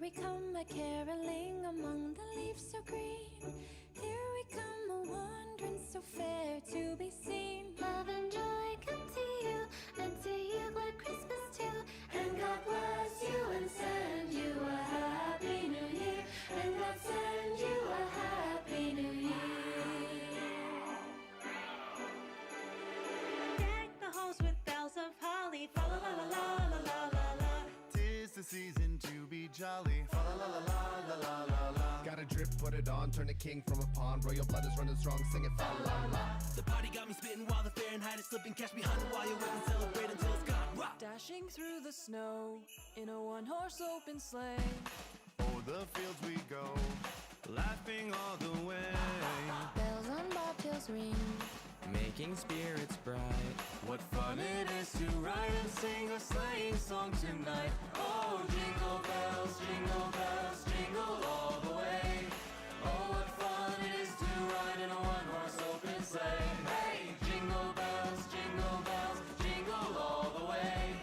we come a-caroling among the leaves so green. Here we come a-wandering so fair to be seen. Love and joy come to you, and to you glad Christmas too. And God bless you and send you a happy new year. And God send you a happy new year. Deck the halls with boughs of holly, fa la la la la la la la la. 'Tis the season to be jolly, fa la la la la la la la. Got a drip, put it on, turn a king from a pawn. Royal blood is running strong, sing it fa la la. The party got me spitting while the Fahrenheit is slipping. Catch me hunting while you're whipping, celebrate until it's gone. Rock. Dashing through the snow in a one-horse open sleigh. O'er the fields we go, laughing all the way. Bells on bobtails ring, making spirits bright. What fun it is to ride and sing a sleighing song tonight. Oh, jingle bells, jingle all the way. Oh, what fun it is to ride in a one-horse open sleigh. Hey, jingle bells, jingle all the way.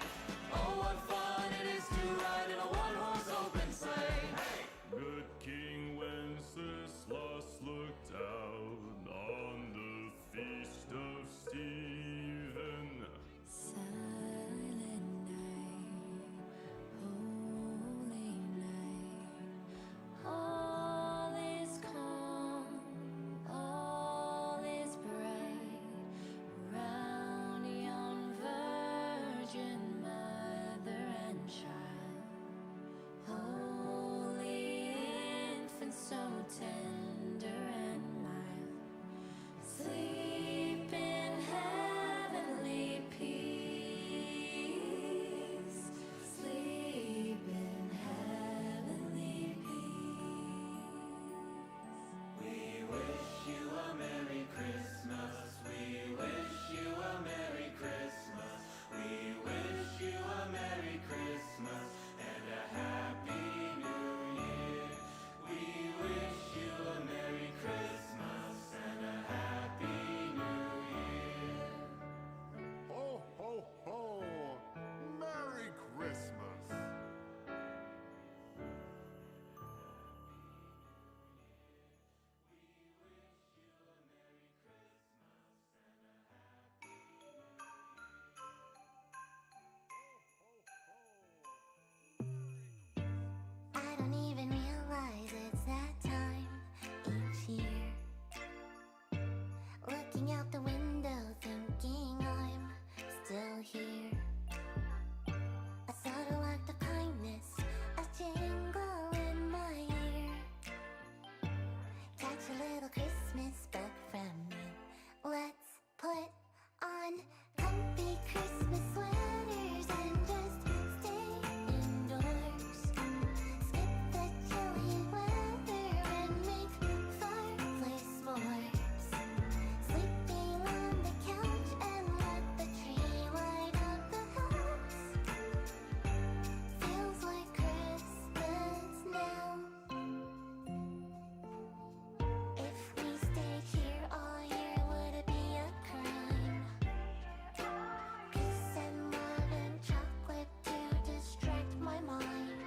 Oh, what fun it is to ride in a one-horse open sleigh. Hey! Good King Wenceslas looked down on the feast of Stephen. silent night, holy night. All is calm, all is bright. Round yon virgin mother and child, holy infant so tender and mild. Sleep in heavenly peace. Sleep in heavenly peace. We wish you a Merry Christmas. We wish you a Merry Christmas. We wish you a Merry Christmas and a Happy New Year. We wish you a Merry Christmas and a Happy New Year. Ho, ho, ho! Merry Christmas! I don't even realize it's that time each year. Looking out the window, thinking I'm still here. A subtle act of kindness, a jingle in my ear. Catch a little Christmas bug from me. Let's put on comfy Christmas sweaters and just stay indoors. Skip the chilly weather and make fireplace s'mores. Sleeping on the couch and let the tree light up the house. Feels like Christmas now. If we stayed here all year, would it be a crime? Kiss and love and chocolate to distract my mind.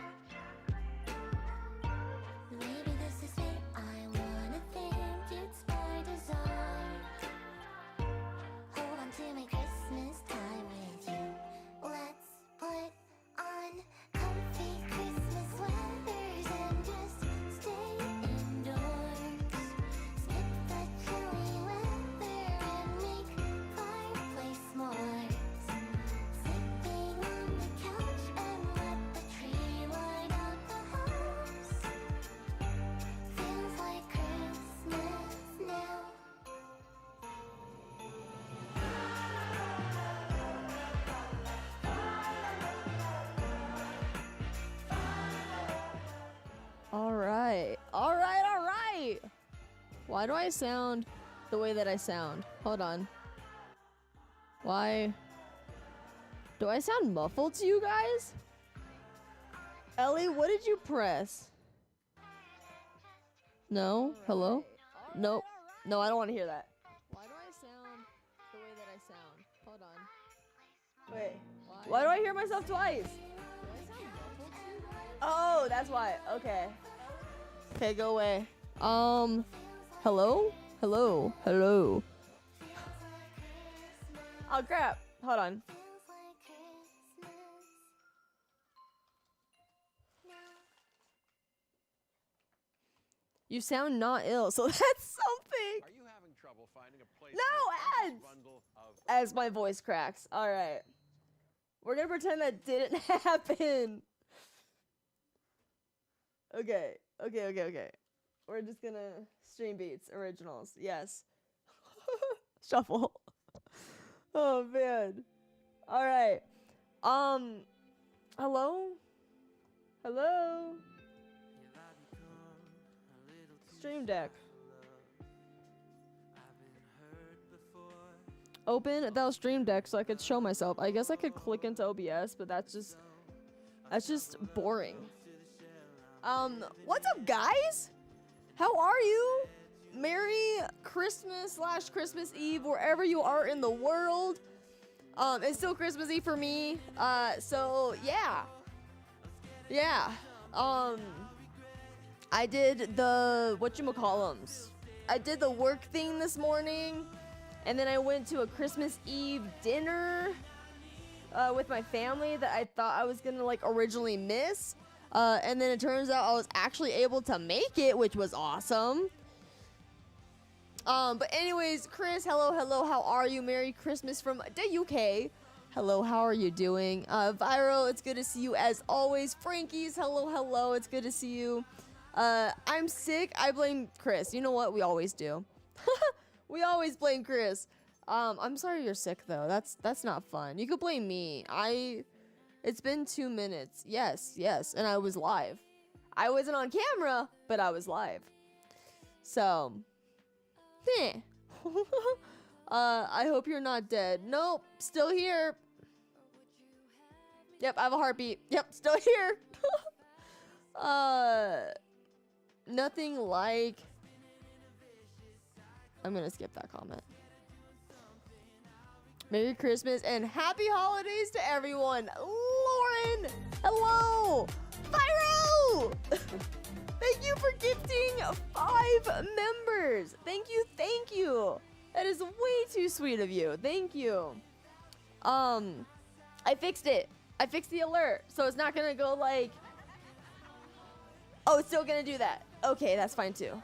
Maybe this is fate, I wanna think it's by design. Hold on to my Christmas time with you. Let's put on comfy Christmas sweaters and just stay indoors. Skip the chilly weather and make fireplace s'mores. Sleeping on the couch and let the tree light up the house. Feels like Christmas now. All right. Why do I sound the way that I sound? Hold on. Why do I sound muffled to you guys? Ellie, what did you press? No? Hello? Nope. No, I don't want to hear that. Why do I sound the way that I sound? Hold on. Wait. Why do I hear myself twice? Do I sound muffled to you guys? Oh, Oh, that's why. Okay. Okay, go away. Hello? Hello? Hello? Oh, crap. Hold on. Feels like Christmas now. You sound not ill, so that's something. Are you having trouble finding a place? No ads! Bundle of As my voice cracks. All right. We're gonna pretend that didn't happen. Okay. Okay. We're just gonna stream beats originals. Yes. Shuffle. Oh man. All right. Hello? Hello? Stream Deck. Open that Stream Deck so I could show myself. I guess I could click into OBS, but that's just boring. What's up, guys? How are you? Merry Christmas / Christmas Eve wherever you are in the world. It's still Christmas Eve for me. So yeah. I did the whatchamacallums. I did the work thing this morning, and then I went to a Christmas Eve dinner with my family that I thought I was gonna like originally miss. And then it turns out I was actually able to make it, which was awesome. But anyways, Chris, hello, how are you? Merry Christmas from the UK. Hello, how are you doing? Viral, it's good to see you as always. Frankie's, hello, it's good to see you. I'm sick, I blame Chris. You know what? We always do. We always blame Chris. I'm sorry you're sick though. That's not fun. You could blame me. It's been 2 minutes. Yes, and I was live. I wasn't on camera, but I was live. So, I hope you're not dead. Nope, still here. Yep, I have a heartbeat. Yep, still here. Nothing like... I'm gonna skip that comment. Merry Christmas and happy holidays to everyone. Lauren, hello. Pyro, thank you for gifting 5 members. Thank you. That is way too sweet of you. Thank you. I fixed it. I fixed the alert, so it's not gonna go like... Oh, it's still gonna do that. Okay, that's fine too.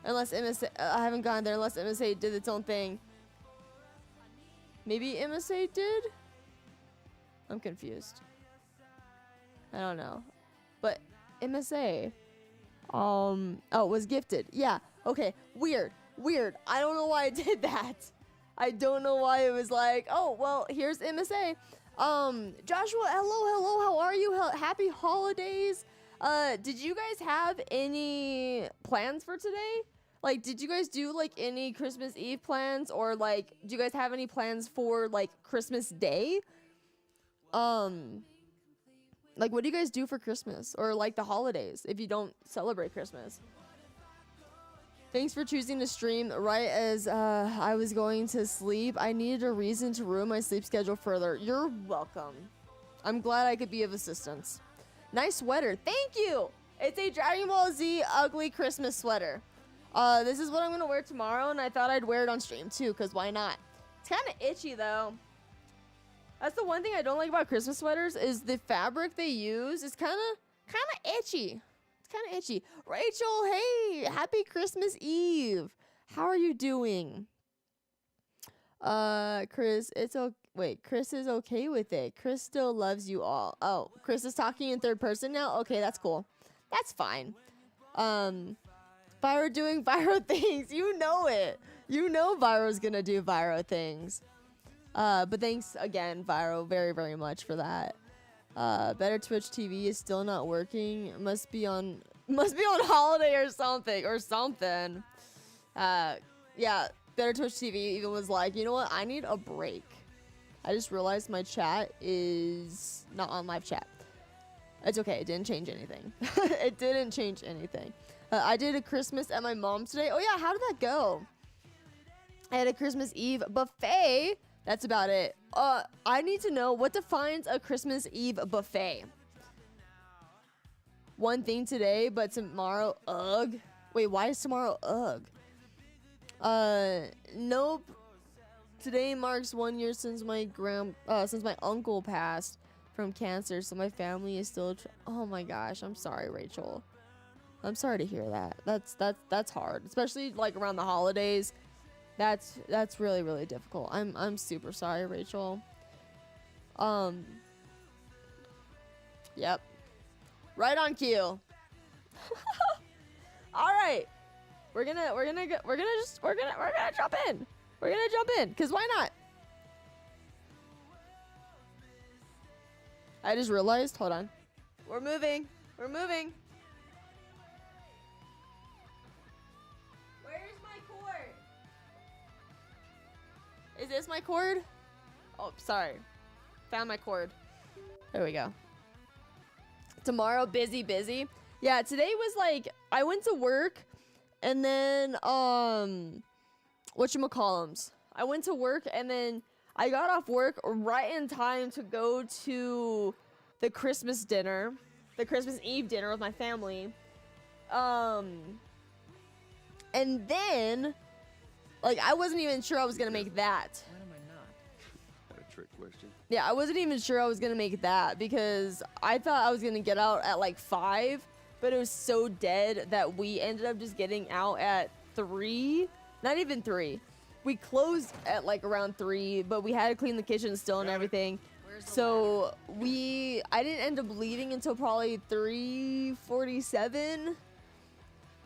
Unless MSA, I haven't gone there unless MSA did its own thing. Maybe MSA did? I'm confused. I don't know. But MSA, oh, it was gifted. Yeah, okay, weird. I don't know why I did that. I don't know why it was like, oh, well, here's MSA. Joshua, hello, how are you? Happy holidays. Did you guys have any plans for today? Like, did you guys do, like, any Christmas Eve plans? Or, like, do you guys have any plans for, like, Christmas Day? Like, what do you guys do for Christmas? Or, like, the holidays, if you don't celebrate Christmas? Thanks for choosing to stream right as, I was going to sleep. I needed a reason to ruin my sleep schedule further. You're welcome. I'm glad I could be of assistance. Nice sweater. Thank you! It's a Dragon Ball Z ugly Christmas sweater. This is what I'm gonna wear tomorrow, and I thought I'd wear it on stream too, because why not? It's kind of itchy though. That's the one thing I don't like about Christmas sweaters is the fabric they use is kind of itchy. It's kind of itchy. Rachel, hey, happy Christmas Eve. How are you doing? Chris, it's okay. Wait, Chris is okay with it. Chris still loves you all. Oh, Chris is talking in third person now? Okay, that's cool. That's fine. Vyro doing Vyro things. You know it. You know Vyro's gonna do Vyro things. But thanks again, Vyro, very, very much for that. Better Twitch TV is still not working. Must be on holiday or something. Yeah, Better Twitch TV even was like, you know what? I need a break. I just realized my chat is not on live chat. It's okay. It didn't change anything. It didn't change anything. I did a Christmas at my mom's today. Oh yeah, how did that go? I had a Christmas Eve buffet. That's about it. I need to know what defines a Christmas Eve buffet. one thing today, but tomorrow, ugh. Wait, why is tomorrow, ugh? Nope. Today marks 1 year since my uncle passed from cancer, so my family is still. Oh my gosh, I'm sorry, Rachel. I'm sorry to hear that. That's hard, especially like around the holidays. That's really, really difficult. I'm super sorry, Rachel. Yep. Right on cue. All right. We're gonna jump in. We're gonna jump in, cause why not? I just realized. Hold on. We're moving. We're moving. Where's my cord? Is this my cord? Oh, sorry. Found my cord. There we go. Tomorrow, busy. Yeah, today was like, I went to work, and then, whatchamacallums. I went to work, and then I got off work right in time to go to the Christmas dinner, the Christmas Eve dinner with my family. And then, like, I wasn't even sure I was gonna make that. When am I not? That a trick question? Yeah, I wasn't even sure I was gonna make that because I thought I was gonna get out at like 5, but it was so dead that we ended up just getting out at 3. Not even 3. We closed at like around 3, but we had to clean the kitchen still and everything. So I didn't end up leaving until probably 3:47.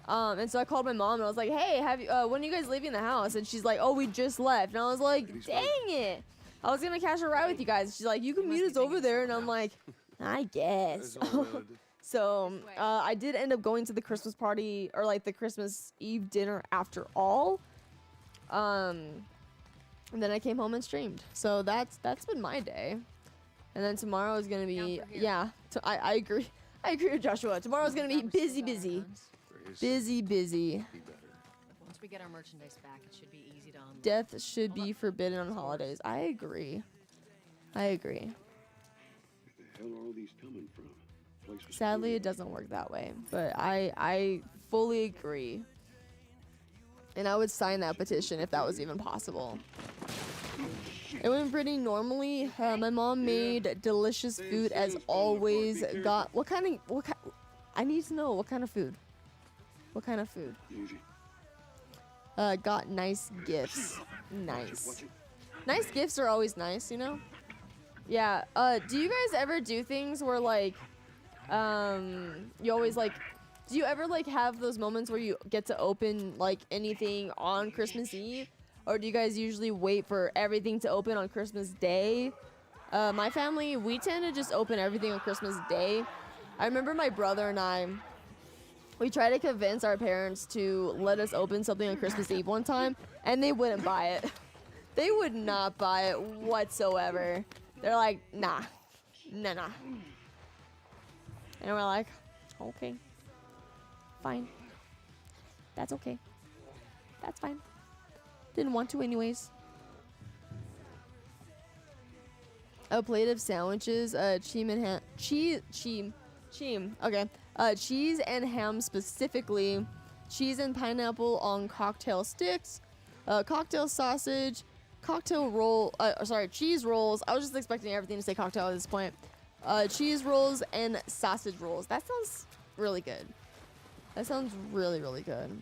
And so I called my mom and I was like, "Hey, when are you guys leaving the house?" And she's like, "Oh, we just left." And I was like, "Dang it! I was gonna catch a ride with you guys." She's like, "You can meet us over there," and I'm like, "I guess." So I did end up going to the Christmas party, or like the Christmas Eve dinner after all. And then I came home and streamed. So that's been my day. And then tomorrow is gonna be I agree with Joshua. Tomorrow's gonna be busy. Busy. Once we get our merchandise back, it should be easy to unload. Death should be forbidden on holidays. I agree. Where the hell are all these coming from? Place was Sadly, it doesn't work that way. But I fully agree. And I would sign that petition if that was even possible. It went pretty normally. My mom made delicious food as always. Got what kind? I need to know what kind of food. What kind of food? Got nice gifts. Nice. Nice gifts are always nice, you know? Yeah. Do you guys ever do things where like, you always like, do you ever like have those moments where you get to open like anything on Christmas Eve? Or do you guys usually wait for everything to open on Christmas Day? My family, we tend to just open everything on Christmas Day. I remember my brother and I, we tried to convince our parents to let us open something on Christmas Eve one time, and they wouldn't buy it. They would not buy it whatsoever. They're like, nah. And we're like, okay, fine. That's okay. That's fine. Didn't want to anyways. A plate of sandwiches, cheese and ham specifically. Cheese and pineapple on cocktail sticks. Cocktail sausage. Cocktail roll. Cheese rolls. I was just expecting everything to say cocktail at this point. Cheese rolls and sausage rolls. That sounds really good. That sounds really, really good.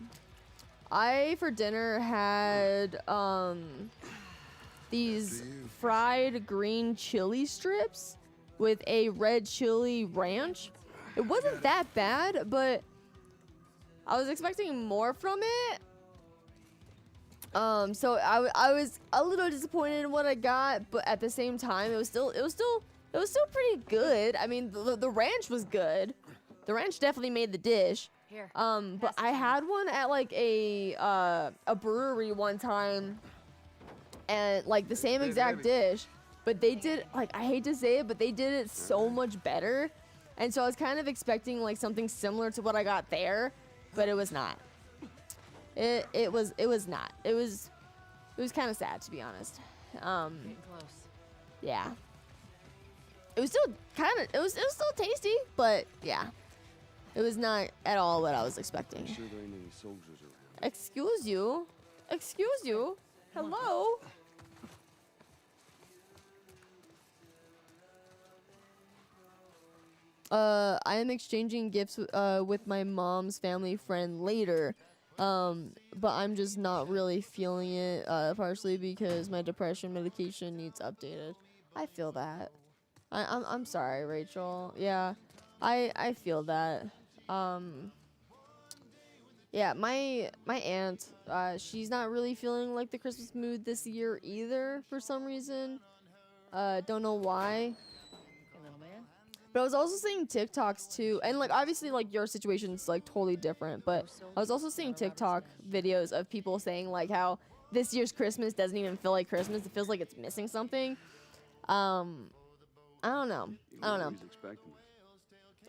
I, for dinner, had these fried green chili strips with a red chili ranch. It wasn't that bad, but I was expecting more from it. So I was a little disappointed in what I got, but at the same time, it was still pretty good. I mean, the ranch was good. The ranch definitely made the dish. Here. But I had one at like a brewery one time, and like the same exact dish, but they did, like, I hate to say it, but they did it so much better, and so I was kind of expecting like something similar to what I got there, but it was not. It was not. It was kind of sad, to be honest. Getting close. Yeah. It was still still tasty, but yeah. It was not at all what I was expecting. Sure there ain't any soldiers around. Excuse you? Excuse you? Hello? I am exchanging gifts with my mom's family friend later. But I'm just not really feeling it, partially because my depression medication needs updated. I feel that. I'm sorry, Rachel. Yeah, I feel that. Yeah, my aunt, she's not really feeling like the Christmas mood this year either for some reason. Don't know why. But I was also seeing TikToks too, and like obviously like your situation's like totally different, but I was also seeing TikTok videos of people saying like how this year's Christmas doesn't even feel like Christmas. It feels like it's missing something. I don't know.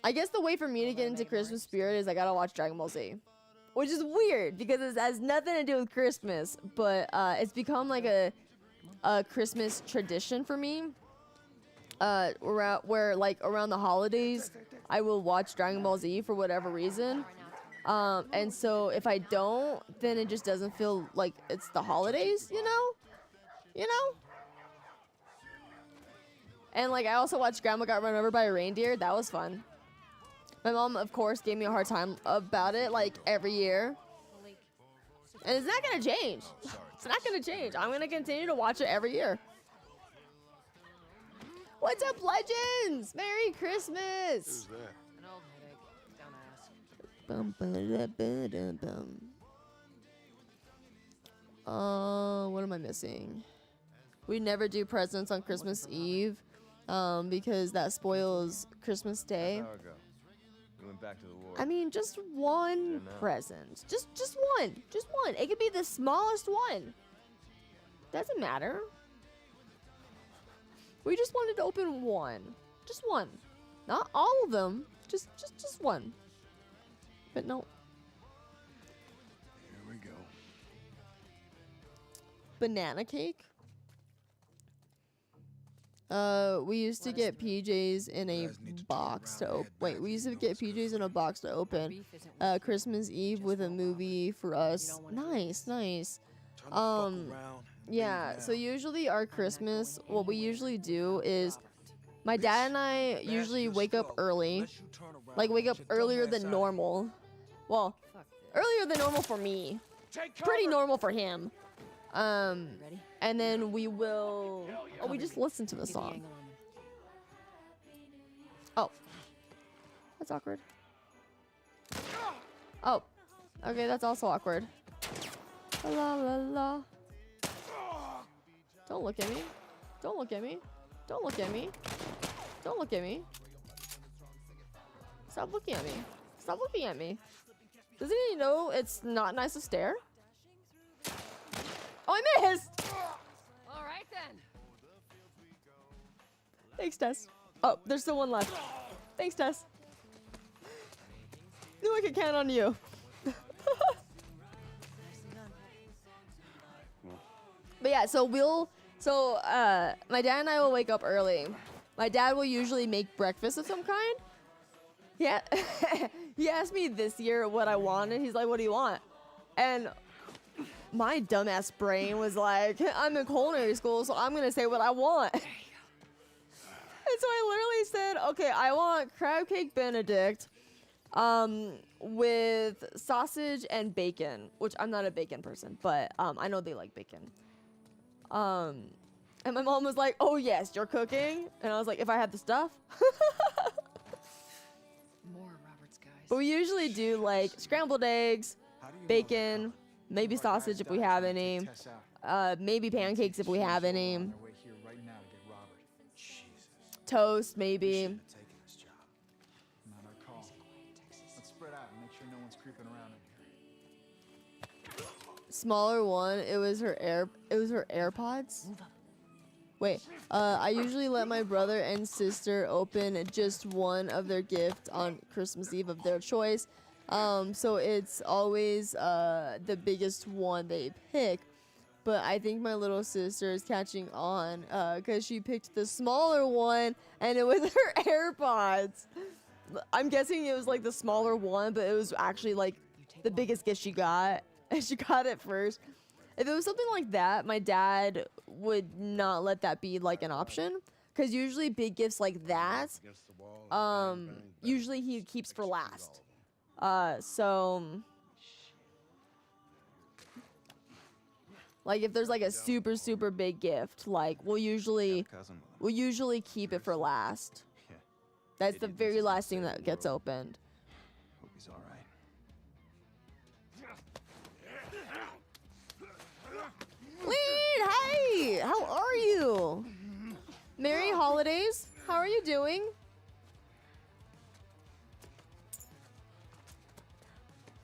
I guess the way for me to get into Christmas spirit is I gotta watch Dragon Ball Z, which is weird because it has nothing to do with Christmas, but it's become like a Christmas tradition for me. Where like around the holidays, I will watch Dragon Ball Z for whatever reason. And so if I don't, then it just doesn't feel like it's the holidays, you know? You know? And like I also watched Grandma Got Run Over by a Reindeer. That was fun. My mom, of course, gave me a hard time about it like every year. And it's not gonna change. It's not gonna change. I'm gonna continue to watch it every year. What's up, Legends? Merry Christmas! Who's that? An old headache. Don't ask. What am I missing? We never do presents on Christmas Eve, because that spoils Christmas Day. An hour ago. We went back to the war. I mean, just one present. Just one. Just one. It could be the smallest one. Doesn't matter. We just wanted to open one. Just one. Not all of them. Just one. But no. Here we go. Banana cake? We used to get PJs in a box to open. Wait, we used to get PJs in a box to open. Christmas Eve with a movie for us. Nice, nice. Yeah, so usually our Christmas, what we usually do is my dad and I usually wake up early. Like wake up earlier than normal. Well, earlier than normal for me. Pretty normal for him. And then we will... Oh, we just listen to the song. Oh. That's awkward. Oh. Okay, that's also awkward. La la la. Don't look at me. Don't look at me. Don't look at me. Don't look at me. Stop looking at me. Stop looking at me. Doesn't he know it's not nice to stare? Oh, I missed! All right then. Thanks, Tess. Oh, there's still one left. Thanks, Tess. Knew I could count on you. But yeah, so my dad and I will wake up early. My dad will usually make breakfast of some kind. Yeah, he asked me this year what I wanted. He's like, "What do you want?" And my dumbass brain was like, "I'm in culinary school, so I'm gonna say what I want." And so I literally said, "Okay, I want crab cake Benedict, with sausage and bacon." Which I'm not a bacon person, but I know they like bacon. And my mom was like, "Oh yes, you're cooking," and I was like, "If I had the stuff." More Robert's guys. But we usually do like scrambled eggs, bacon, maybe sausage if we have any, maybe pancakes if we have any, toast maybe. Smaller one. It was her AirPods. Wait, I usually let my brother and sister open just one of their gifts on Christmas Eve of their choice. So it's always the biggest one they pick. But I think my little sister is catching on because she picked the smaller one and it was her AirPods. I'm guessing it was like the smaller one, but it was actually like the biggest gift she got. And she got it first. If it was something like that, my dad would not let that be like an option. Because usually big gifts like that, usually he keeps for last. So, like if there's like a super, super big gift, like we'll usually keep it for last. That's the very last thing that gets opened. Hope he's all right. Lead, hey, how are you? Merry holidays. How are you doing?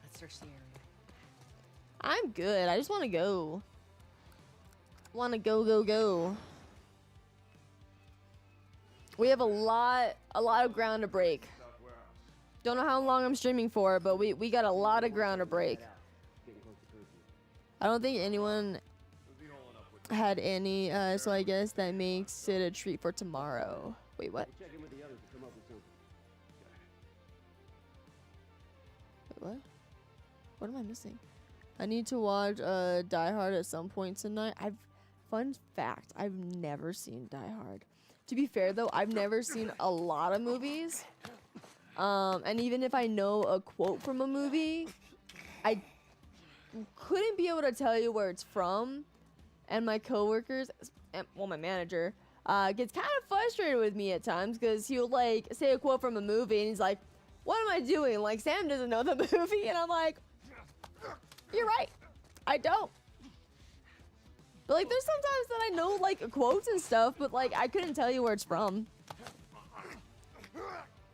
Let's search the area. I'm good. I just want to go. Want to go. We have a lot of ground to break. Don't know how long I'm streaming for, but we got a lot of ground to break. I don't think anyone had any, so I guess that makes it a treat for tomorrow. Wait, what? Wait, what? What am I missing? I need to watch Die Hard at some point tonight. Fun fact, I've never seen Die Hard. To be fair though, I've never seen a lot of movies. And even if I know a quote from a movie, I couldn't be able to tell you where it's from. And my coworkers, and, well, my manager, gets kind of frustrated with me at times because he'll like say a quote from a movie and he's like, "What am I doing? Like Sam doesn't know the movie," and I'm like, "You're right, I don't." But like, there's sometimes that I know like quotes and stuff, but like I couldn't tell you where it's from.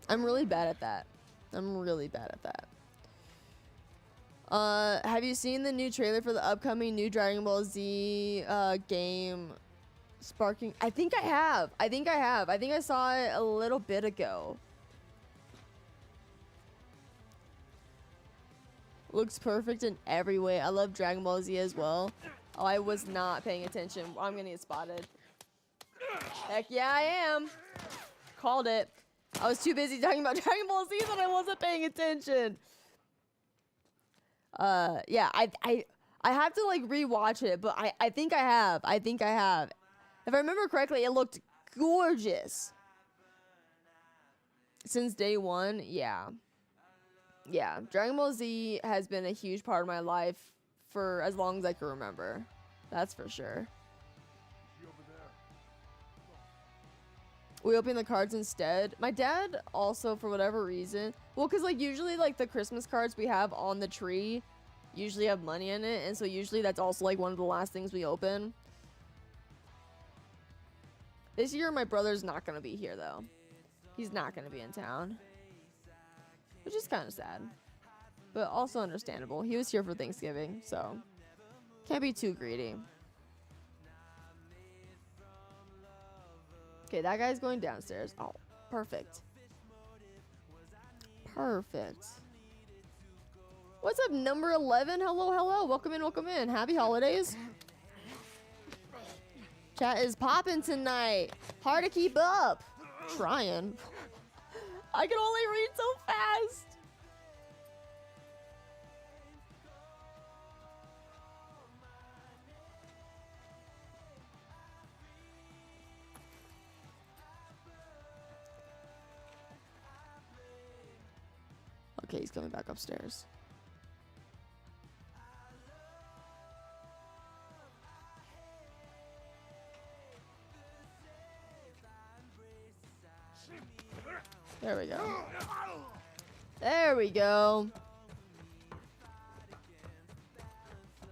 I'm really bad at that. Have you seen the new trailer for the upcoming new Dragon Ball Z game? Sparking. I think I have. I think I saw it a little bit ago. Looks perfect in every way. I love Dragon Ball Z as well. Oh, I was not paying attention. I'm gonna get spotted. Heck yeah, I am. Called it. I was too busy talking about Dragon Ball Z that I wasn't paying attention. Yeah, I have to like rewatch it, but I think I have. If I remember correctly, it looked gorgeous. Since day one, yeah. Yeah, Dragon Ball Z has been a huge part of my life for as long as I can remember. That's for sure. We open the cards instead. My dad also, for whatever reason, well, because like usually like the Christmas cards we have on the tree usually have money in it, and so usually that's also like one of the last things we open. This year my brother's not gonna be here though. He's not gonna be in town, which is kind of sad, but also understandable. He was here for Thanksgiving, so can't be too greedy. Okay, that guy's going downstairs. Oh, perfect. Perfect. What's up, number 11? Hello. Welcome in. Happy holidays. Chat is popping tonight. Hard to keep up. Trying. I can only read so fast. Okay, he's coming back upstairs. There we go. There we go.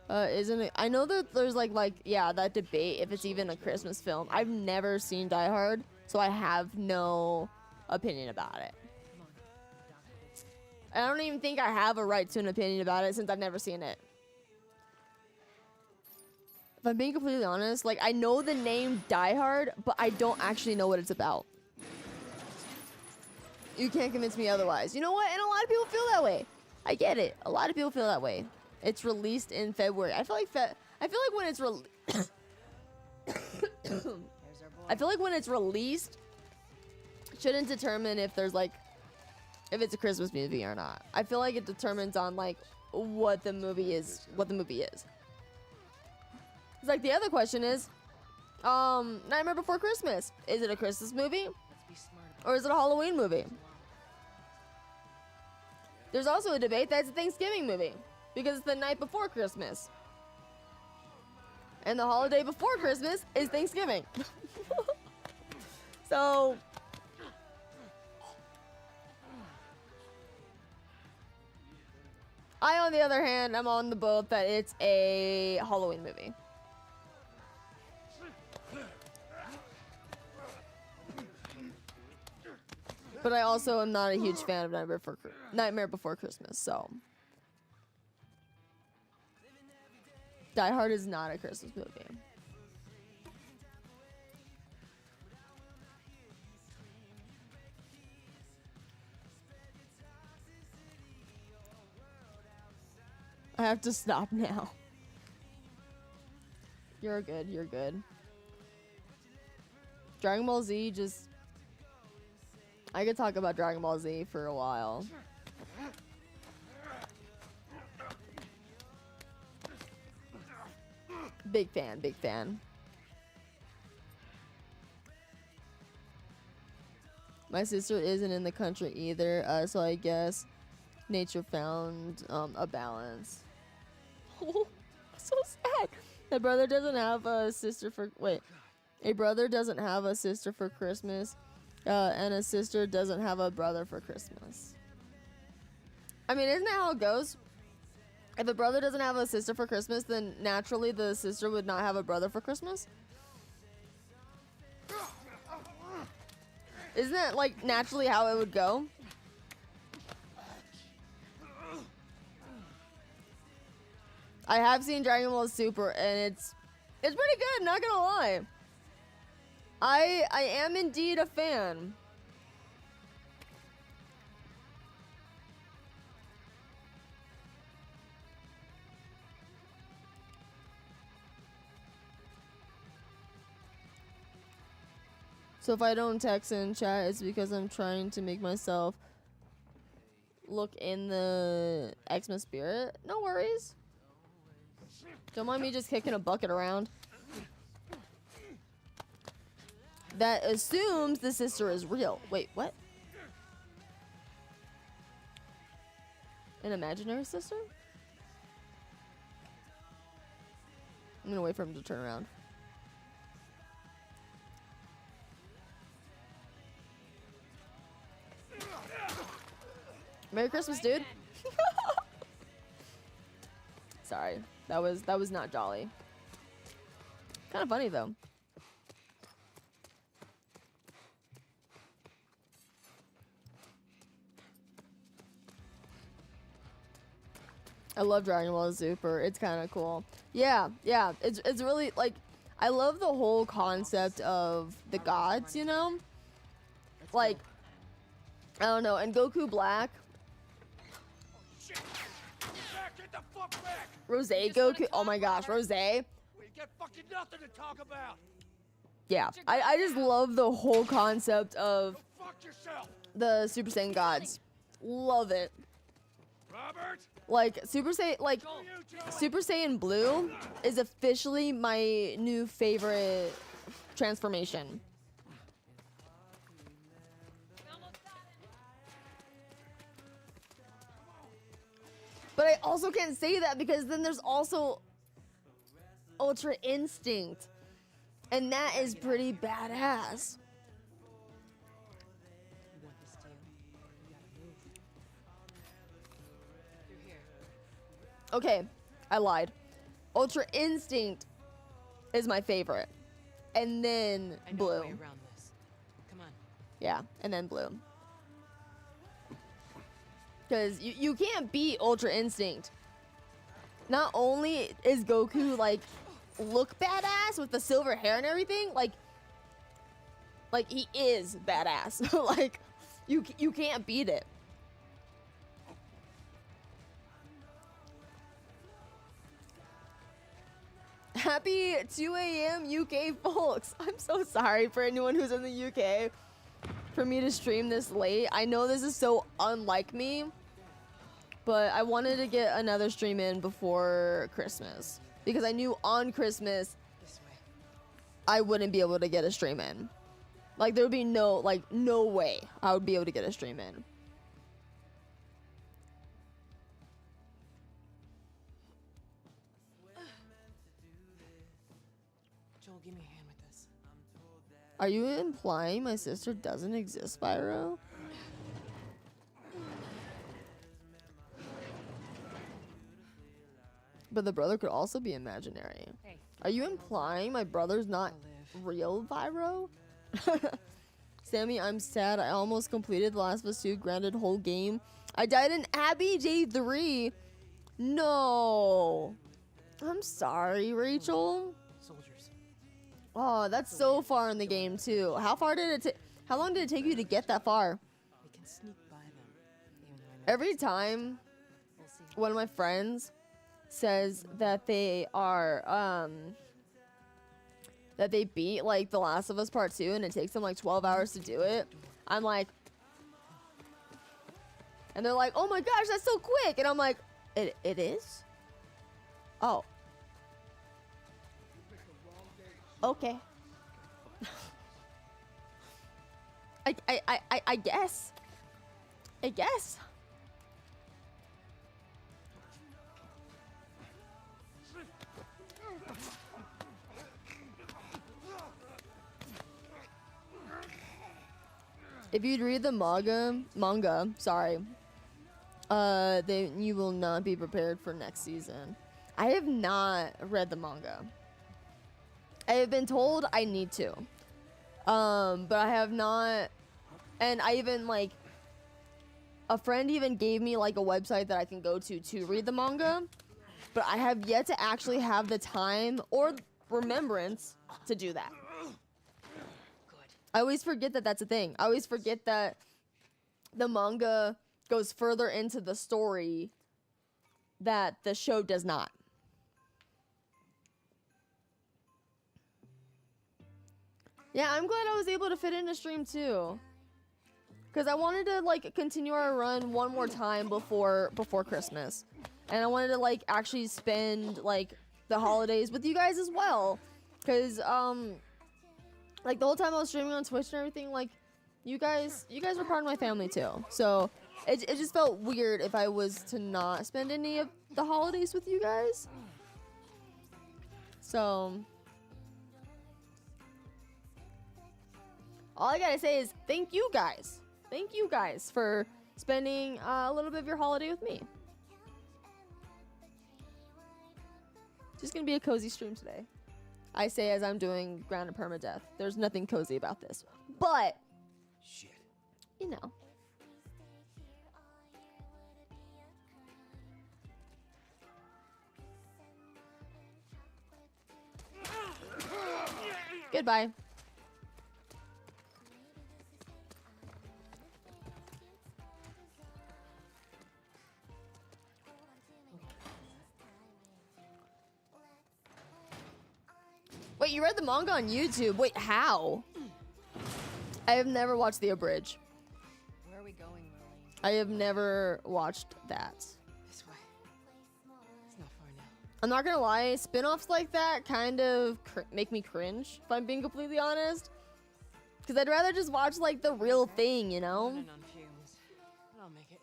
Isn't it? I know that there's like yeah, that debate if it's even a Christmas film. I've never seen Die Hard, so I have no opinion about it. I don't even think I have a right to an opinion about it since I've never seen it. If I'm being completely honest, like I know the name Die Hard, but I don't actually know what it's about. You can't convince me otherwise. You know what? And a lot of people feel that way. I get it. A lot of people feel that way. It's released in February. I feel like when it's I feel like when it's released shouldn't determine if there's like if it's a Christmas movie or not. I feel like it determines on like what the movie is. It's like the other question is, Nightmare Before Christmas. Is it a Christmas movie or is it a Halloween movie? There's also a debate that it's a Thanksgiving movie because it's the night before Christmas. And the holiday before Christmas is Thanksgiving. So, I, on the other hand, I'm on the boat that it's a Halloween movie. But I also am not a huge fan of Nightmare Before Christmas, so. Die Hard is not a Christmas movie. I have to stop now. You're good, you're good. Dragon Ball Z just... I could talk about Dragon Ball Z for a while. Big fan, big fan. My sister isn't in the country either, so I guess nature found a balance. Oh, so sad. My brother doesn't have a sister for... Wait. A brother doesn't have a sister for Christmas. And a sister doesn't have a brother for Christmas. I mean, isn't that how it goes? If a brother doesn't have a sister for Christmas, then naturally the sister would not have a brother for Christmas? Isn't that, like, naturally how it would go? I have seen Dragon Ball Super, and it's pretty good, not gonna lie. I am indeed a fan. So if I don't text in chat, it's because I'm trying to make myself look in the Xmas spirit. No worries. Don't mind me just kicking a bucket around. That assumes the sister is real. Wait, what? An imaginary sister? I'm gonna wait for him to turn around. Merry Christmas, dude. Sorry, that was not jolly. Kind of funny though. I love Dragon Ball Super. It's kind of cool. Yeah, it's really like I love the whole concept of the gods, you know? Like I don't know, and Goku Black. Rose Goku. Oh my gosh, Rose. We got fucking nothing to talk about. Yeah, I just love the whole concept of the Super Saiyan gods. Love it. Robert? Like Super Saiyan Blue is officially my new favorite transformation. But I also can't say that because then there's also Ultra Instinct. And that is pretty badass. Okay, I lied. Ultra Instinct is my favorite. And then Blue. Come on. Yeah, and then Blue. Because you can't beat Ultra Instinct. Not only is Goku, like, look badass with the silver hair and everything, like he is badass. Like, you can't beat it. Happy 2 a.m. UK folks. I'm so sorry for anyone who's in the UK. for me to stream this late. I know this is so unlike me, but I wanted to get another stream in before Christmas because I knew on Christmas I wouldn't be able to get a stream in. Like there would be no way I would be able to get a stream in. Joel, give me a hand with this. Are you implying my sister doesn't exist, Spyro? But the brother could also be imaginary. Hey. Are you implying my brother's not real, Pyro? Sammy, I'm sad. I almost completed The Last of Us 2 granted whole game. I died in Abby J3. No. I'm sorry, Rachel. Soldiers. Oh, that's so far in the game too. How far did it take? How long did it take you to get that far? We can sneak by them. Even though I know Every time we'll see. one of my friends says that they are that they beat like The Last of Us Part 2 and it takes them like 12 hours to do it, I'm like, and they're like, oh my gosh, that's so quick, and I'm like, it is? Oh. Okay. I guess. I guess. If you'd read the manga, sorry, then you will not be prepared for next season. I have not read the manga. I have been told I need to, but I have not. And I even like a friend even gave me like a website that I can go to read the manga, but I have yet to actually have the time or remembrance to do that. I always forget that that's a thing. I always forget that the manga goes further into the story that the show does not. Yeah, I'm glad I was able to fit in a stream too. Because I wanted to like continue our run one more time before Christmas. And I wanted to like actually spend like the holidays with you guys as well. Because like the whole time I was streaming on Twitch and everything, like you guys were part of my family too. So it just felt weird if I was to not spend any of the holidays with you guys. So all I gotta say is thank you guys. Thank you guys for spending a little bit of your holiday with me. Just gonna be a cozy stream today. I say as I'm doing Grounded Permadeath. There's nothing cozy about this. But, Shit. you know. Goodbye. Wait, you read the manga on YouTube? Wait, how? I have never watched the abridged. Where are we going, Lily? I have never watched that. This way. It's not far now. I'm not gonna lie, spin-offs like that kind of make me cringe, if I'm being completely honest. Because I'd rather just watch like the real thing, you know? Running on fumes. But I'll make it.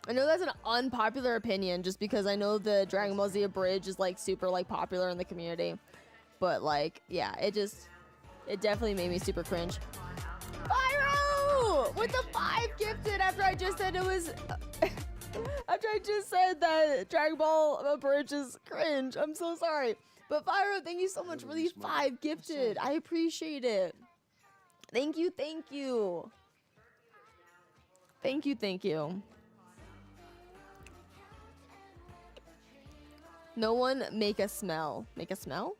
I know that's an unpopular opinion just because I know the Dragon Ball Z abridged is like super like popular in the community. But like, yeah, it definitely made me super cringe. Pyro! With the 5 gifted after I just said it was after I just said that Dragon Ball abridged is cringe. I'm so sorry. But Pyro, thank you so much for these 5 gifted. I appreciate it. Thank you, thank you. Thank you, thank you. No one make a smell. Make a smell?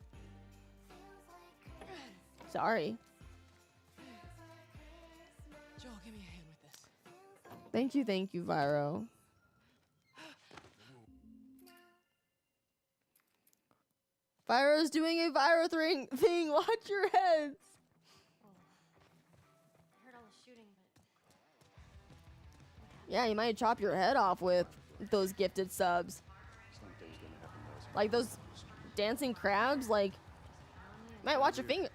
Sorry. Joel, give me a hand with this. Thank you, Viro. Viro's doing a Viro thing. Watch your heads. I heard all the shooting, but Yeah, you might chop your head off with those gifted subs. Something's gonna happen to us. Like those dancing crabs, like might watch a finger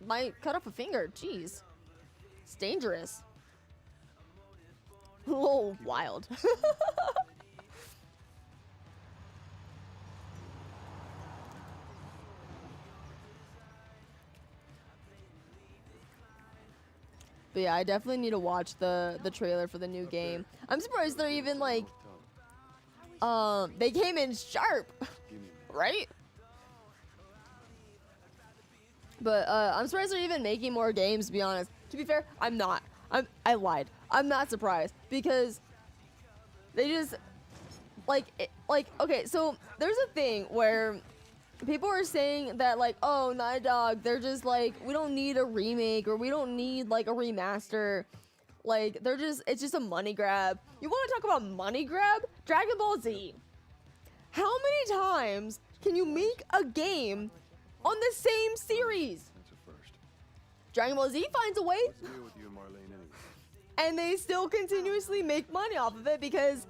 might cut off a finger. Jeez. It's dangerous. A little wild. But yeah, I definitely need to watch the trailer for the new game. I'm surprised they're even like they came in sharp, right? But I'm surprised they're even making more games, to be honest. To be fair, I'm not. I lied. I'm not surprised because they just like okay, so there's a thing where people are saying that like, oh, Naughty Dog, they're just like, we don't need a remake or we don't need like a remaster. Like it's just a money grab. You want to talk about money grab? Dragon Ball Z. How many times can you make a game on the same series? That's a first. Dragon Ball Z finds a way, What's the deal with you and Marlene anyway? and they still continuously make money off of it because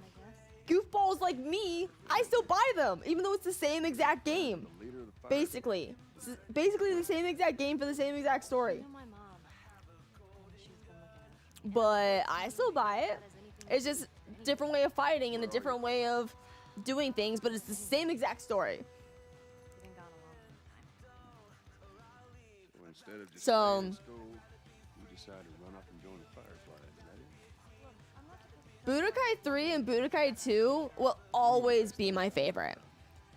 goofballs like me, I still buy them, even though it's the same exact game. The leader of the fire. Basically. It's basically the same exact game for the same exact story. you know my mom. She's been looking at. But I still buy it. It's just a different way of fighting and a different way of doing things, but it's the same exact story. She's been gone a long time. So instead of just So- staying in school, you decided to run up and join the Firefly. Is that it? Budokai 3 and Budokai 2 will always be my favorite.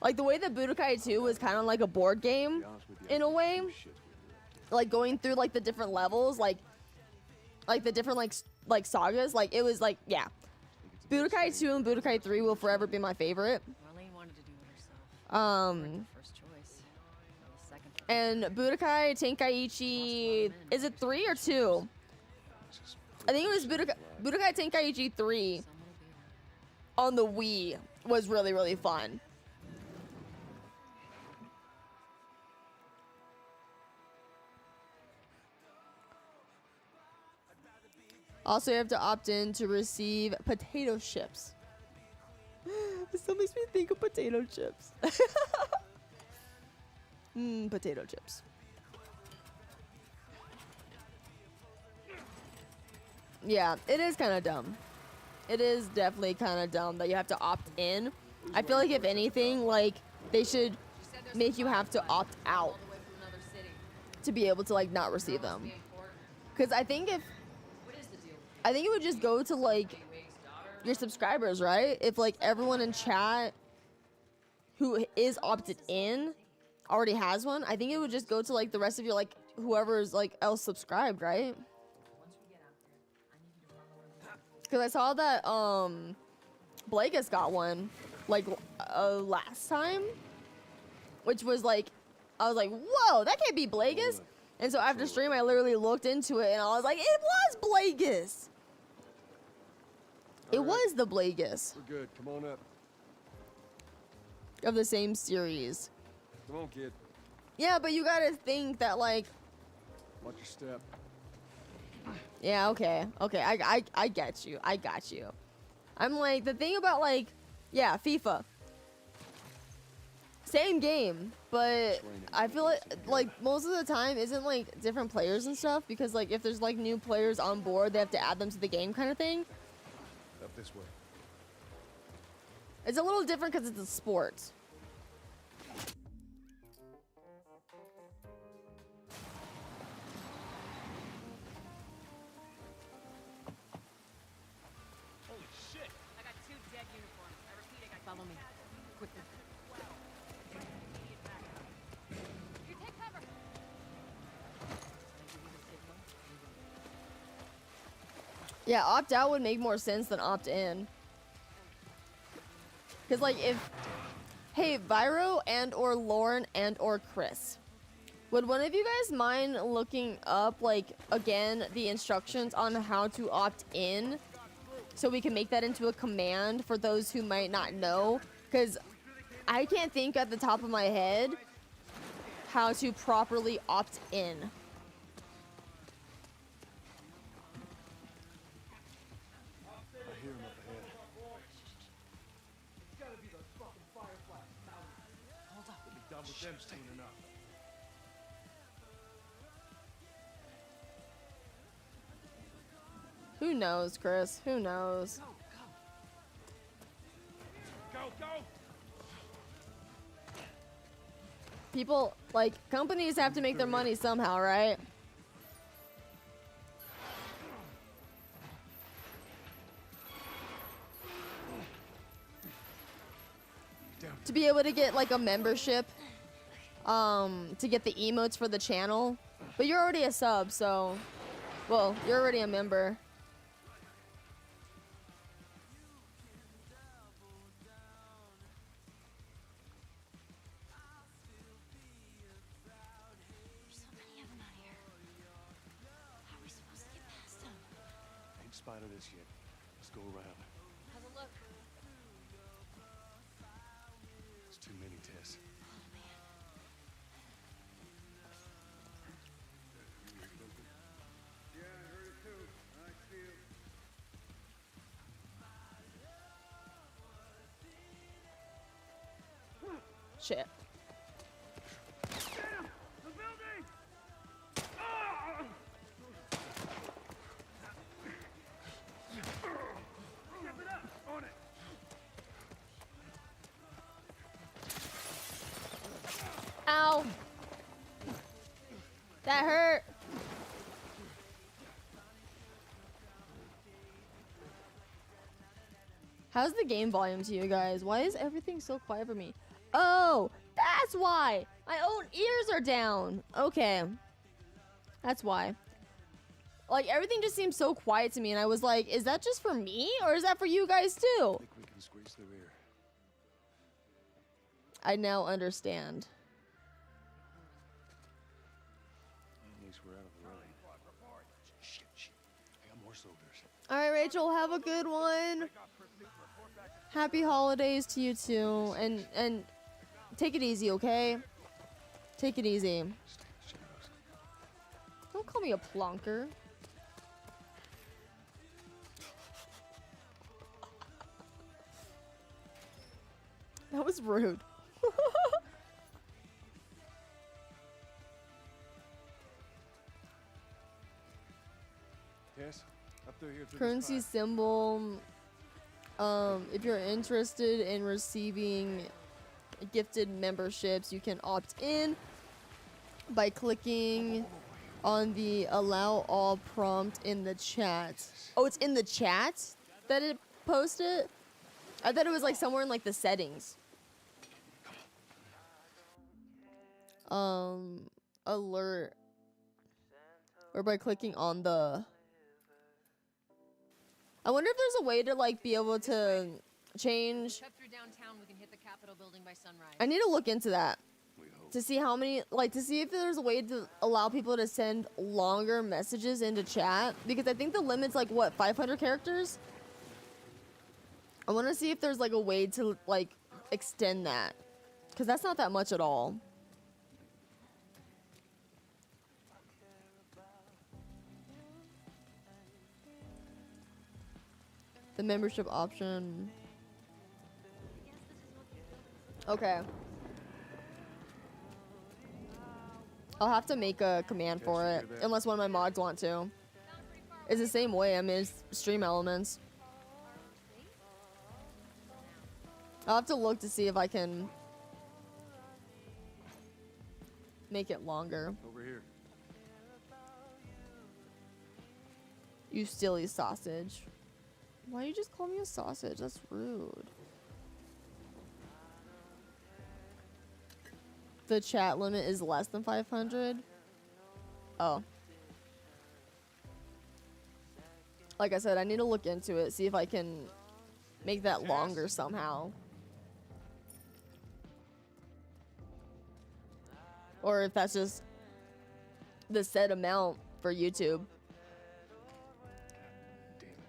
Like the way that Budokai 2 was kind of like a board game To be honest with you, in I a think way, you shit's what you're up to. like going through like the different levels, like the different like sagas, like it was like, yeah. I think it's a bit Budokai 2 and Budokai 3 will forever be my favorite. Marlene wanted to do it herself. Weren't the first choice. Or the second. And Budokai Tenkaichi, is it 3 or 2? I think it was Budokai Tenkaichi 3 Someone will be around. on the Wii was really, really fun. Also, you have to opt in to receive potato chips. This still makes me think of potato chips. Potato chips. Yeah, it is kind of dumb. It is definitely kind of dumb that you have to opt in. I feel like if anything, like they should make you have to opt out All the way from another city. to be able to like not receive them. Be important. Because I think What is the deal? I think it would just go to like Wade's daughter? your subscribers, right? If like everyone in chat who is opted in already has one, I think it would just go to like the rest of your like whoever's like else subscribed, right? Because I saw that Blagus got one like last time, which was like, I was like, whoa, that can't be Blagus. And so after stream, I literally looked into it and I was like, it was Blagus. It was the Blagus We're good. Come on up. of the same series. Come on, kid. Yeah, but you gotta think that like, Watch your step. yeah, okay, I get you, I got you. I'm like, the thing about like, yeah, FIFA, same game, but I feel like most of the time isn't like different players and stuff, because like if there's like new players on board, they have to add them to the game kind of thing. Up this way. It's a little different because it's a sport. Holy shit! I got 2 dead uniforms. I repeat, I got. Follow me. Quickly. You take cover. Yeah, opt out would make more sense than opt in. Because like if, hey, Viro and or Lauren and or Chris, would one of you guys mind looking up like again the instructions on how to opt in, so we can make that into a command for those who might not know? Because I can't think at the top of my head how to properly opt in. I hear him up ahead. Hold up. We'll be done with them soon enough. Who knows, Chris? Who knows? Go, go! People, like, companies have to make their money somehow, right? To be able to get, like, a membership, to get the emotes for the channel. But you're already a sub, so, well, you're already a member. There's so many of them out here. How are we supposed to get past them? Ain't spotted us yet. Let's go around. How's it look? It's too many, Tess. Oh, man. Yeah, I heard it too. I feel. Shit. The building! Step it up! On it! Ow. That hurt. How's the game volume to you guys? Why is everything so quiet for me? Oh, that's why. My own ears are down. Okay. That's why. Like, everything just seems so quiet to me, and I was like, is that just for me, or is that for you guys too? I think we can squeeze through here. I now understand. At least we're out of the rain. Shit, shit. I got more soldiers. All right, Rachel, have a good one. Happy holidays to you too, and take it easy, okay? Take it easy. Shadows. Don't call me a plonker. That was rude. Tess, up through here through Currency this pipe. symbol. If you're interested in receiving gifted memberships, you can opt in by clicking on the allow all prompt in the chat. Oh, it's in the chat that it posted? I thought it was like somewhere in like the settings. Alert. Or by clicking on the... I wonder if there's a way to like be able to change. Cut through downtown, we can hit the Capitol building by sunrise. I need to look into that We hope. to see how many, like, to see if there's a way to allow people to send longer messages into chat, because I think the limit's like what, 500 characters. I want to see if there's like a way to like extend that, because that's not that much at all. The membership option. Okay. I'll have to make a command for it, unless one of my mods want to. It's the same way, I mean, it's stream elements. I'll have to look to see if I can make it longer. Over here. You silly sausage. Why you just call me a sausage? That's rude. The chat limit is less than 500. Oh. Like I said, I need to look into it, see if I can make that longer somehow. Or if that's just the set amount for YouTube.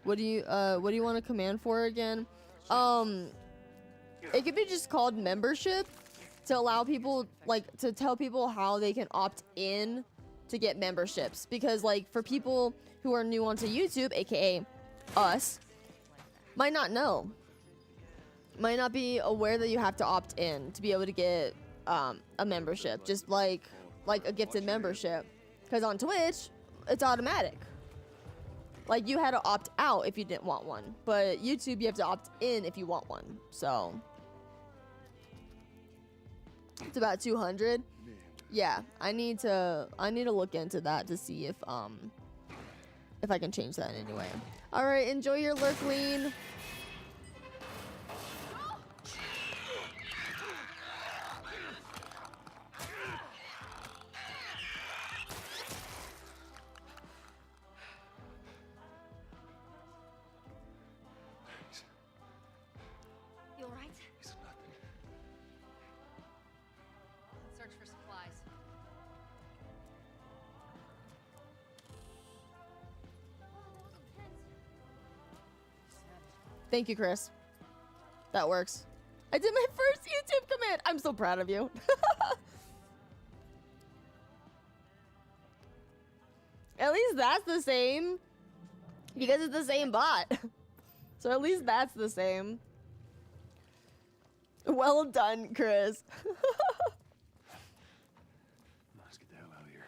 What do you want to command for again? It could be just called membership. to allow people, like, to tell people how they can opt in to get memberships. Because, like, for people who are new onto YouTube, aka us, might not know, might not be aware that you have to opt in to be able to get a membership, just like a gifted membership. Because on Twitch, it's automatic. Like, you had to opt out if you didn't want one, but YouTube, you have to opt in if you want one. So it's about 200. Yeah, I need to look into that to see if I can change that in any way. All right, enjoy your lurkleen. You all right? Let's search for supplies. Thank you, Chris. That works. I did my first YouTube command. I'm so proud of you. At least that's the same. Because it's the same bot. So at least that's the same. Well done, Chris. Let's get the hell out of here.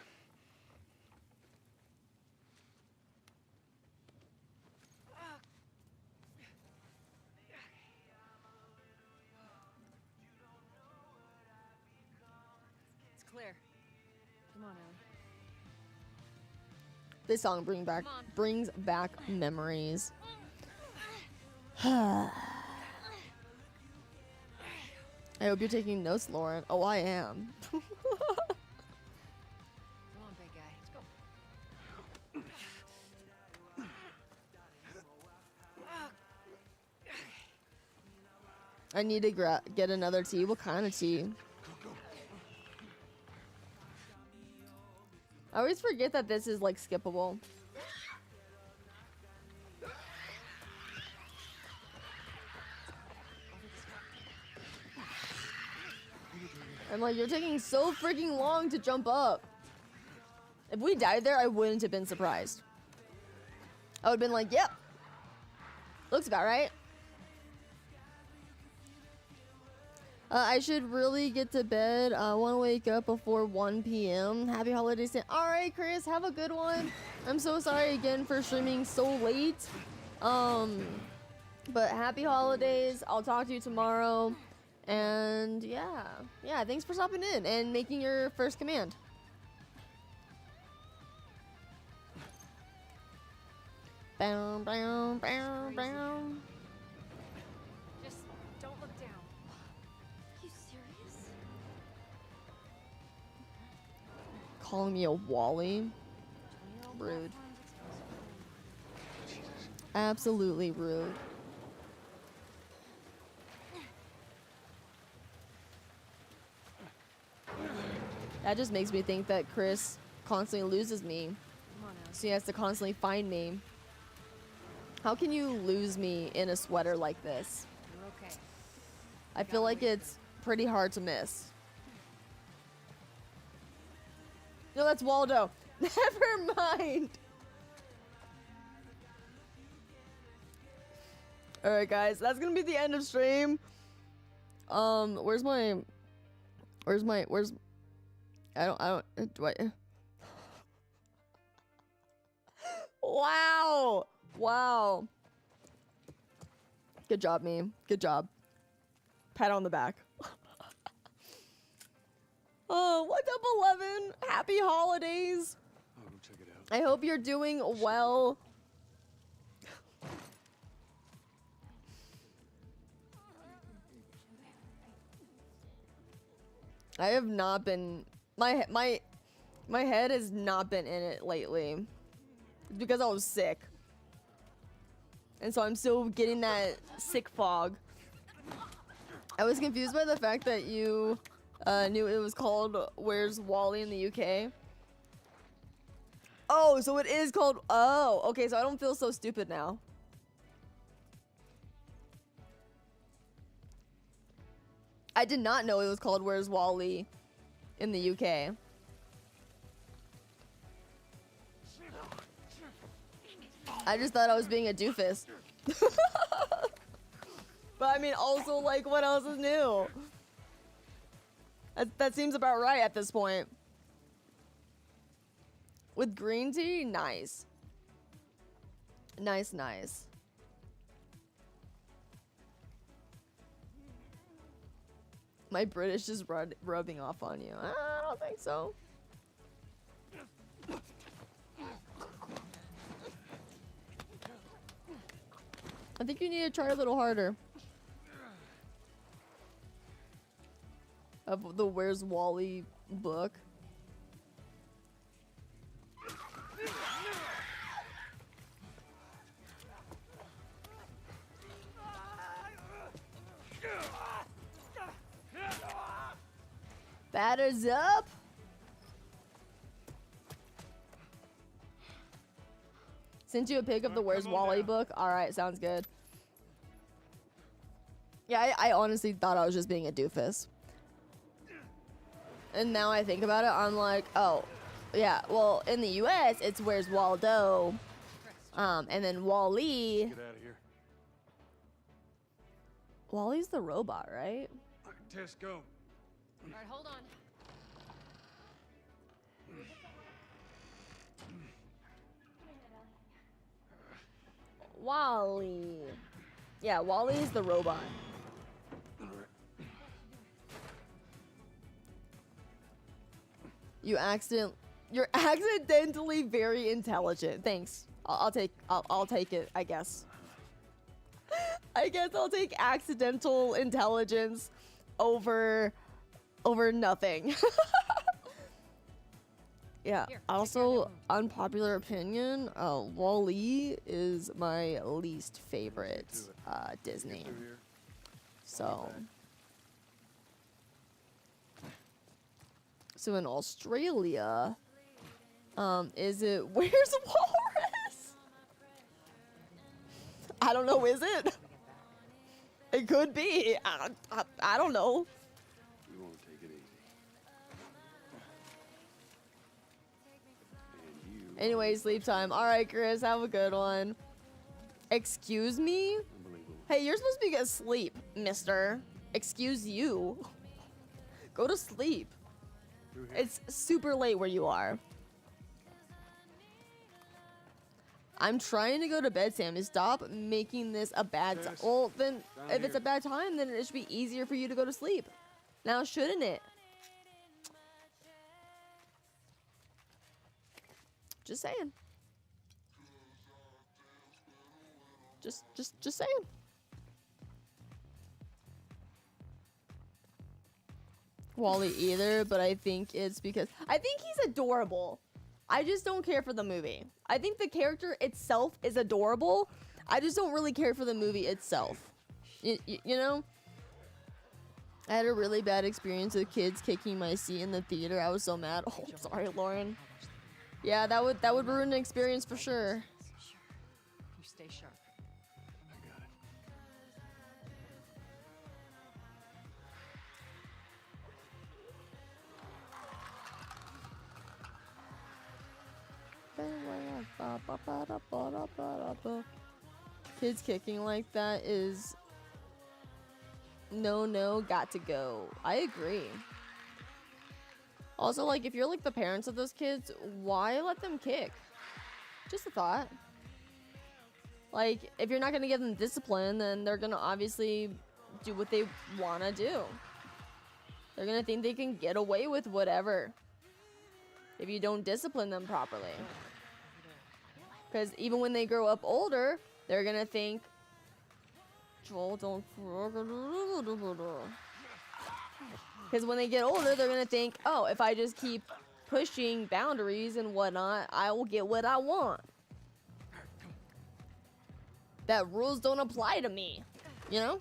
It's clear. Come on, Ellie. This song brings back memories. I hope you're taking notes, Lauren. Oh, I am. Come on, big guy. Let's go. I need to get another tea. What kind of tea? I always forget that this is like skippable. I'm like, you're taking so freaking long to jump up. If we died there, I wouldn't have been surprised. I would have been like, yep. Looks about right. I should really get to bed. I want to wake up before 1 p.m. Happy holidays. Alright, Chris, have a good one. I'm so sorry again for streaming so late. But happy holidays. I'll talk to you tomorrow. And yeah, thanks for stopping in and making your first command. Bow, bow, bow, bow. Just don't look down. Are you serious? Calling me a Wally? Rude. Absolutely rude. That just makes me think that Chris constantly loses me. So he has to constantly find me. How can you lose me in a sweater like this? You're okay. I feel like it's pretty hard to miss. No, that's Waldo. Never mind. Alright, guys. That's gonna be the end of stream. Where's I don't, do I? Wow. Good job, me. Good job. Pat on the back. Oh, what's up, 11? Happy holidays. I'll go check it out. I hope you're doing well. I have not been... My head has not been in it lately. It's because I was sick. And so I'm still getting that sick fog. I was confused by the fact that you knew it was called Where's Wally in the UK. Oh, so it is called... Oh, okay, so I don't feel so stupid now. I did not know it was called Where's Wally in the UK. I just thought I was being a doofus. But I mean, also, like, what else is new? That seems about right at this point. With green tea? Nice. Nice, nice. My British is rubbing off on you. I don't think so. I think you need to try a little harder. Of the Where's Wally book. Batters up. Sent you a pic of the Where's Wally book. All right, sounds good. Yeah, I honestly thought I was just being a doofus. And now I think about it, I'm like, oh, yeah. Well, in the U.S., it's Where's Waldo, and then Wally. Get out of here. Wally's the robot, right? Tess, go. All right, hold on. Wally. Yeah, Wally's the robot. You're accidentally very intelligent. Thanks. I'll take it, I guess. I guess I'll take accidental intelligence over nothing. Yeah. Here, Also, unpopular opinion, Wall-E is my least favorite Disney. So in Australia, is it Where's Walrus? I don't know, is it? It could be. I don't know. We want to take it easy. And you. Anyway, sleep time. All right, Chris, have a good one. Excuse me? Hey, you're supposed to be asleep, mister. Excuse you. Go to sleep. It's super late where you are. I'm trying to go to bed, Sammy. Stop making this a bad time. Well, then, if it's a bad time, then it should be easier for you to go to sleep. Now, shouldn't it? Just saying. Just saying. Wally either, but I think it's because I think he's adorable. I just don't care for the movie. I think the character itself is adorable. I just don't really care for the movie itself. You know? I had a really bad experience with kids kicking my seat in the theater. I was so mad. Oh, sorry, Lauren. Yeah, that would ruin the experience for sure. You stay sharp. Kids kicking like that is no, got to go. I agree. Also, like, if you're like the parents of those kids, why let them kick? Just a thought. Like, if you're not gonna give them discipline, then they're gonna obviously do what they wanna do. They're gonna think they can get away with whatever if you don't discipline them properly. Because even when they grow up older, they're gonna think, Joel, don't. Because when they get older, they're gonna think, oh, if I just keep pushing boundaries and whatnot, I will get what I want. That rules don't apply to me, you know?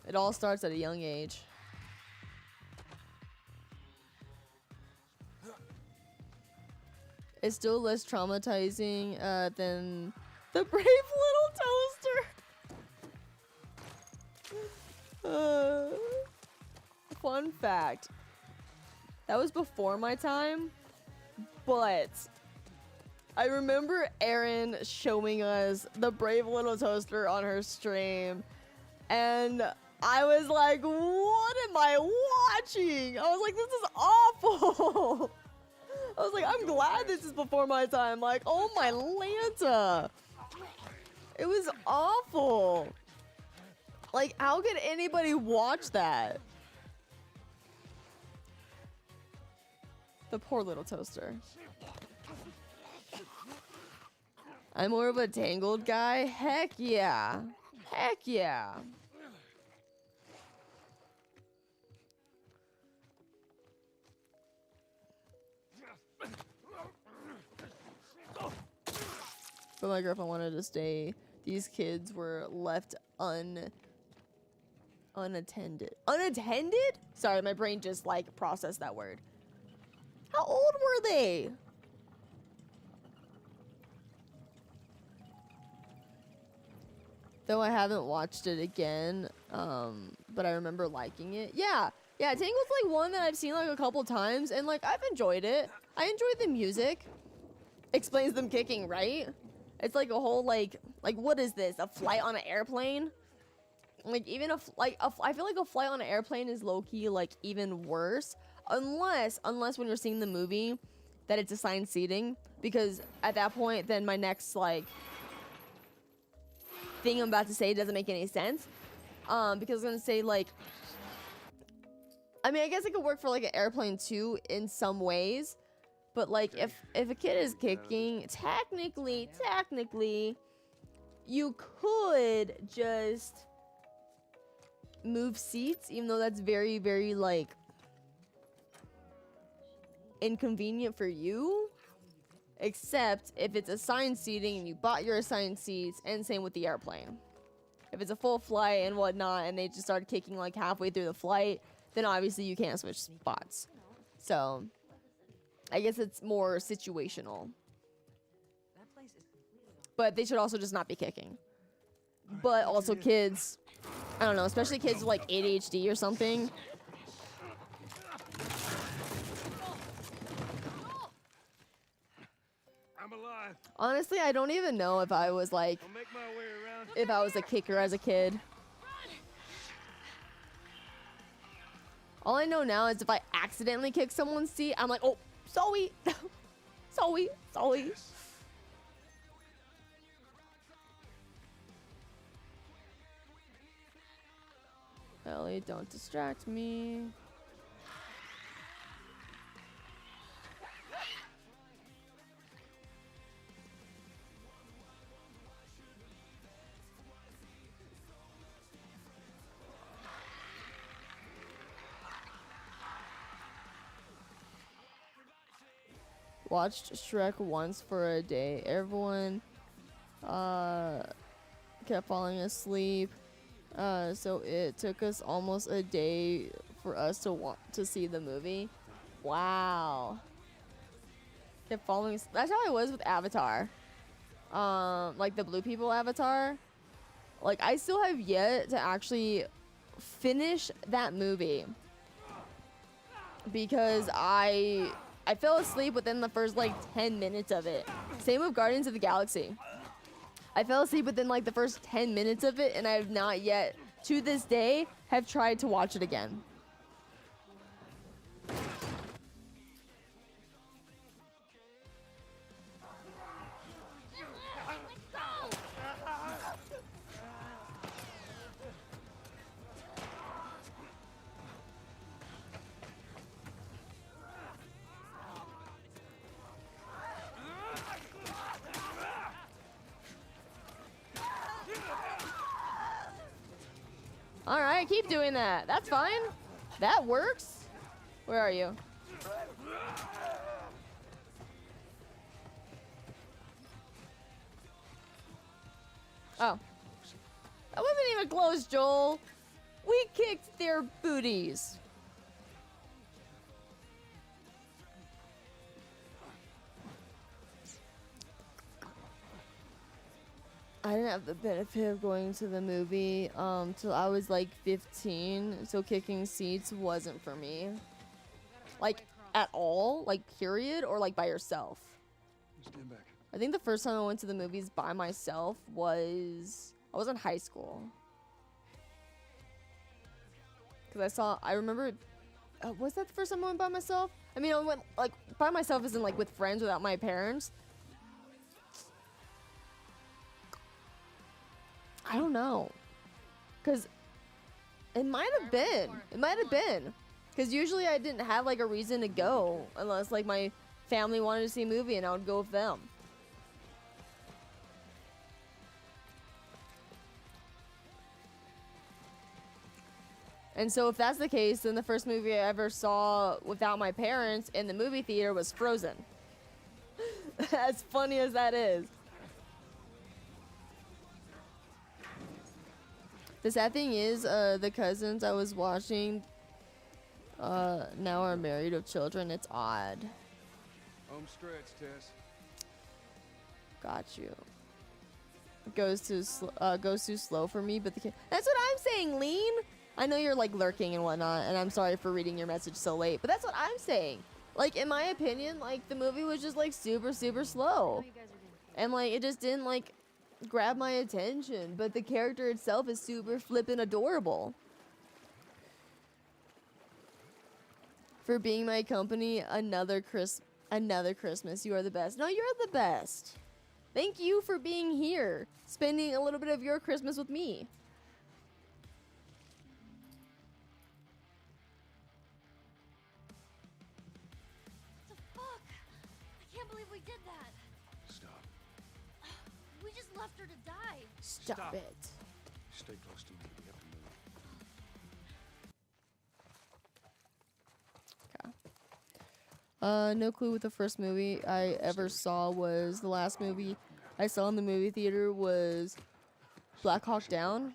It all starts at a young age. It's still less traumatizing than the brave little toaster. Fun fact. That was before my time, but I remember Erin showing us the Brave Little Toaster on her stream, and I was like, what am I watching? I was like, this is awful. I was like, I'm glad this is before my time. Like, oh my Lanta. It was awful. Like, how could anybody watch that? The poor little toaster. I'm more of a Tangled guy. Heck yeah. Heck yeah. But my girlfriend wanted to stay. These kids were left unattended. Unattended? Sorry, my brain just like processed that word. How old were they? Though I haven't watched it again, but I remember liking it. Yeah, Tangled's like one that I've seen like a couple times, and like I've enjoyed it. I enjoyed the music. Explains them kicking, right? It's like a whole like what is this? A flight on an airplane? Like even I feel like a flight on an airplane is low key like even worse, unless when you're seeing the movie that it's assigned seating, because at that point then my next like thing I'm about to say doesn't make any sense. Because I was gonna say like, I mean I guess it could work for like an airplane too in some ways. But like if a kid is kicking, technically, you could just move seats, even though that's very, very like inconvenient for you. Except if it's assigned seating and you bought your assigned seats, and same with the airplane. If it's a full flight and whatnot, and they just start kicking like halfway through the flight, then obviously you can't switch spots. So I guess it's more situational. But they should also just not be kicking. But also kids, I don't know, especially kids with like ADHD or something. I'm alive. Honestly, I don't even know if I was like, I'll make my way around. if I was a kicker as a kid. All I know now is if I accidentally kick someone's seat, I'm like, oh, sorry. sorry. Ellie, don't distract me. Watched Shrek once for a day. Everyone kept falling asleep. So it took us almost a day for us to see the movie. Wow. Kept falling. That's how I was with Avatar. Like the Blue People Avatar. Like I still have yet to actually finish that movie because I fell asleep within the first like 10 minutes of it. Same with Guardians of the Galaxy. I fell asleep within like the first 10 minutes of it, and I have not yet, to this day, have tried to watch it again. Alright, keep doing that. That's fine. That works. Where are you? Oh. That wasn't even close, Joel. We kicked their booties. I didn't have the benefit of going to the movie till I was like 15, so kicking seats wasn't for me. Like at all, like period, or like by yourself. Stand back. I think the first time I went to the movies by myself was I was in high school. Cause I remember, was that the first time I went by myself? I mean, I went like by myself as in like with friends without my parents. I don't know. Cause it might have been. It might have been. Cause usually I didn't have like a reason to go unless like my family wanted to see a movie and I would go with them. And so if that's the case, then the first movie I ever saw without my parents in the movie theater was Frozen. As funny as that is. The sad thing is, the cousins I was watching now are married with children. It's odd. Home stretch, Tess. Got you. Goes too slow for me, but that's what I'm saying, Lean. I know you're like lurking and whatnot, and I'm sorry for reading your message so late, but that's what I'm saying. Like, in my opinion, like the movie was just like super slow, and like it just didn't like grab my attention. But the character itself is super flippin' adorable. For being my company, another Christmas. You are the best. No, you're the best. Thank you for being here, spending a little bit of your Christmas with me. The fuck? I can't believe we did that. Stop. We just left her to die. Stop it. Stay close to me. We have to move. No clue what the first movie I ever saw was. The last movie I saw in the movie theater was Black Hawk Down.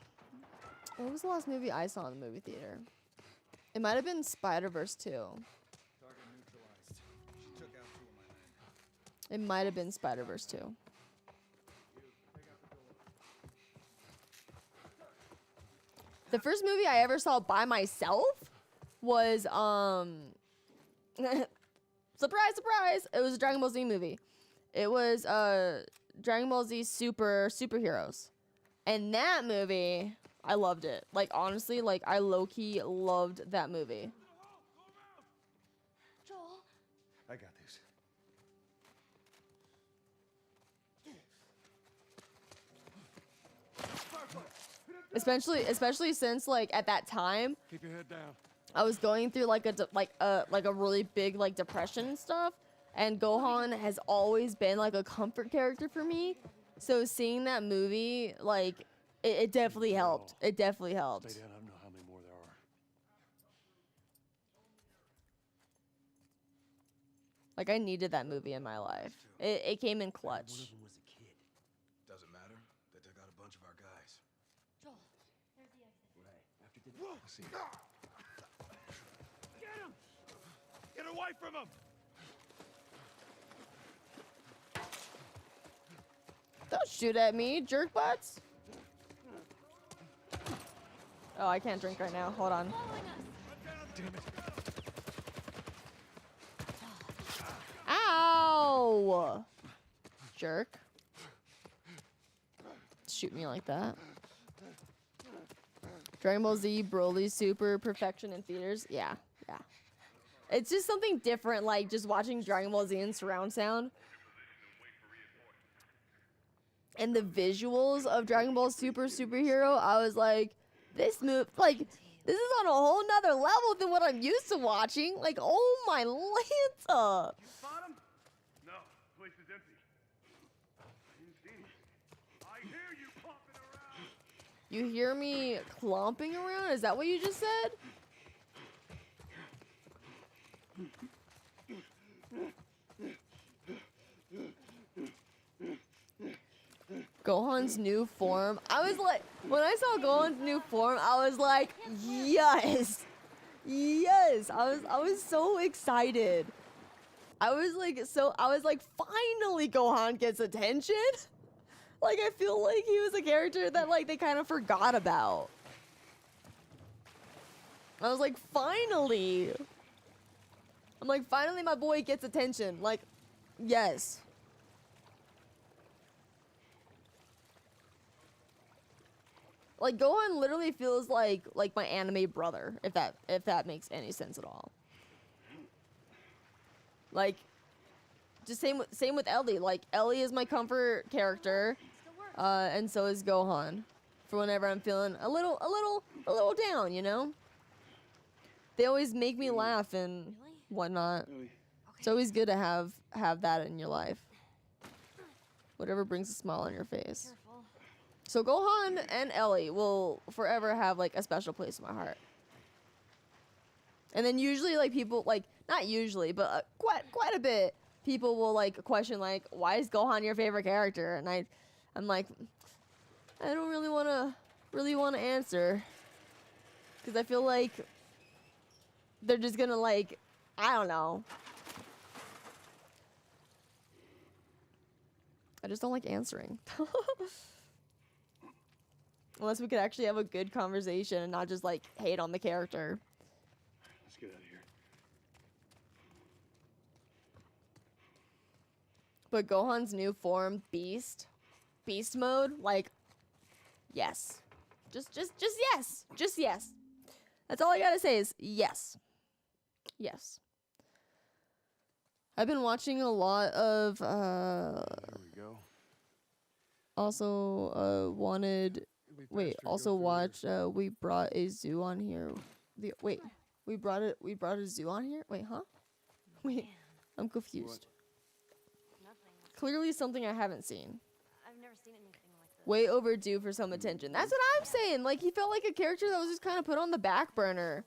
What was the last movie I saw in the movie theater? It might have been Spider-Verse 2. It might have been Spider-Verse 2. The first movie I ever saw by myself was surprise, surprise! It was a Dragon Ball Z movie. It was Dragon Ball Z Superheroes. And that movie, I loved it. Like honestly, like I low-key loved that movie. Joel, I got this. Especially since like at that time Keep your head down. I was going through like a really big like depression and stuff, and Gohan has always been like a comfort character for me. So seeing that movie, like it definitely helped. It definitely helped. Stay down. I don't know how many more there are. Like I needed that movie in my life. It came in clutch. One of them was a kid. Doesn't matter. They took out a bunch of our guys. Joel, there's the exit. Right. After the I see. Get him! Get away from him! Don't shoot at me, jerk butts. Oh, I can't drink right now. Hold on. Damn it. Ow! Jerk. Shoot me like that. Dragon Ball Z, Broly, Super, Perfection in theaters. Yeah. It's just something different, like just watching Dragon Ball Z in surround sound. And the visuals of Dragon Ball Superhero, I was like, this is on a whole nother level than what I'm used to watching. Like, oh my Lanta. Bottom? No, place is empty. I didn't see any. I hear you clomping around. You hear me clomping around? Is that what you just said? Gohan's new form. I was like, when I saw Gohan's new form, I was like, yes. Yes. I was so excited. I was like, finally Gohan gets attention. Like, I feel like he was a character that, like, they kind of forgot about. I was like, finally. I'm like, finally my boy gets attention. Like, yes. Like, Gohan literally feels like my anime brother, if that makes any sense at all. Like, just same with Ellie. Like, Ellie is my comfort character, and so is Gohan. For whenever I'm feeling a little down, you know. They always make me laugh and whatnot. It's always good to have that in your life. Whatever brings a smile on your face. So Gohan and Ellie will forever have like a special place in my heart. And then usually like people like not usually, but quite a bit people will like question like, why is Gohan your favorite character? And I'm like, I don't really want to answer, because I feel like they're just gonna like, I don't know. I just don't like answering. Unless we could actually have a good conversation and not just like hate on the character. Let's get out of here. But Gohan's new form, Beast mode, like, yes. Just yes. Just yes. That's all I gotta say is yes. Yes. I've been watching a lot of, There we go. also, watch, We Brought a Zoo on Here. We brought a zoo on here? Wait, huh? Wait, I'm confused. Clearly something I haven't seen. I've never seen anything like this. Way overdue for some attention. That's what I'm saying. Like, he felt like a character that was just kind of put on the back burner.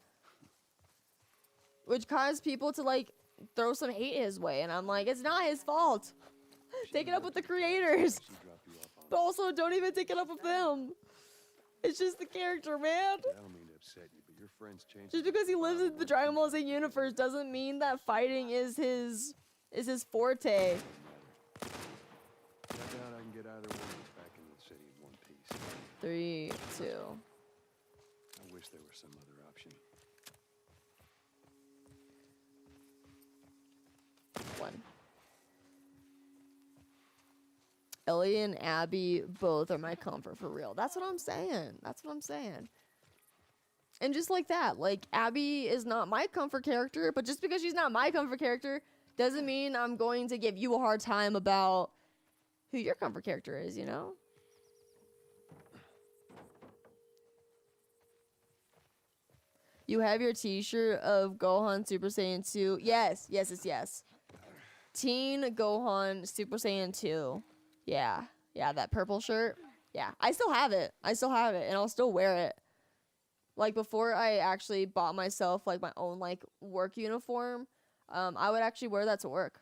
Which caused people to, like, throw some hate his way. And I'm like, it's not his fault. Take it up with the creators. But also, don't even take it up with them. It's just the character, man. I don't mean to upset you, but your friend's changed. Just because he lives in the Dragon Ball Z universe doesn't mean that fighting is his forte. I doubt I can get either one of us back into the city in one piece. 3, 2. I wish there was some other option. 1. Ellie and Abby both are my comfort for real. That's what I'm saying. That's what I'm saying. And just like that, like, Abby is not my comfort character, but just because she's not my comfort character doesn't mean I'm going to give you a hard time about who your comfort character is, you know? You have your t-shirt of Gohan Super Saiyan 2. Yes. Teen Gohan Super Saiyan 2. Yeah, that purple shirt. Yeah, I still have it. And I'll still wear it. Like, before I actually bought myself, like, my own, like, work uniform, I would actually wear that to work.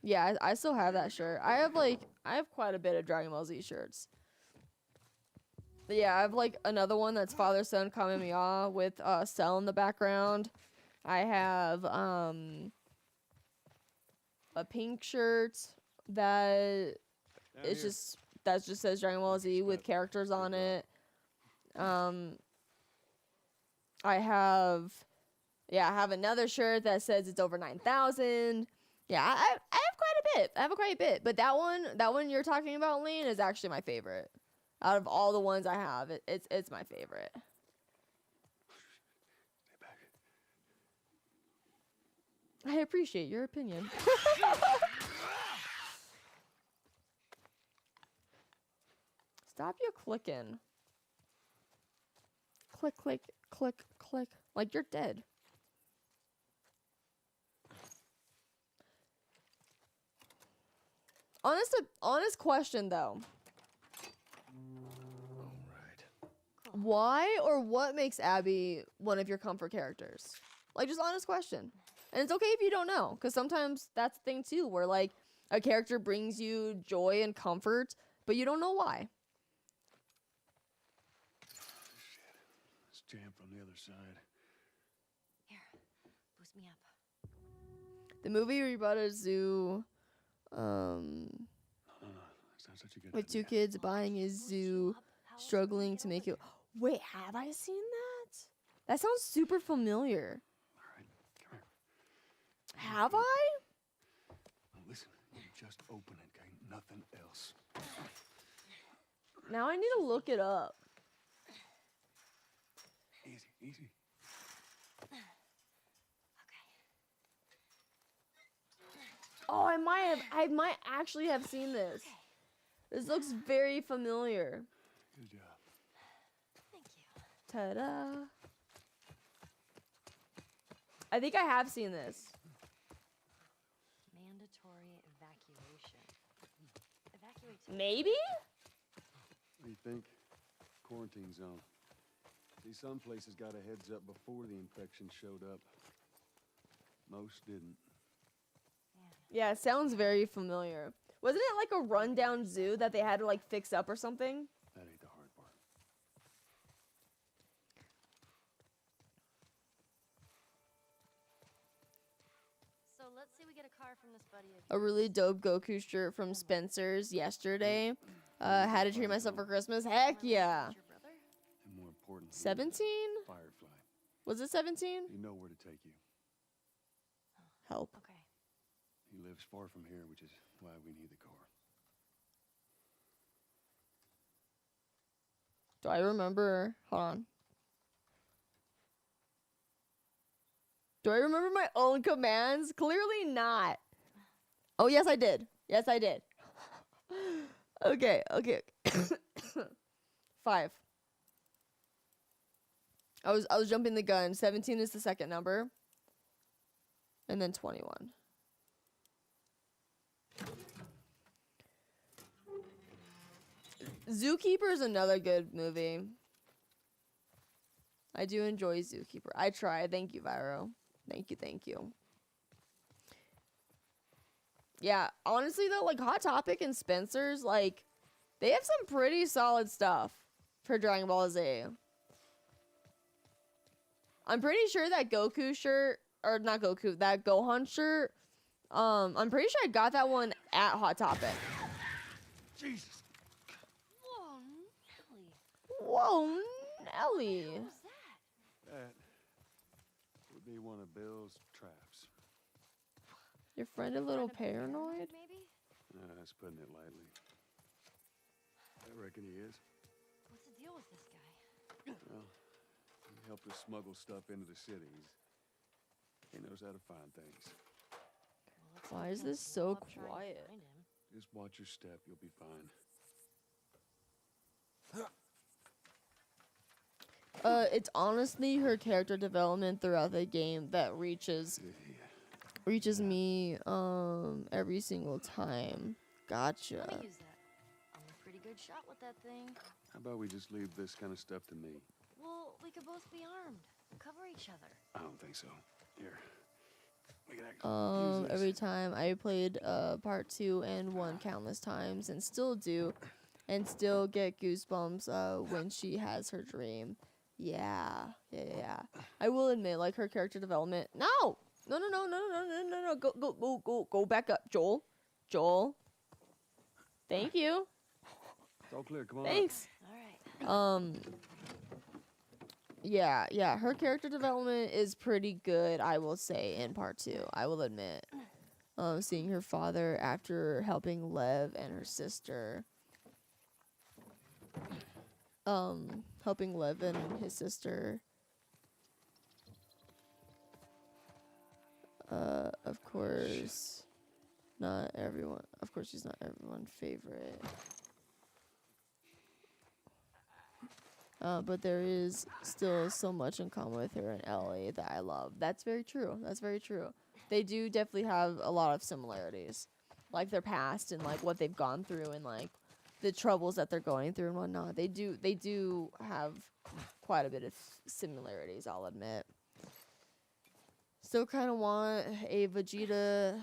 Yeah, I still have that shirt. I have quite a bit of Dragon Ball Z shirts. But yeah, I have, like, another one that's Father Son Kamehameha with Cell in the background. I have a pink shirt that just says Dragon Ball Z with characters on it. I have another shirt that says it's over 9,000. Yeah, I have quite a bit. But that one you're talking about, Lean, is actually my favorite. Out of all the ones I have, it's my favorite. I appreciate your opinion. Stop you clicking. Click, click, click, click. Like you're dead. Honest question though. Why or what makes Abby one of your comfort characters? Like, just honest question. And it's okay if you don't know, because sometimes that's the thing too, where like a character brings you joy and comfort, but you don't know why. Shit. This jammed from the other side. Here, boost me up. The movie where you bought a zoo, No, it's not such a good with idea. 2 kids buying a zoo, struggling to make it. Wait, have I seen that? That sounds super familiar. All right, come here. Have I? Now listen, you just open it, okay? Nothing else. Now I need to look it up. Easy, easy. Oh, I might actually have seen this. This looks very familiar. Good job. Thank you. Ta-da. I think I have seen this. Mandatory evacuation. Evacuate to Maybe? What do you think? Quarantine zone. See, some places got a heads up before the infection showed up. Most didn't. Yeah, it sounds very familiar. Wasn't it like a rundown zoo that they had to like fix up or something? That ain't the hard part. So let's say we get a car from this buddy of A really dope Goku shirt from Spencer's yesterday. Had to treat myself for Christmas. Heck yeah. your brother. And more important, 17? Firefly. Was it 17? You know where to take you. Help. Okay. He lives far from here, which is why we need the car. Do I remember? Hold on. Do I remember my own commands? Clearly not. Oh, yes, I did. Yes, I did. Okay. 5. I was jumping the gun. 17 is the second number. And then 21. Zookeeper is another good movie. I do enjoy Zookeeper. I try. Thank you, Viro. Thank you. Yeah, honestly though, like Hot Topic and Spencer's, like, they have some pretty solid stuff for Dragon Ball Z. I'm pretty sure that Goku shirt, or not Goku, that Gohan shirt, I'm pretty sure I got that one at Hot Topic. Jesus. Whoa, Nelly. Whoa, Nelly. What was that? That would be one of Bill's traps. Your friend a little Trying to be paranoid? Maybe? That's putting it lightly. I reckon he is. What's the deal with this guy? Well, he helped us smuggle stuff into the cities. He knows how to find things. Well, let's Why hope is we don't this so blow up trying to quiet? find him. Just watch your step, you'll be fine. It's honestly her character development throughout the game that reaches me every single time. Gotcha. Let me use that. I'm a pretty good shot with that thing. How about we just leave this kind of stuff to me? Well, we could both be armed. Cover each other. I don't think so. Here. We can actually use this. Every time I played part 2 and 1 countless times and still do, and still get goosebumps when she has her dream. Yeah. I will admit, like, her character development. No, go back up, Joel. Thank you. It's all clear. Come on. Thanks. All right. Yeah, her character development is pretty good, I will say, in part 2. I will admit. Seeing her father after helping Lev and her sister. Helping Lev and his sister. Of course, not everyone. Of course, she's not everyone's favorite. But there is still so much in common with her and Ellie that I love. That's very true. They do definitely have a lot of similarities. Like their past and like what they've gone through and like the troubles that they're going through and whatnot. They do have quite a bit of similarities, I'll admit. Still kind of want a Vegeta.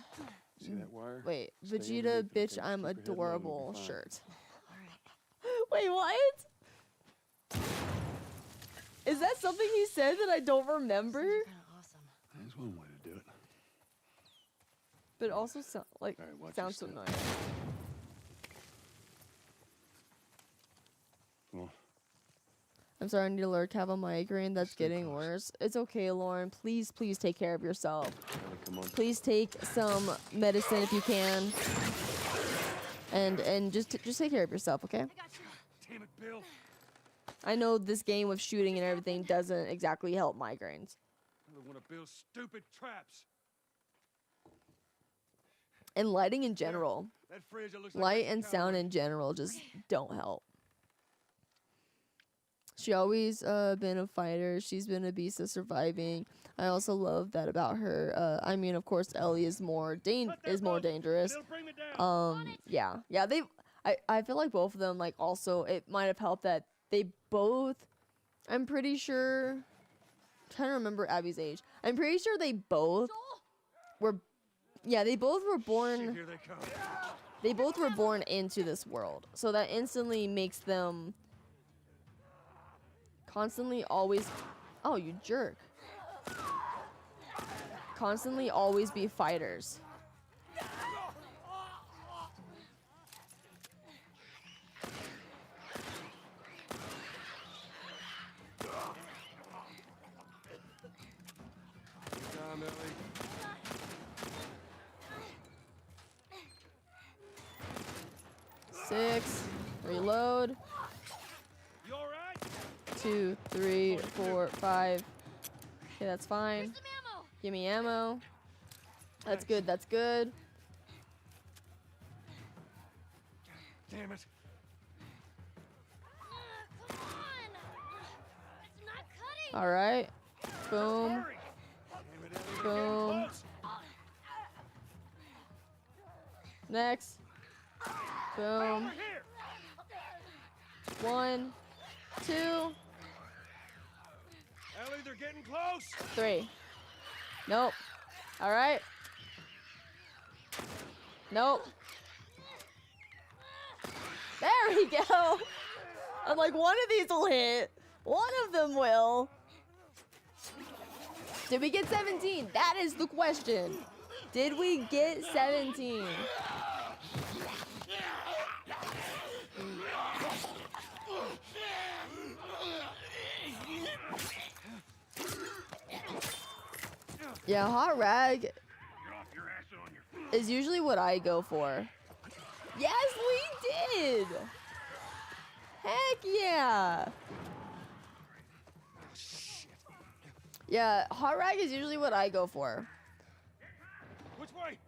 See that wire? Wait, Stay Vegeta, underneath it, bitch, okay? I'm Keep your head low, you'll be adorable fine. shirt. All right. Wait, what? Is that something he said that I don't remember? Kind of awesome. That's one way to do it. But also like All right, watch sounds so your annoying. step. Come on. I'm sorry, I need to learn to have a migraine. That's Stay getting close. worse. It's okay, Lauren. Please, please take care of yourself. Ellie, come on. Please take some medicine if you can. And just take care of yourself, okay? Damn it, Bill. I know this game with shooting and everything doesn't exactly help migraines. Another one of Bill's stupid traps. And lighting in general. That fridge that looks like Light Mr. and sound Calloway. in general just don't help. She always been a fighter. She's been a beast of surviving. I also love that about her. I mean, of course, Ellie is more dangerous. It'll bring me down. Yeah. I feel like both of them, like, also it might have helped that they both. I'm pretty sure. I'm trying to remember Abby's age. I'm pretty sure they both were. Yeah, they both were born. Shit, here they come. They both were born into this world, so that instantly makes them constantly always. Oh, you jerk! Constantly always be fighters. Good time, Ellie. Six. Reload. You all right? 2, 3, 4, 5. Okay, that's fine. Give me ammo. That's good. That's good. Damn it. Come on! It's not cutting! All right. Boom. Hurry. Damn it, Ellie, they're getting Boom. close. Next. Boom. Over here. 1, 2, Ellie, they're getting close. 3. Nope. All right. Nope. There we go. I'm like, one of these will hit. One of them will. Did we get 17? That is the question. Did we get 17? Yeah, hot rag Get off your ass and on your feet. is usually what I go for. Yes, we did. Heck yeah. Yeah, hot rag is usually what I go for. Which way?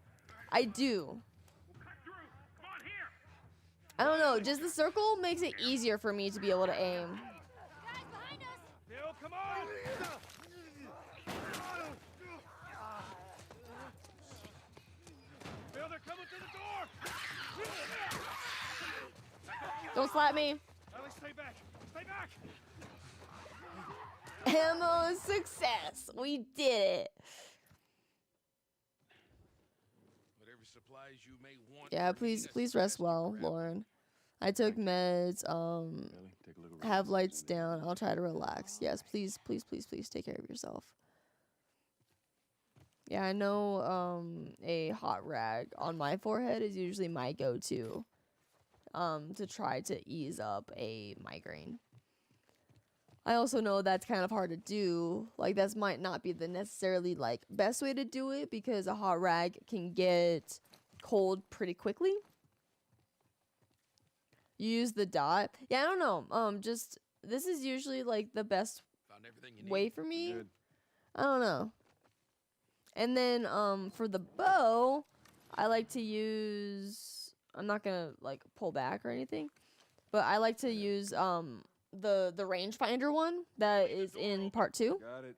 I do. We'll cut through. Come on here. I don't know, just the circle makes it easier for me to be able to aim. Guys, behind us! Bill, come on. Bill, they're coming through the door. Don't slap me. Ellie, stay back. Stay back. Ammo success. We did it. Whatever supplies you may want. Yeah, or need please us to rest grab. well, Lauren. I took meds. Ellie, take a look around. Have lights down. I'll try to relax. Yes, please take care of yourself. Yeah, I know a hot rag on my forehead is usually my go-to to try to ease up a migraine. I also know that's kind of hard to do. Like, that might not be the necessarily, like, best way to do it because a hot rag can get cold pretty quickly. You use the dot. Yeah, I don't know. Just, this is usually, like, the best Found everything you need. way for me. Good. I don't know. And then for the bow, I like to use, I'm not gonna like pull back or anything, but I like to use the rangefinder one that is in part 2 Got it.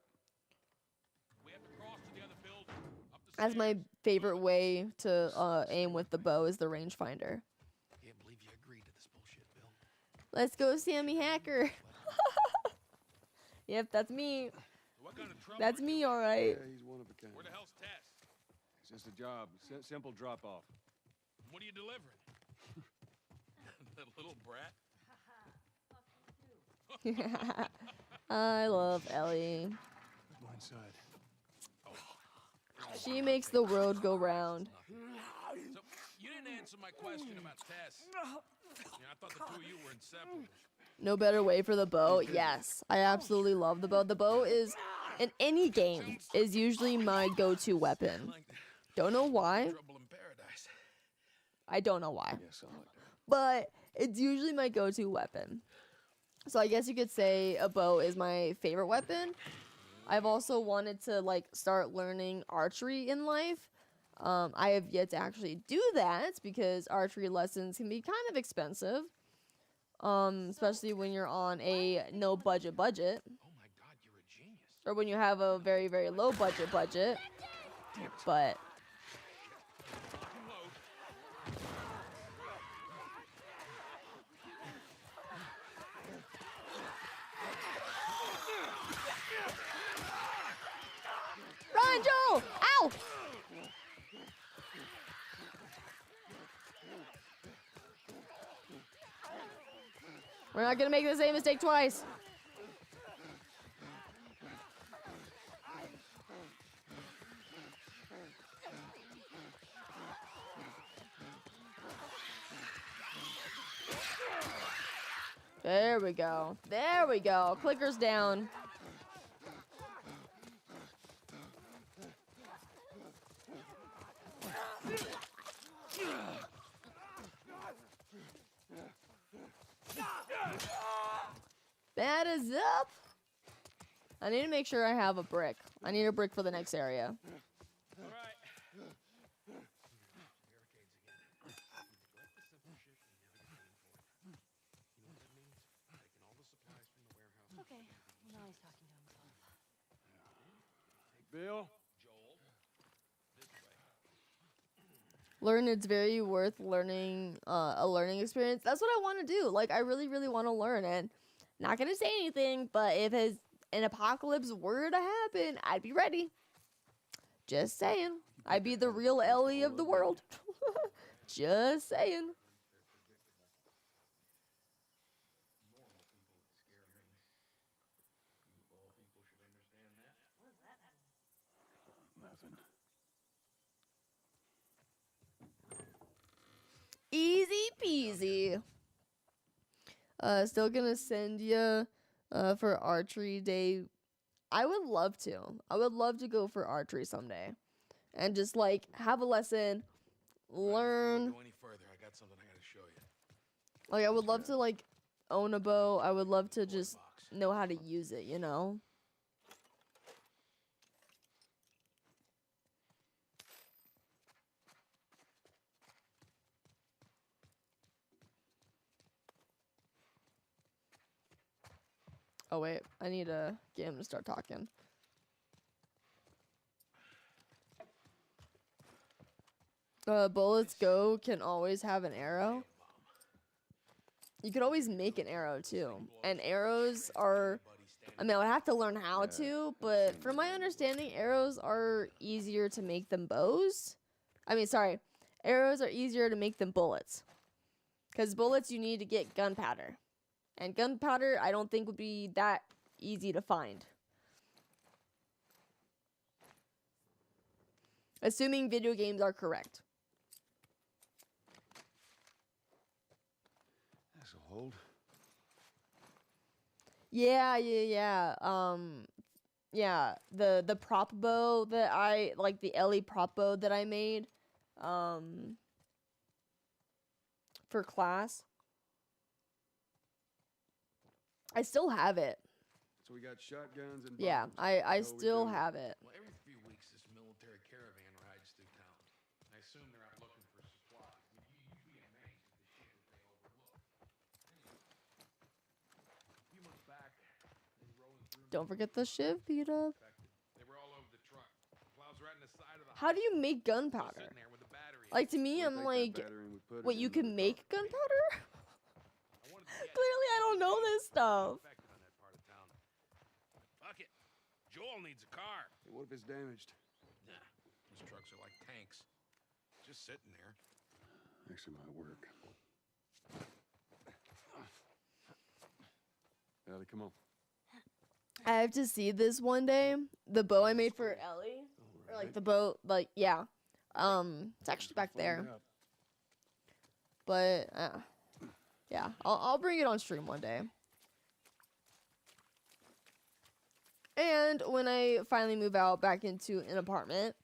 We have to cross to the other building. Up the as my stairs. favorite way to aim with the bow is the rangefinder. Can't believe you agreed to this bullshit, Bill. Let's go, Sammy Hacker. Yep, that's me. What kind of trouble? That's me, all right. Yeah, he's one of a kind. Where the hell's Tess? It's just a job. Simple drop off. What are you delivering? That little brat? I love Ellie. Let's go inside. She makes the world go round. So, you didn't answer my question about Tess. I thought the two of you were inseparable. No better way for the bow. Yes, I absolutely love the bow. The bow is, in any game, is usually my go-to weapon. Don't know why. Trouble in paradise. I don't know why. Yes, I like that. But it's usually my go-to weapon. So I guess you could say a bow is my favorite weapon. I've also wanted to like start learning archery in life. I have yet to actually do that because archery lessons can be kind of expensive. Especially when you're on a no budget. Oh my God, you're a genius. Or when you have a very, very low budget. But run, Joel! Ow! We're not gonna make the same mistake twice. There we go. There we go. Clicker's down. That is up. I need to make sure I have a brick. I need a brick for the next area. All right. Okay, well, now he's talking to himself. Bill? Learn it's very worth learning, a learning experience. That's what I want to do. Like, I really, really want to learn. And not going to say anything, but if an apocalypse were to happen, I'd be ready. Just saying. I'd be the real Ellie of the world. Just saying. Easy peasy. Still gonna send you for archery day. I would love to. I would love to go for archery someday. And just like have a lesson, learn. Go any further. I got something I gotta show you. Like I would love to like own a bow. I would love to just know how to use it, you know? Oh wait, I need to get him to start talking. Bullets go can always have an arrow. You could always make an arrow too. And arrows are, I mean, I would have to learn how to, but from my understanding, arrows are easier to make than bows. I mean, sorry, arrows are easier to make than bullets. Because bullets, you need to get gunpowder. And gunpowder, I don't think would be that easy to find. Assuming video games are correct. This'll hold. Yeah. Yeah, the prop bow that I, like the Ellie prop bow that I made, for class. I still have it. So we got shotguns and Yeah, bombs. I How we still doing? have it. Well, every few weeks, this military caravan rides through town. I assume they're out looking for supplies. I mean, you'd be amazed at the shit that they overlook. A few months back, they were rolling through. Don't forget the shiv beat up. They were all over the truck. Clouds right in the side of the How do you make gunpowder? sitting there with the battery. Like, to me, We I'm take that like, battery and we put it wait, you in the can make car. gunpowder? I wanted to get Clearly, I don't know this stuff. affected on that part of town. Fuck it. Joel needs a car. Hey, what if it's damaged? Nah, these trucks are like tanks. Just sitting there. Actually, might work. Ellie, come on. I have to see this one day. The bow I made for Ellie. Or like the bow, like, yeah. It's actually back there. But, yeah, I'll bring it on stream one day. And when I finally move out back into an apartment,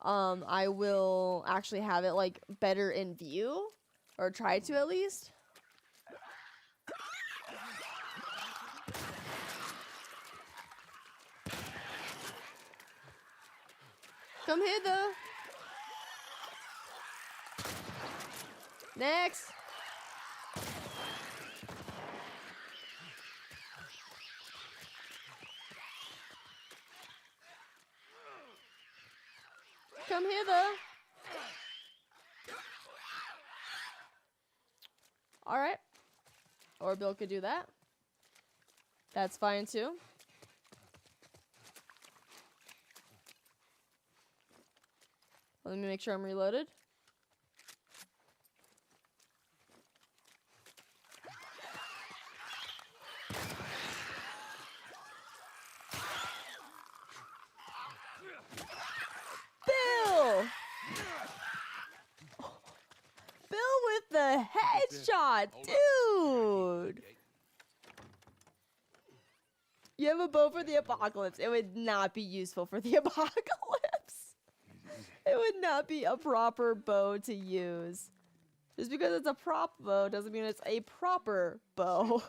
I will actually have it, like, better in view. Or try to, at least. Come hither. Next. Come hither. All right. Or Bill could do that. That's fine too. Let me make sure I'm reloaded. Bill! Bill with the headshot, dude! You have a bow for the apocalypse. It would not be useful for the apocalypse. It would not be a proper bow to use. Just because it's a prop bow doesn't mean it's a proper bow.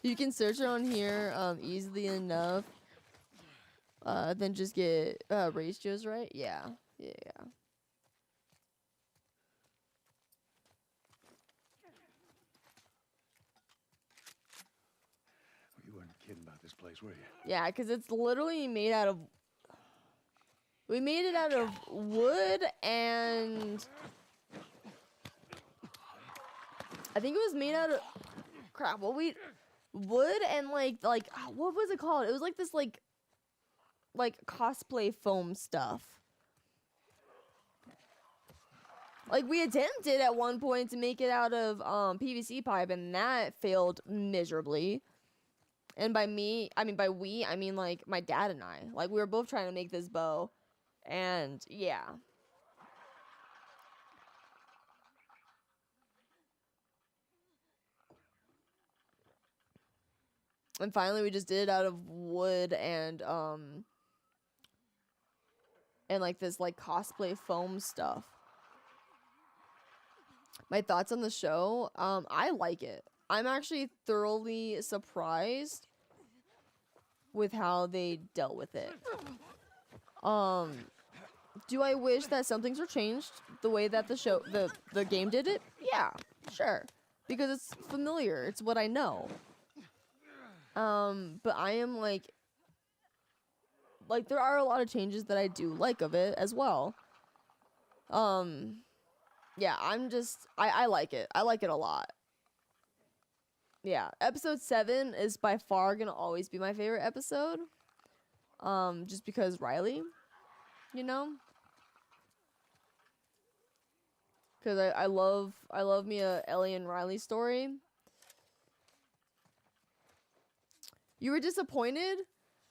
You can search it on here easily enough. Then just get ratios right. Yeah. Yeah. You weren't kidding about this place, were you? Yeah, because it's literally made out of... We made it out of wood and... I think it was made out of... Crap, what we... Wood and like, what was it called? It was like this, like cosplay foam stuff. Like, we attempted at one point to make it out of PVC pipe, and that failed miserably. And by we, I mean, like, my dad and I. Like, we were both trying to make this bow. And, yeah. And finally, we just did it out of wood and like, this, like, cosplay foam stuff. My thoughts on the show, I like it. I'm actually thoroughly surprised with how they dealt with it. Do I wish that some things were changed the way that the game did it? Yeah, sure. Because it's familiar. It's what I know. But I am like there are a lot of changes that I do like of it as well. Yeah, I like it. I like it a lot. Yeah, episode 7 is by far gonna always be my favorite episode. Just because Riley, you know? Because I love me a Ellie and Riley story. You were disappointed?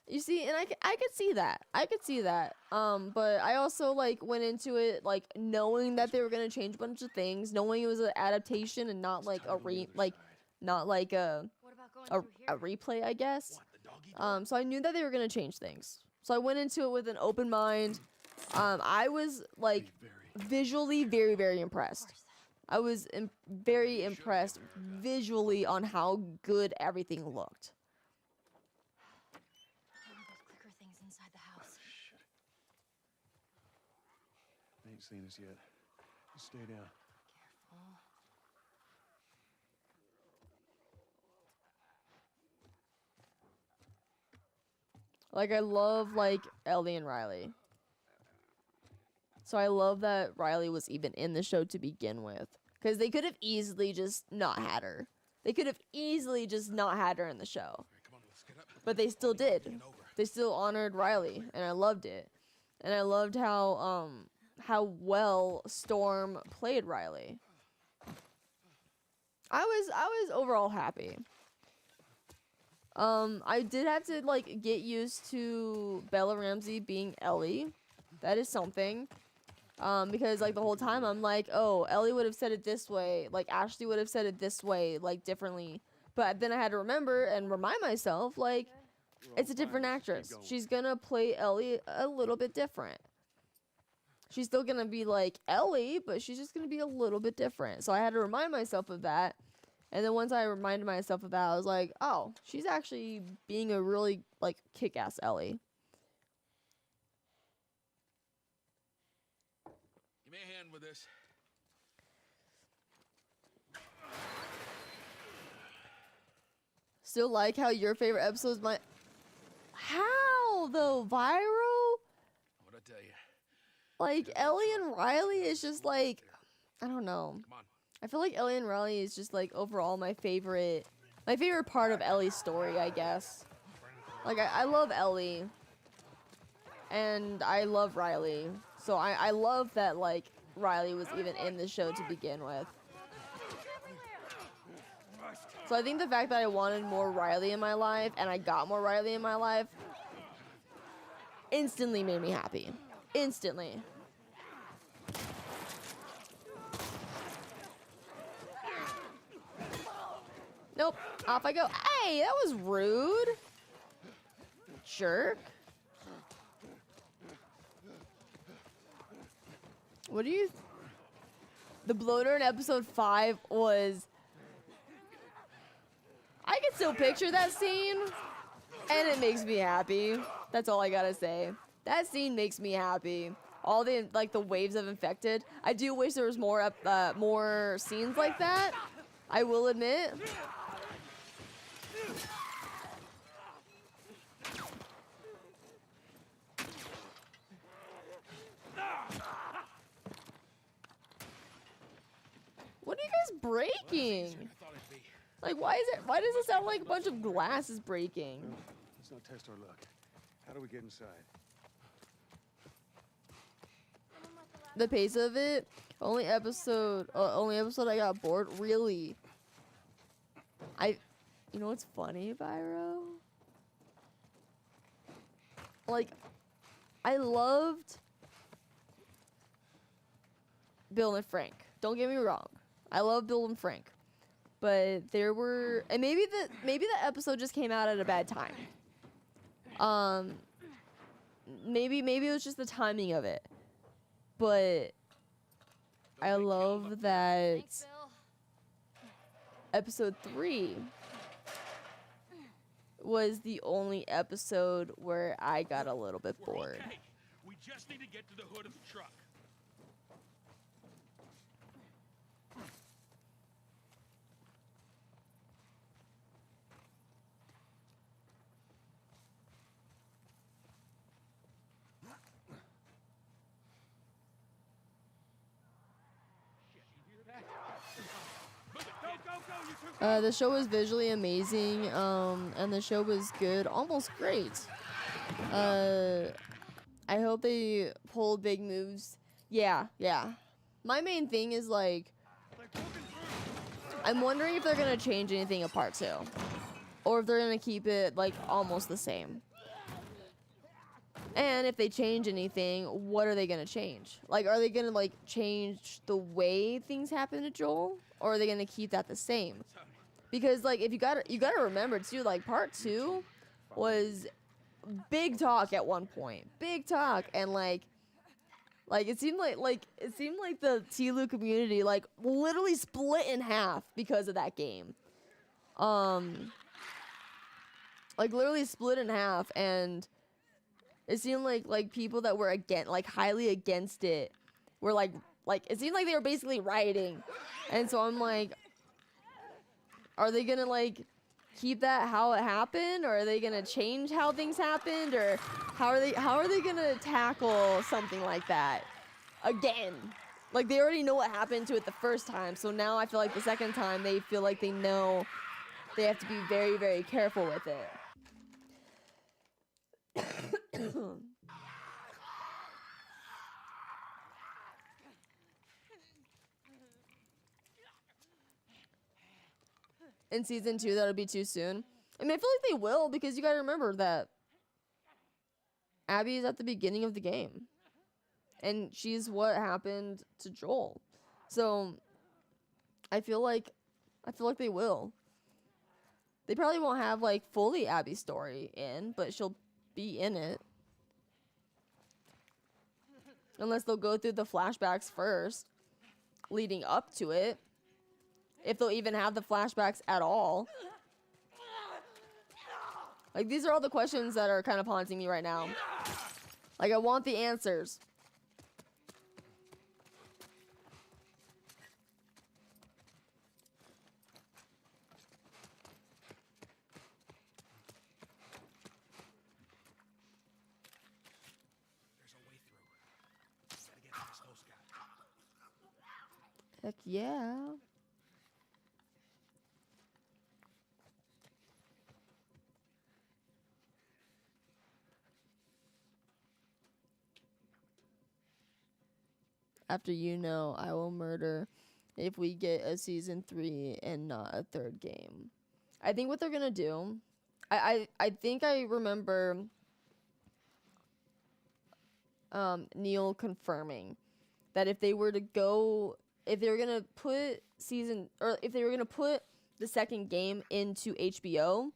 You see, and I could see that. I could see that. But I also, like, went into it, like, knowing that they were gonna change a bunch of things, knowing it was an adaptation and not, like, a replay, I guess. So I knew that they were gonna change things. So I went into it with an open mind. I was, like, visually very, very impressed. I was very impressed visually on how good everything looked. Ain't seen us yet. Just stay down. Careful. Like, I love, like, Ellie and Riley. So I love that Riley was even in the show to begin with. Because they could have easily just not had her. They could have easily just not had her in the show. But they still did. They still honored Riley, and I loved it. And I loved how well Storm played Riley. I was overall happy. I did have to like get used to Bella Ramsey being Ellie. That is something. Because like the whole time I'm like, oh, Ellie would have said it this way, like Ashley would have said it this way, like differently. But then I had to remember and remind myself, like, it's a different actress. She's gonna play Ellie a little bit different. She's still gonna be like Ellie, but she's just gonna be a little bit different. So I had to remind myself of that. And then once I reminded myself of that, I was like, oh, she's actually being a really, like, kick-ass Ellie. Give me a hand with this. Still like how your favorite episodes might... How, though? Viral? What'd I tell you? Like, Ellie and Riley is just, like... I don't know. Come on. I feel like Ellie and Riley is just, like, overall my favorite part of Ellie's story, I guess. Like, I love Ellie. And I love Riley. So I love that, like, Riley was even in the show to begin with. So I think the fact that I wanted more Riley in my life, and I got more Riley in my life, instantly made me happy. Instantly. Nope. Off I go. Hey, that was rude. Jerk. What do you... The bloater in episode 5 was... I can still picture that scene, and it makes me happy. That's all I gotta say. That scene makes me happy. All the, like, the waves of infected. I do wish there was more scenes like that. I will admit. What are you guys breaking? Like, why does it sound like a bunch of glass is breaking? Let's not test our luck. How do we get inside? The pace of it, only episode I got bored. Really? You know what's funny, Byro? Like, I loved Bill and Frank. Don't get me wrong. I love Bill and Frank. But there were, and maybe the episode just came out at a bad time. Maybe it was just the timing of it. But I love that Thanks, Bill. episode 3 was the only episode where I got a little bit bored. Okay. We just need to get to the hood of the truck. The show was visually amazing, and the show was good, almost great. I hope they pulled big moves. Yeah. My main thing is, like, I'm wondering if they're gonna change anything in part 2. Or if they're gonna keep it, like, almost the same. And if they change anything, what are they gonna change? Like, are they gonna, like, change the way things happen to Joel? Or are they gonna keep that the same? Because, like, if you gotta remember too, like, part 2 was big talk at one point. Big talk, and like it seemed like the TLOU community, like, literally split in half because of that game. Like, literally split in half, and it seemed like people that were highly against it were like it seemed like they were basically rioting. And so I'm like, are they gonna, like, keep that how it happened, or are they gonna change how things happened, or how are they gonna tackle something like that again? Like, they already know what happened to it the first time, so now I feel like the second time they feel like they know they have to be very, very careful with it. In season 2, that'll be too soon. I mean, I feel like they will because you gotta remember that Abby is at the beginning of the game. And she's what happened to Joel. So I feel like they will. They probably won't have like fully Abby's story in, but she'll be in it. Unless they'll go through the flashbacks first, leading up to it. If they'll even have the flashbacks at all. Like, these are all the questions that are kind of haunting me right now. Like, I want the answers. There's a way through. Gotta get past those guys. Heck yeah. After you know, I will murder if we get a season 3 and not a third game. I think what they're gonna do, I think I remember Neil confirming that if they were to go, if they were gonna put if they were gonna put the second game into HBO,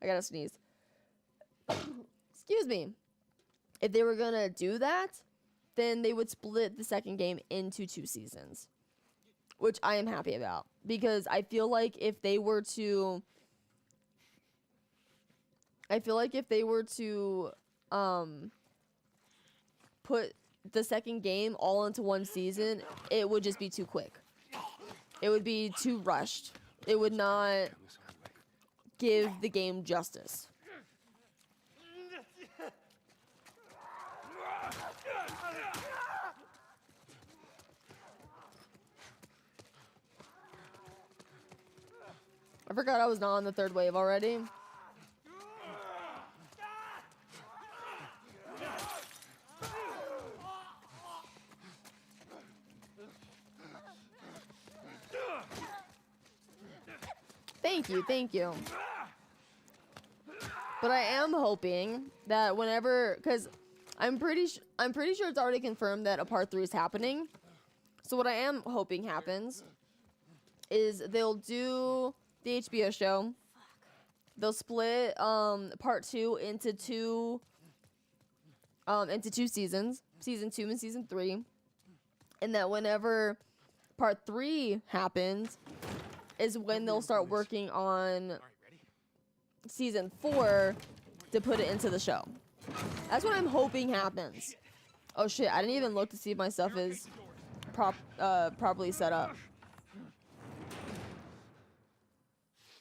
I gotta sneeze. Excuse me. If they were gonna do that, then they would split the second game into 2 seasons, which I am happy about, because I feel like if they were to put the second game all into 1 season, it would just be too quick. It would be too rushed. It would not give the game justice. I forgot I was not on the 3rd wave already. Thank you. But I am hoping that whenever, because I'm pretty sure it's already confirmed that a part 3 is happening. So what I am hoping happens is they'll do the HBO show. They'll split part 2 into 2 seasons, season 2 and season 3, and that whenever part 3 happens is when they'll start working on season 4 to put it into the show. That's what I'm hoping happens. Oh shit, I didn't even look to see if my stuff is properly set up.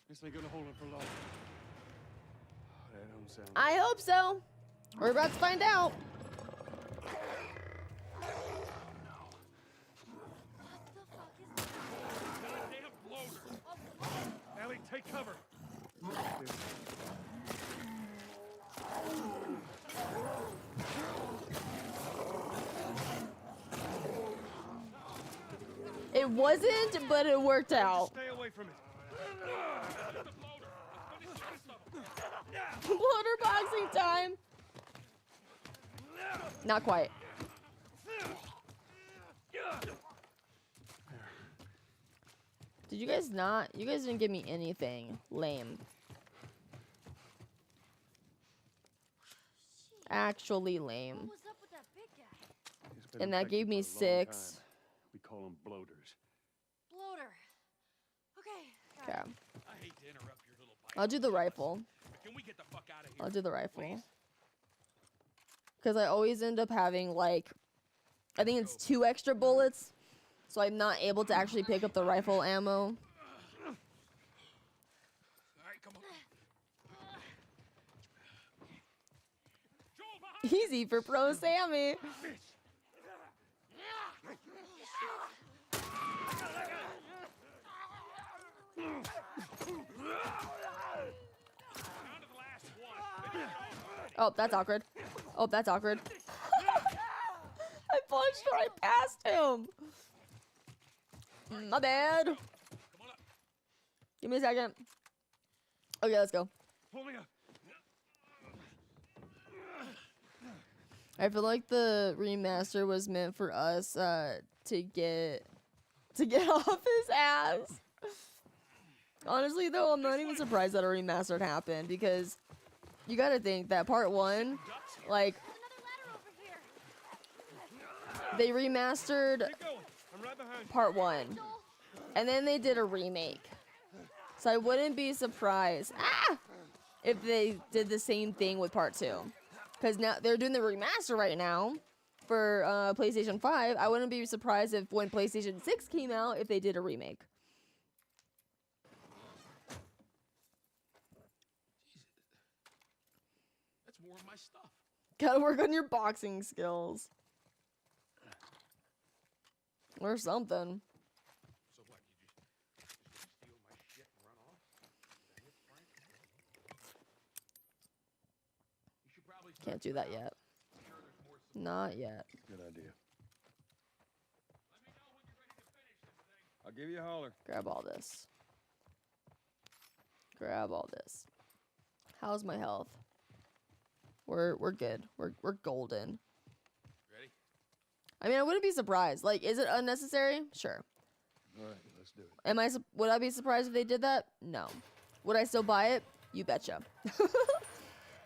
Guess they're gonna hold it for long. That don't sound. I hope so. We're about to find out. Ellie, take cover. It wasn't, but it worked out. Stay away from it. Bloater boxing time. Not quite. Did you guys not? You guys didn't give me anything. Lame. Actually lame. What was up with that big guy? He's been And that gave me infected for a long 6. time. We call them bloaters. Bloater. Okay. Okay. I hate to interrupt your little bite. I'll do the rifle. But can we get the fuck out of here? I'll do the rifle. Please? Because I always end up having, like, I think it's 2 extra bullets. So I'm not able to actually pick up the rifle ammo. All right, come on. Easy for Pro Sammy. Oh, that's awkward. Oh, that's awkward. I punched right past him. My bad. Give me a second. Okay, let's go. Pull me up. I feel like the remaster was meant for us to get off his ass. Honestly, though, I'm not even surprised that a remastered happened because you gotta think that part 1, like, they remastered I'm right behind. part 1, and then they did a remake. So I wouldn't be surprised if they did the same thing with part 2. Because now they're doing the remaster right now for PlayStation 5. I wouldn't be surprised if when PlayStation 6 came out, if they did a remake. That's more of my stuff. Gotta work on your boxing skills. Or something. So what? You just steal my shit and run off? Is that it, Frank? You should probably Can't do that yet. I'm sure there's more. Not yet. Good idea. Let me know when you're ready to finish this thing. I'll give you a holler. Grab all this. Grab all this. How's my health? We're good. We're golden. Ready? I mean, I wouldn't be surprised. Like, is it unnecessary? Sure. All right, let's do it. Would I be surprised if they did that? No. Would I still buy it? You betcha.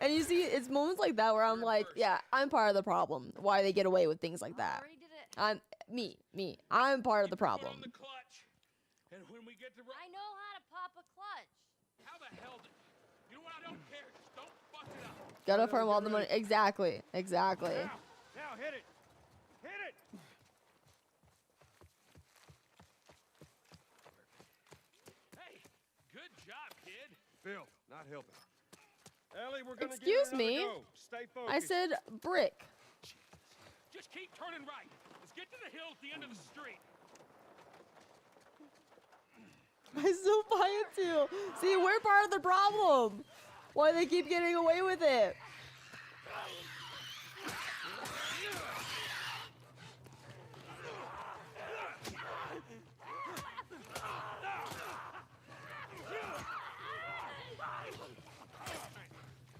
And you see, it's moments like that where I'm like, yeah, I'm part of the problem. Why they get away with things like that. Already did it. I'm I'm part of the problem. On the clutch. And when we get to I know how to pop a clutch. how the hell did you know what? I don't care. Just don't fuck it up. Gotta farm all the money. Exactly. Exactly. Now, hit it. Hit it. Hey, good job, kid. Phil, not helping. Ellie, we're gonna Excuse give it another me. go. Stay focused. I said brick. Just keep turning right. Let's get to the hill at the end of the street. I still buy it too. See, we're part of the problem. Why they keep getting away with it.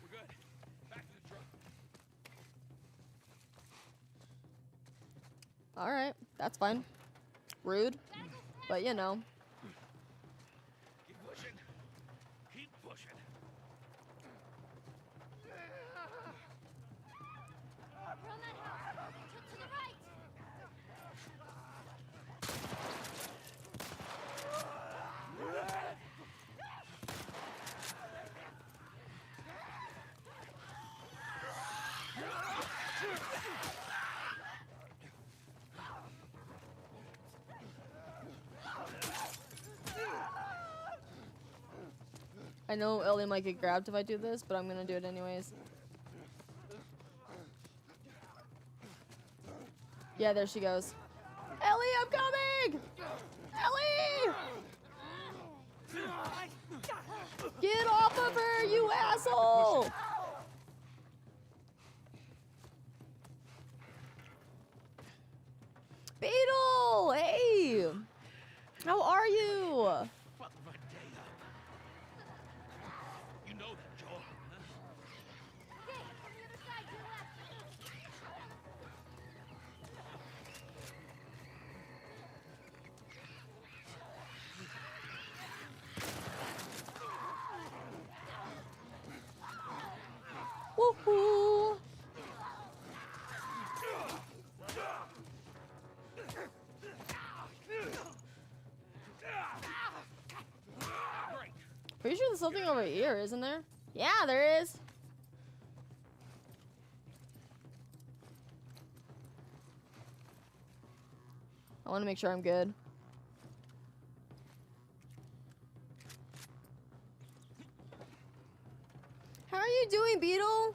We're good. Back to the truck. All right, that's fine. Rude, but you know. Keep pushing. Keep pushing. Run that house. To the right. I know Ellie might get grabbed if I do this, but I'm gonna do it anyways. Yeah, there she goes. Ellie, I'm coming! Ellie! Get off of her, you asshole! Beetle! Hey! How are you? Fuck my day up. You know that, Joel. Okay, on the other side, to the left. Woohoo! Pretty sure there's something over here, isn't there? Yeah, there is. I want to make sure I'm good. How are you doing, Beetle? All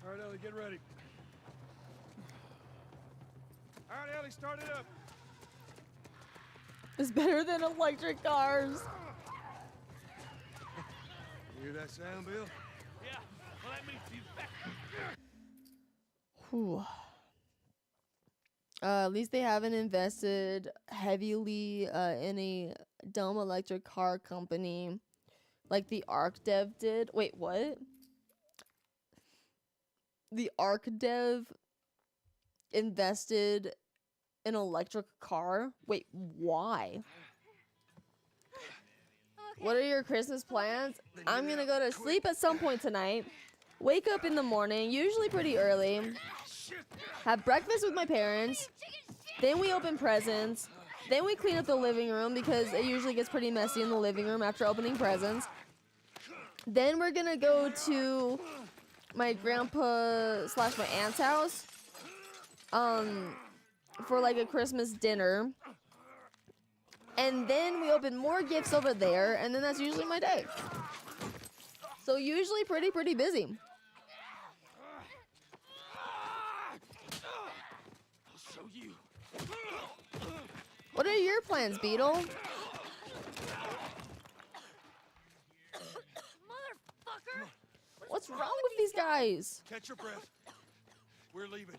right, Ellie, get ready. All right, Ellie, start it up. It's better than electric cars. You hear that sound, Bill? Yeah, well, that means he's back. Whew. At least they haven't invested heavily in a dumb electric car company like the Arc Dev did. Wait, what? The Arc Dev invested in an electric car? Wait, why? What are your Christmas plans? I'm gonna go to sleep at some point tonight. Wake up in the morning, usually pretty early. Have breakfast with my parents. Then we open presents. Then we clean up the living room because it usually gets pretty messy in the living room after opening presents. Then we're gonna go to my grandpa / my aunt's house for like a Christmas dinner. And then we open more gifts over there, and then that's usually my day. So usually pretty busy. I'll show you. What are your plans, Beetle? Motherfucker! What's wrong with these guys? Catch your breath. We're leaving.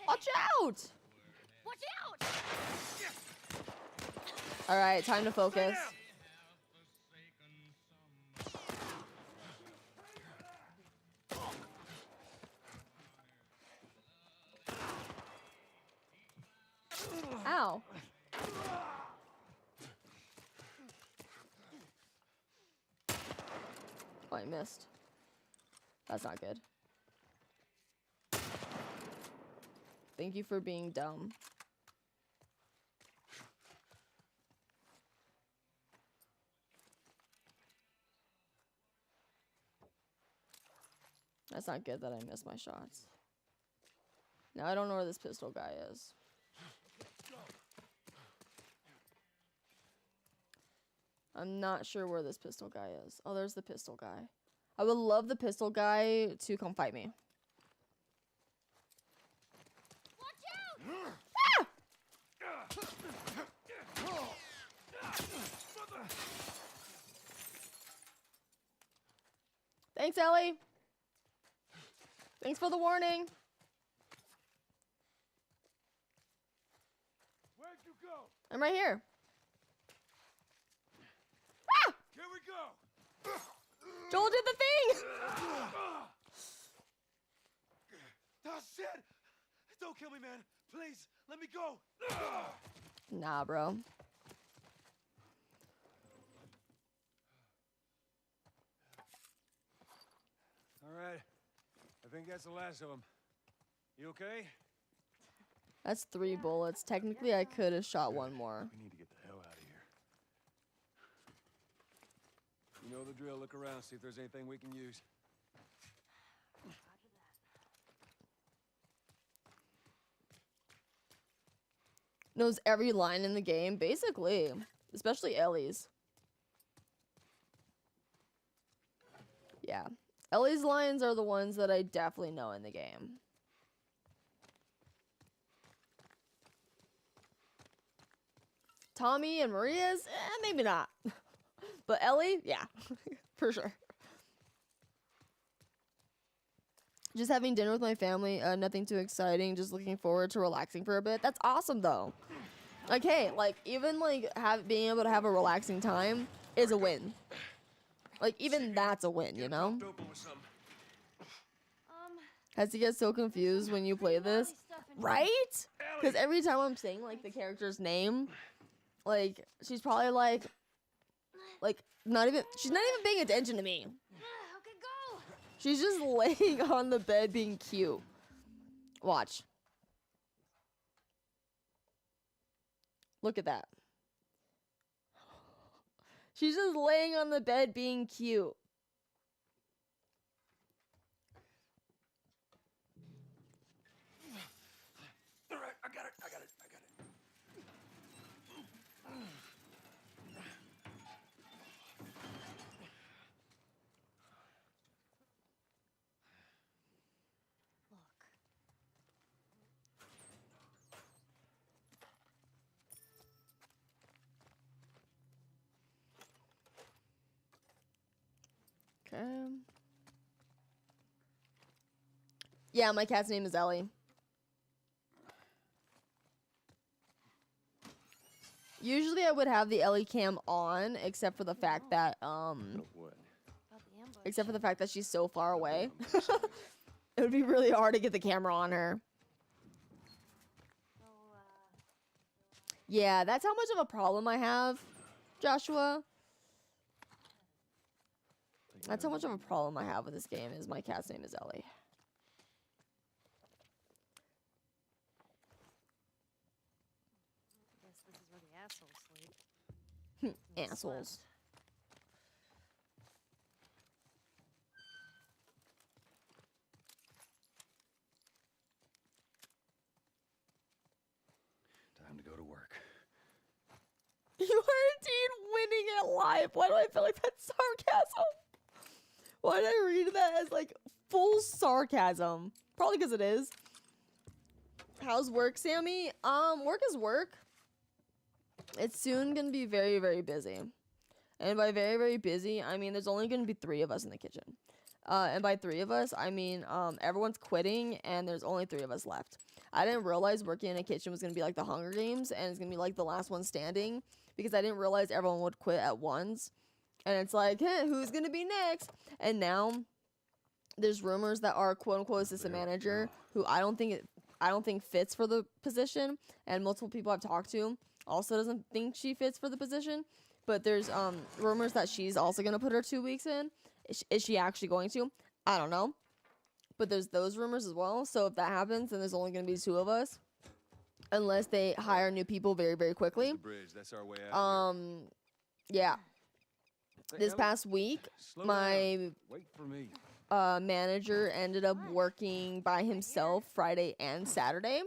Watch out! Watch out! All right, time to focus. Ow. Oh, I missed. That's not good. Thank you for being dumb. That's not good that I missed my shots. Now I don't know where this pistol guy is. I'm not sure where this pistol guy is. Oh, there's the pistol guy. I would love the pistol guy to come fight me. Watch out! Ah! Thanks, Ellie. Thanks for the warning. Where'd you go? I'm right here. Ah! Here we go. Joel did the thing. Oh, shit! Don't kill me, man. Please, let me go. Nah, bro. All right. I think that's the last of them. You okay? That's 3 bullets. Technically, I could have shot one more. We need to get the hell out of here. You know the drill. Look around, see if there's anything we can use. Knows every line in the game, basically. Especially Ellie's. Yeah. Ellie's lines are the ones that I definitely know in the game. Tommy and Maria's, maybe not. But Ellie, yeah, for sure. Just having dinner with my family, nothing too exciting, just looking forward to relaxing for a bit. That's awesome, though. Like, hey, like, even, like, being able to have a relaxing time is a win. Like, even that's a win, you know? Has he get so confused when you play this? Right? Because every time I'm saying, like, the character's name, like, she's probably, like, she's not even paying attention to me. Okay, go! She's just laying on the bed being cute. Watch. Look at that. She's just laying on the bed being cute. All right, I got it. Okay. Yeah, my cat's name is Ellie. usually I would have the Ellie cam on, except for the fact that What? except for the fact that she's so far away. It would be really hard to get the camera on her. Yeah, that's how much of a problem I have, Joshua. That's how much of a problem I have with this game is my cat's name is Ellie. I guess this is where the assholes sleep. Assholes. Time to go to work. You are indeed winning at life. Why do I feel like that's sarcasm? Why did I read that as like full sarcasm? Probably because it is. How's work, Sammy? Work is work. It's soon gonna be very, very busy. And by very, very busy, I mean there's only gonna be 3 of us in the kitchen. And by 3 of us, I mean everyone's quitting and there's only 3 of us left. I didn't realize working in a kitchen was gonna be like the Hunger Games and it's gonna be like the last one standing because I didn't realize everyone would quit at once. And it's like, hey, who's gonna be next? And now there's rumors that our quote unquote assistant manager, who I don't think fits for the position, and multiple people I've talked to also doesn't think she fits for the position. But there's rumors that she's also gonna put her 2 weeks in. Is she actually going to? I don't know. But there's those rumors as well. So if that happens, then there's only gonna be 2 of us, unless they hire new people very, very quickly. The bridge. That's our way out. Yeah. Hey, This Ellie, past week, slow my down. Wait for me. manager ended up working by himself Friday and Saturday.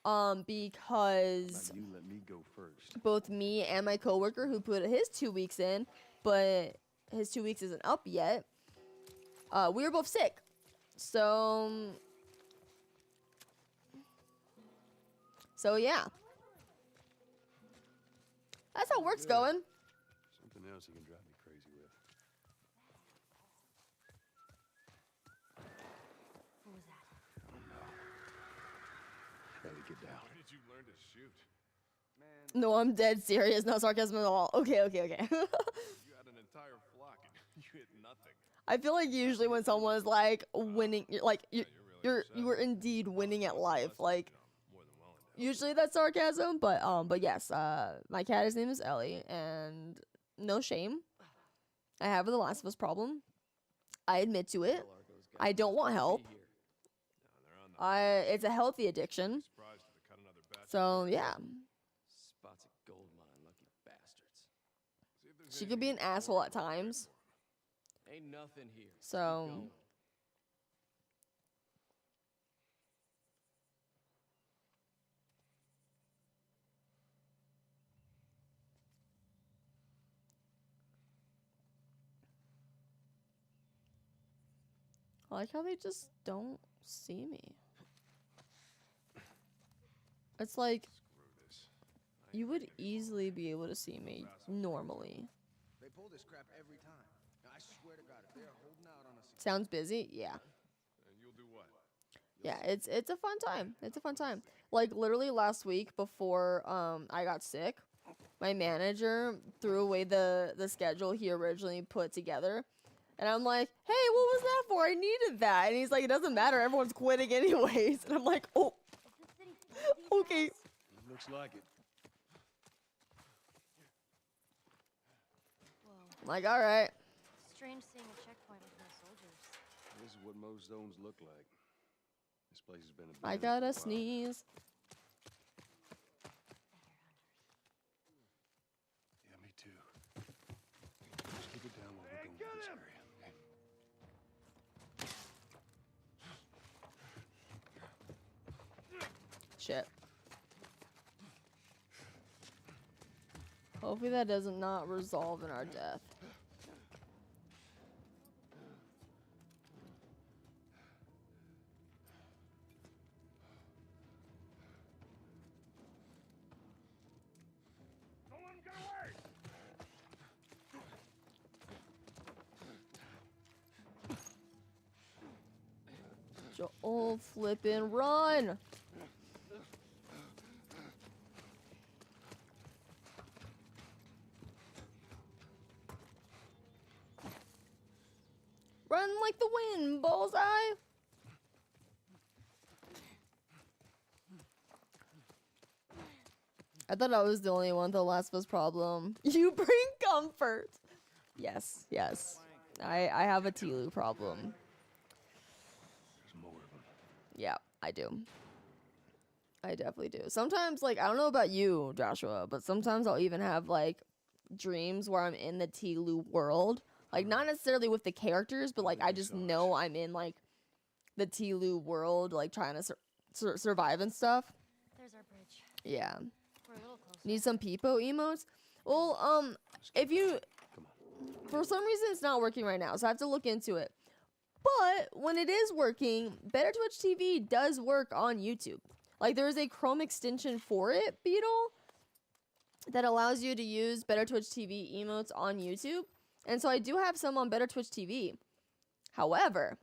Because Now you let me go first. both me and my coworker who put his 2 weeks in, but his 2 weeks isn't up yet. We were both sick. So yeah. That's how work's going. Something else you can drive me crazy with. What was that? I don't know. Ellie, get down. When did you learn to shoot? No, I'm dead serious. No sarcasm at all. Okay. You had an entire flock and you hit nothing. I feel like usually when someone is like winning, you were indeed winning at life. Like More than well into usually that's sarcasm, but yes, my cat's name is Ellie, and no shame, I have the Last of Us problem. I admit to it. I don't want help. It's a healthy addiction. surprised if they cut another batch. So yeah, Spot's a gold mine, lucky bastards. See if there's she could be an asshole at times. Ain't nothing here. So Keep going. I like how they just don't see me. It's like Screw this. you would easily be able to see me normally. They pull this crap every time. Now, I swear to God, if they're holding out on us, Sounds busy? Yeah. And you'll do what? Yeah, it's a fun time. It's a fun time. Like literally last week before I got sick, my manager threw away the schedule he originally put together. And I'm like, "Hey, what was that for? I needed that." And he's like, "It doesn't matter. Everyone's quitting anyways." And I'm like, "Oh, okay." Looks like it. Whoa. I'm like, "All right." Strange seeing a checkpoint with no soldiers. This is what most zones look like. This place has been I abandoned gotta for a while. sneeze. Yeah, me too. Just keep it down while we're going through this area, okay? Shit. Hopefully that does not resolve in our death. Don't let him get away! Joel, flippin' run! Run like the wind, bullseye. I thought I was the only one with the Last of Us problem. You bring comfort. Yes, yes. I have a TLOU problem. There's more of them. Yeah, I do. I definitely do. Sometimes, like, I don't know about you, Joshua, but sometimes I'll even have, like, dreams where I'm in the TLOU world. Like, not necessarily with the characters, but, like, I just know I'm in, like, the TLOU world, like, trying to survive and stuff. There's our bridge. Yeah. We're a little closer. Need some Peepo emotes? Well, if you... For some reason, it's not working right now, so I have to look into it. But when it is working, Better Twitch TV does work on YouTube. Like, there is a Chrome extension for it, Beetle, that allows you to use Better Twitch TV emotes on YouTube. And so I do have some on Better Twitch TV. However,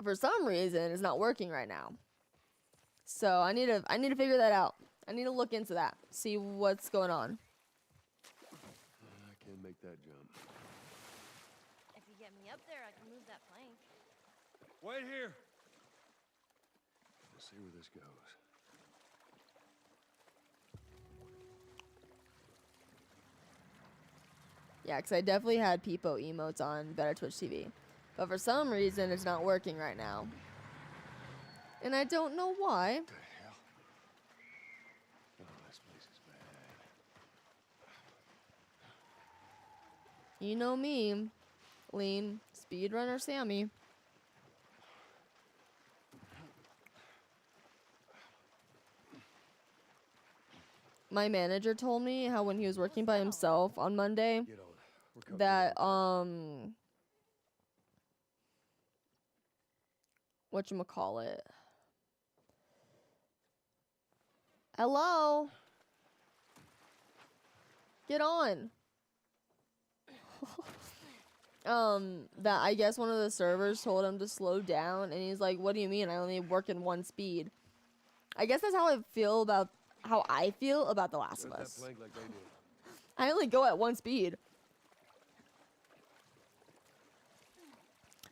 for some reason, it's not working right now. So I need to figure that out. I need to look into that, see what's going on. I can't make that jump. If you get me up there, I can move that plank. Wait here. We'll see where this goes. Yeah, because I definitely had Peepo emotes on Better Twitch TV. But for some reason, it's not working right now. And I don't know why. What the hell? Oh, this place is bad. You know me, Lean, speedrunner Sammy. My manager told me how when he was working by himself on Monday, that, whatchamacallit. Hello? Get on. That I guess one of the servers told him to slow down, and he's like, what do you mean? I only work in one speed. I guess that's how I feel about The Last of Us. I only go at one speed.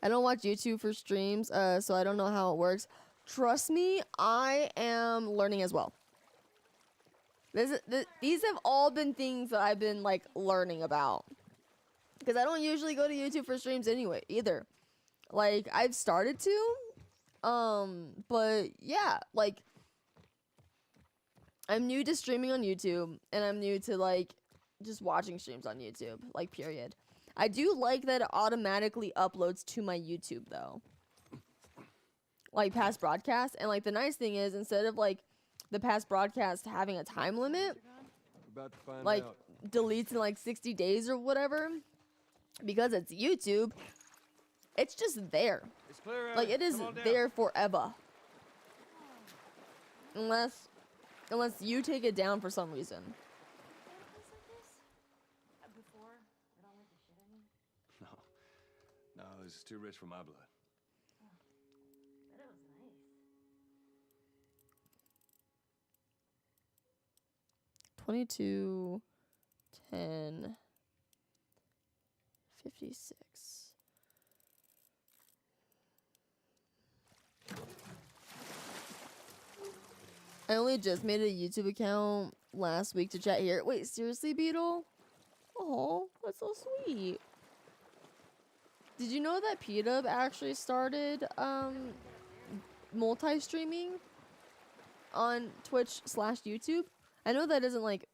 I don't watch YouTube for streams, so I don't know how it works. Trust me, I am learning as well. These have all been things that I've been, like, learning about. Because I don't usually go to YouTube for streams anyway, either. Like, I've started to, but yeah, like, I'm new to streaming on YouTube, and I'm new to, like, just watching streams on YouTube, like, period. I do like that it automatically uploads to my YouTube, though. Like, past broadcasts. And, like, the nice thing is, instead of, like, the past broadcast having a time limit, like, deletes in, like, 60 days or whatever, because it's YouTube, it's just there. Like, it is there forever. Unless you take it down for some reason. No, this is too rich for my blood. That was nice. 22, 10, 56. I only just made a YouTube account last week to chat here. Wait, seriously, Beetle? Oh, that's so sweet. Did you know that P-Dub actually started multi-streaming on Twitch/YouTube? I know that isn't like,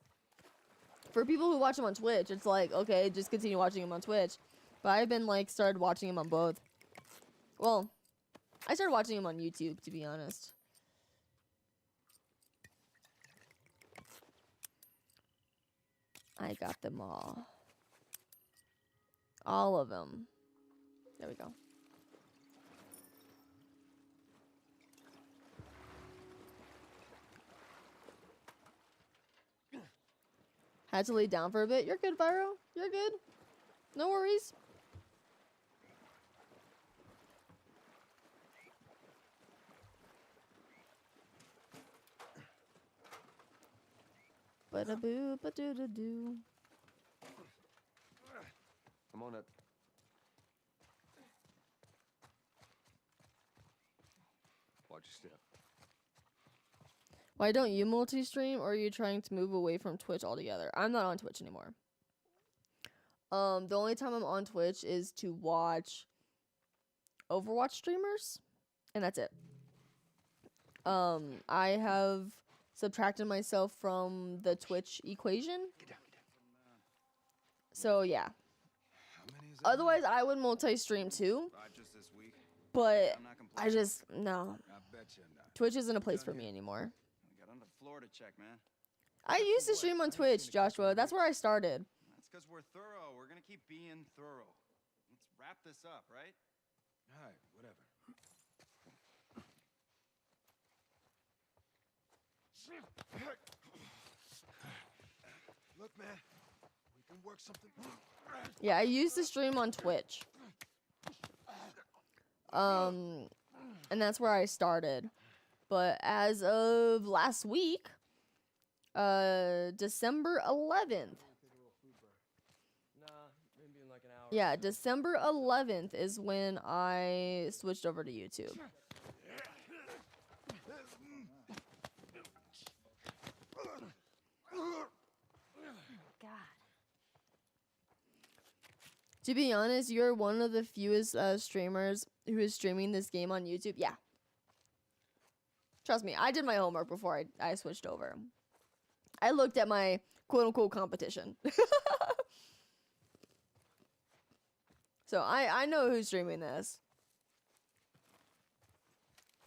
for people who watch him on Twitch, it's like, okay, just continue watching him on Twitch. But I've been like started watching him on both. Well, I started watching him on YouTube, to be honest. I got them all. All of them. There we go. Had to lay down for a bit. You're good, Viro. You're good. No worries. Ba-da-boo, ba-doo-da-doo. I'm on it. Watch your step. Why don't you multi-stream, or are you trying to move away from Twitch altogether? I'm not on Twitch anymore. The only time I'm on Twitch is to watch Overwatch streamers, and that's it. I have subtracted myself from the Twitch equation. So yeah. Otherwise, I would multi-stream too. But I just no. Twitch isn't a place for me anymore. Got on the floor to check, man. I used to stream on Twitch, Joshua. That's where I started. That's because we're thorough. We're gonna keep being thorough. Let's wrap this up, right? All right, whatever. Look, man, we can work something. Yeah, I used to stream on Twitch. And that's where I started. But as of last week, December 11th. Yeah, December 11th is when I switched over to YouTube. To be honest, you're one of the fewest streamers who is streaming this game on YouTube. Yeah. Trust me, I did my homework before I switched over. I looked at my quote-unquote competition. So I know who's streaming this.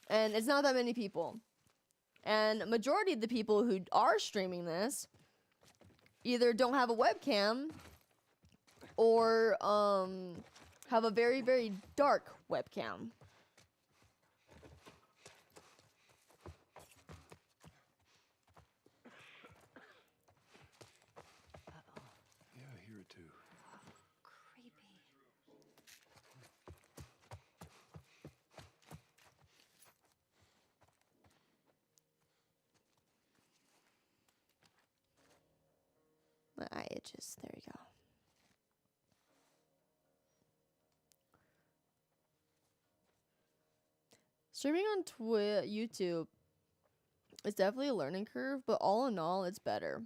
And it's not that many people. And majority of the people who are streaming this either don't have a webcam or have a very, very dark webcam. Yeah, I hear it too. Creepy. My eye itches. There you go. Streaming on YouTube is definitely a learning curve, but all in all, it's better.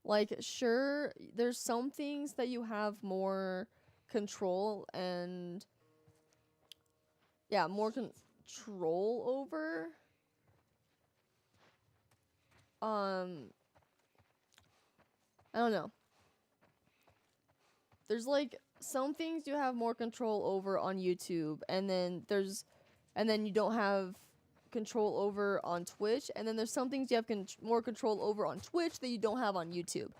Like, sure, there's some things that you have more control and, yeah, more control over. I don't know. There's like some things you have more control over on YouTube, and then you don't have control over on Twitch, and then there's some things you have more control over on Twitch that you don't have on YouTube.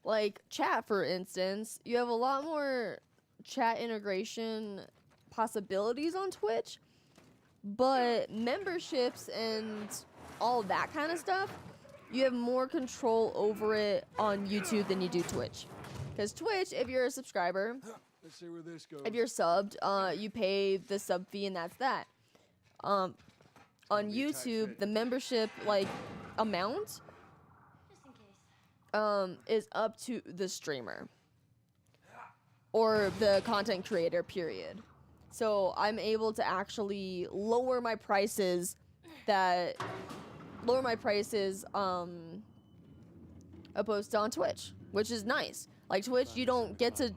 Like chat, for instance, you have a lot more chat integration possibilities on Twitch, but memberships and all that kind of stuff, you have more control over it on YouTube than you do Twitch. Because Twitch, if you're a subscriber, Let's see where this goes. if you're subbed, you pay the sub fee and that's that. On YouTube, the membership like amount is up to the streamer or the content creator, period. So I'm able to actually lower my prices opposed to on Twitch, which is nice. Like Twitch, you don't get to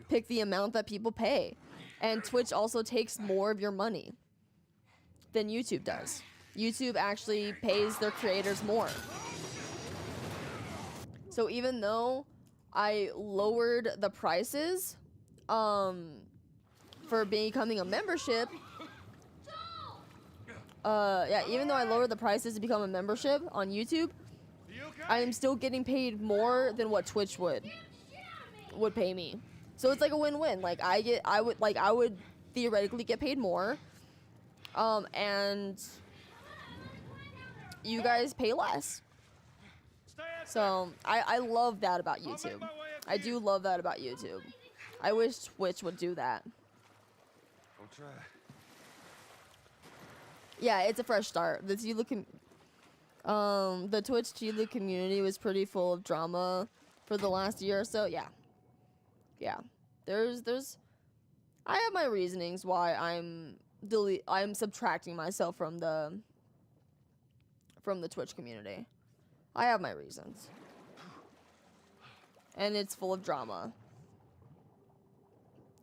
pick the amount that people pay, and Twitch also takes more of your money than YouTube does. YouTube actually pays their creators more. So even though I lowered the prices for becoming a membership, even though I lowered the prices to become a membership on YouTube, I am still getting paid more than what Twitch would pay me. So it's like a win-win. Like I would theoretically get paid more, and you guys pay less. So I love that about YouTube. I do love that about YouTube. I wish Twitch would do that. I'll try. Yeah, it's a fresh start. The Twitch TLOU community was pretty full of drama for the last year or so. Yeah. There's I have my reasonings why I'm subtracting myself from the Twitch community. I have my reasons. And it's full of drama.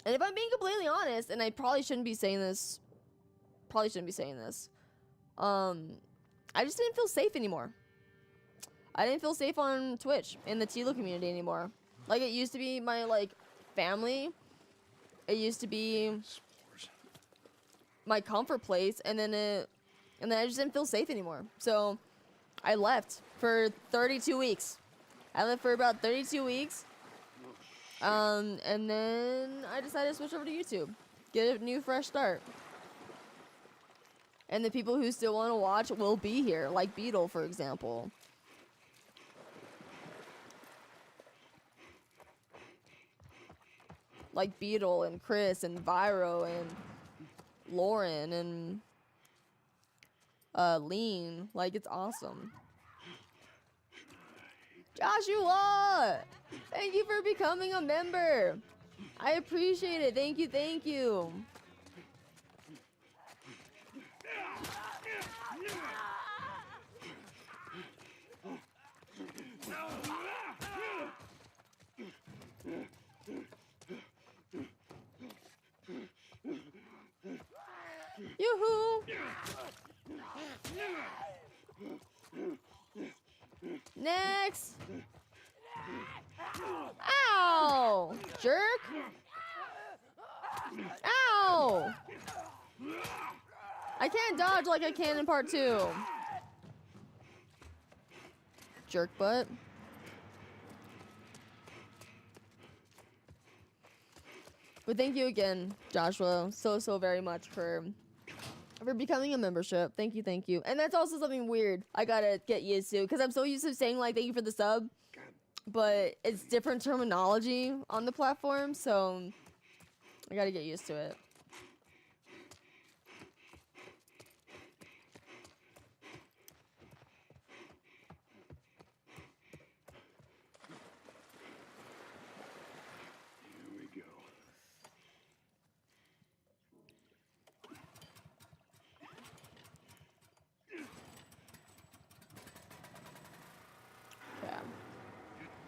And if I'm being completely honest, and I probably shouldn't be saying this, I just didn't feel safe anymore. I didn't feel safe on Twitch in the TLOU community anymore. Like, it used to be my, like, family. It used to be my comfort place, and then I just didn't feel safe anymore. So I left for 32 weeks. I left for about 32 weeks. And then I decided to switch over to YouTube. Get a new fresh start. And the people who still want to watch will be here, like Beetle, for example. Like Beetle and Chris and Viro and Lauren and Lean. Like, it's awesome. Joshua! Thank you for becoming a member. I appreciate it. Thank you, thank you. Yoo-hoo! Next! Ow! Jerk! Ow! I can't dodge like I can in part 2. Jerk butt. But thank you again, Joshua, so very much for becoming a membership. Thank you, thank you. And that's also something weird I gotta get used to, because I'm so used to saying, like, thank you for the sub, but it's different terminology on the platform, so I gotta get used to it.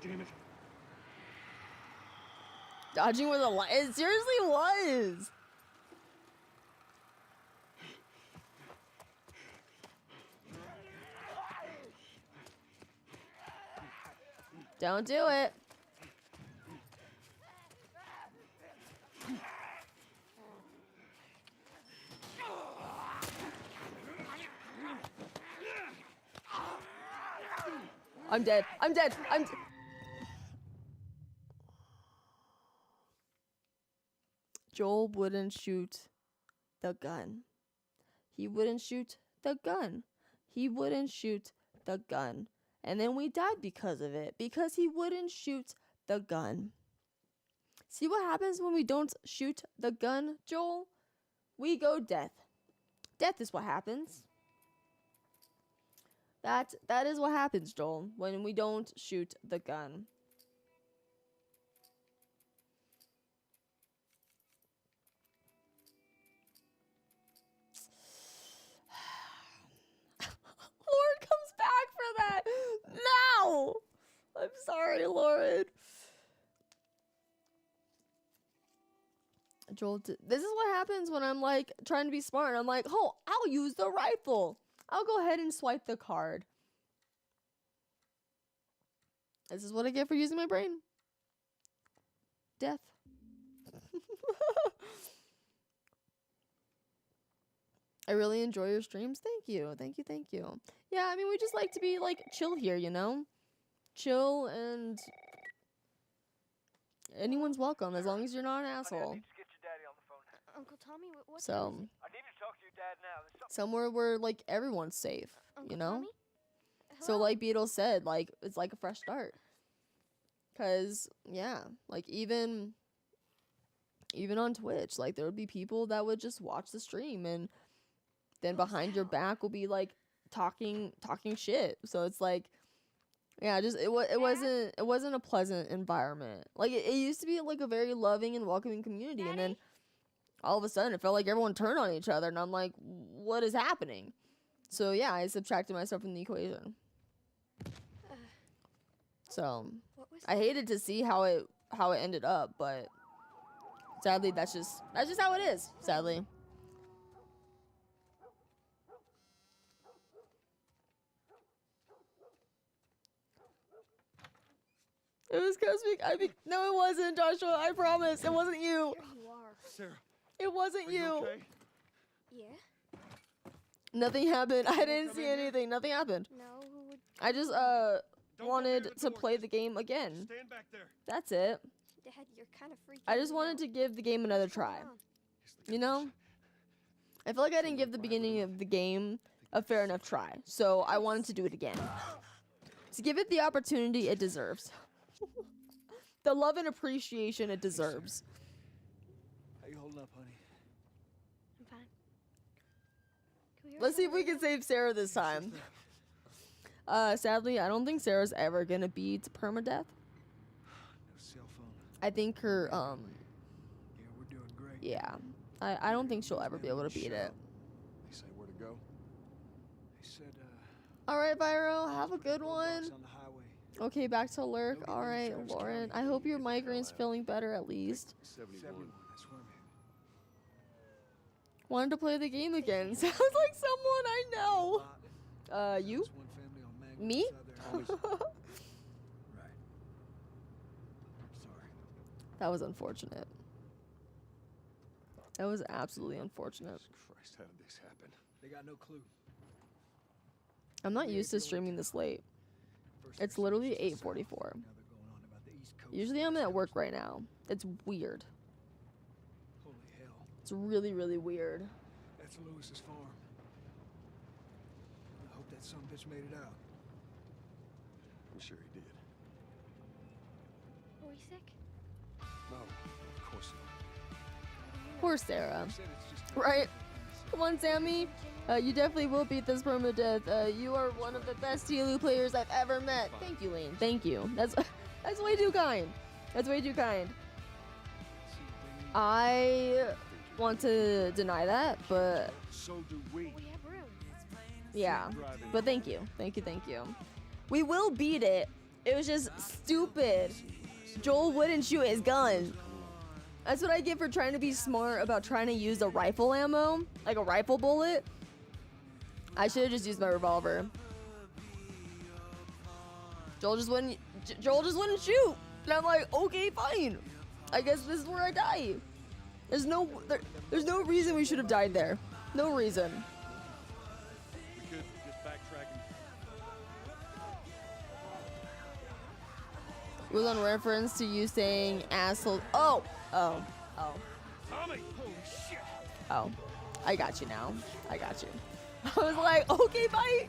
Damn it. Dodging with a light. It seriously was. Don't do it. I'm dead. I'm dead. Joel wouldn't shoot the gun. He wouldn't shoot the gun. He wouldn't shoot the gun. And then we died because of it. Because he wouldn't shoot the gun. See what happens when we don't shoot the gun, Joel? We go death. Death is what happens. That is what happens, Joel, when we don't shoot the gun. Lauren comes back for that. No! I'm sorry, Lauren. Joel, this is what happens when I'm, like, trying to be smart. I'm like, oh, I'll use the rifle. I'll go ahead and swipe the card. This is what I get for using my brain. Death. I really enjoy your streams. Thank you. Thank you. Thank you. Yeah, I mean, we just like to be, like, chill here, you know? Chill, and anyone's welcome as long as you're not an asshole. Uncle Tommy, what So, I need to talk to your dad now. somewhere where, like, everyone's safe, Uncle you know? Tommy? So, like Beetle said, like, it's like a fresh start. Because, yeah, like, even on Twitch, like, there would be people that would just watch the stream, and then behind your back will be, like, talking shit. So it's like, yeah, just it wasn't a pleasant environment. Like, it used to be, like, a very loving and welcoming community, and then all of a sudden it felt like everyone turned on each other, and I'm like, what is happening? So yeah, I subtracted myself from the equation. So I hated to see how it ended up, but sadly that's just how it is. Sadly. It was Cosmic. No, it wasn't, Joshua. I promise. It wasn't you. Here you are. Sarah, It wasn't are you. you okay? Yeah? Nothing happened. I didn't see anything. Nothing happened. No, who would... I just wanted to play the game again. Stand back there. That's it. Dad, you're kind of freaking I just me wanted out. to give the game another try. You know? I feel like I didn't give the beginning of the game a fair enough try. So I wanted to do it again. To give it the opportunity it deserves. The love and appreciation it deserves. How you holding up, honey? I'm fine. Can we Let's see if we can save Sarah this time. Sadly, I don't think Sarah's ever gonna beat Permadeath. No cell phone. I think her, Yeah, we're doing great. yeah. I don't think she'll ever be able to beat it. They say where to go? They said, Alright, Viro, have a good one. on the highway. Okay, back to Lurk. Alright, Lauren. I hope your migraine's feeling better at least. 71. That's where I'm headed. Wanted to play the game again. Sounds like someone I know. You? There's one family on Magnet, Me? this other- Right. I'm sorry. That was unfortunate. That was absolutely unfortunate. Christ, how did this happen? They got no clue. I'm not used to streaming this late. First It's they said literally it was just 8:44. Now they're going on about the East Coast. Usually I'm at work right now. It's weird. Holy hell. It's really, really weird. That's Lewis's farm. I hope that son of a bitch made it out. I'm sure he did. Are we sick? No, of course not. Poor Sarah. They said it's just Right? Come on, Sammy. You definitely will beat this Permadeath. You are one of the best TLOU players I've ever met. Thank you, Lane. Thank you. That's way too kind. That's way too kind. I want to deny that, but So do we. We have room. yeah. But thank you. Thank you, thank you. We will beat it. It was just stupid. Joel wouldn't shoot his gun. That's what I get for trying to be smart about trying to use a rifle ammo, like a rifle bullet. I should have just used my revolver. Joel just wouldn't shoot. And I'm like, okay, fine. I guess this is where I die. There's no reason we should have died there. No reason. We could just backtracking. It was on reference to you saying asshole. Oh. Tommy! Holy shit! Oh. I got you now. I got you. I was like, okay, bye.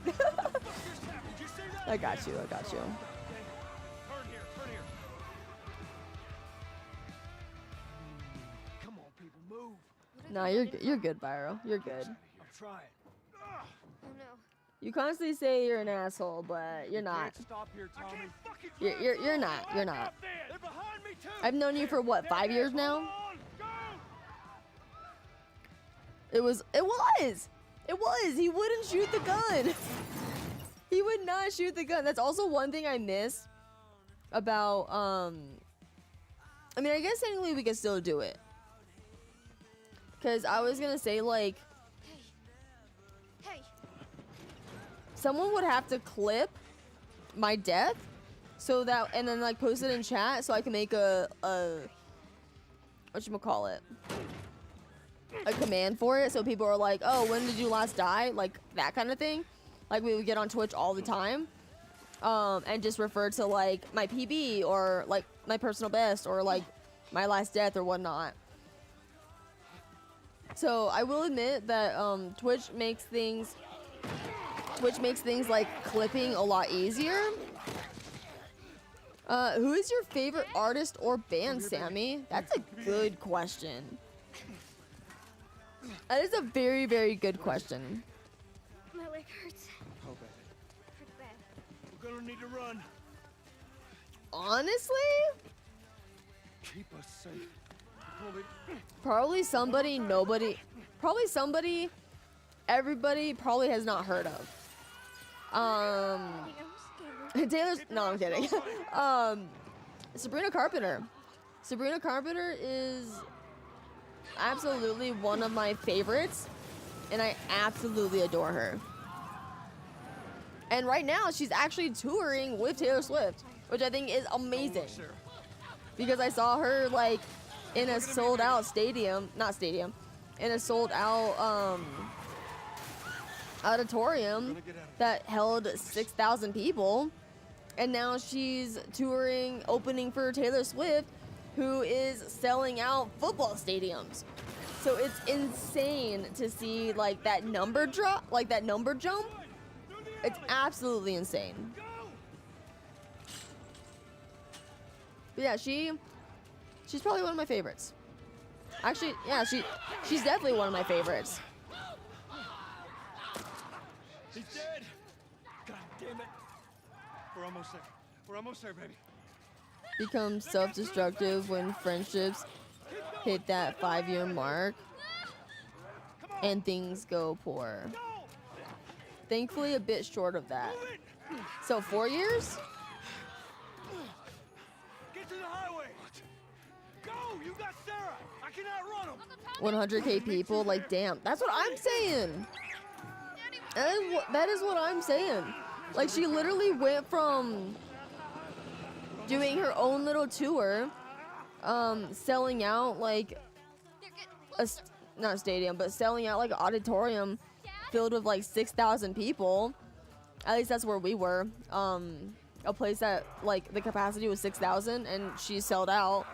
I got you. Turn here, turn here. Come on, people, move. Nah, you're good, Byro. You're good. I'm trying. Oh no. You constantly say you're an asshole, but you're not. Can't stop here, Tommy. You're not. You're not. They're behind me too. I've known you for what, 5 years now? Hold on, go! It was. He wouldn't shoot the gun. He would not shoot the gun. That's also one thing I miss about, I mean, I guess technically we can still do it. Because I was gonna say, like, Hey. someone would have to clip my death so that, and then, like, post it in chat so I can make a whatchamacallit? A command for it, so people are like, oh, when did you last die? Like, that kind of thing. Like, we would get on Twitch all the time. And just refer to, like, my PB or, like, my personal best or, like, my last death or whatnot. So, I will admit that Twitch makes things like clipping a lot easier. Who is your favorite artist or band, Sammy? That's a good question. That is a very, very good question. My leg hurts. How bad? Pretty bad. We're gonna need to run. Honestly? Keep us safe. Probably somebody everybody probably has not heard of. Taylor's, no, I'm kidding. Sabrina Carpenter. Sabrina Carpenter is absolutely one of my favorites, and I absolutely adore her. And right now, she's actually touring with Taylor Swift, which I think is amazing. Because I saw her like in a sold out stadium, in a sold out auditorium that held 6,000 people. And now she's touring, opening for Taylor Swift, who is selling out football stadiums. So it's insane to see like that number drop, like that number jump. It's absolutely insane. But yeah, she's probably one of my favorites. Actually, yeah, she's definitely one of my favorites. He's dead. God damn it. We're almost there. We're almost there, baby. Become self-destructive when friendships hit that 5-year mark and things go poor. Thankfully, a bit short of that. So 4 years? Get to the highway. Go! You got Sarah. I cannot run him. 100K people, like damn. That's what I'm saying. That is what I'm saying. Like she literally went from doing her own little tour, selling out like not a stadium, but selling out like an auditorium filled with like 6,000 people. At least that's where we were. A place that like the capacity was 6,000 and she sold out.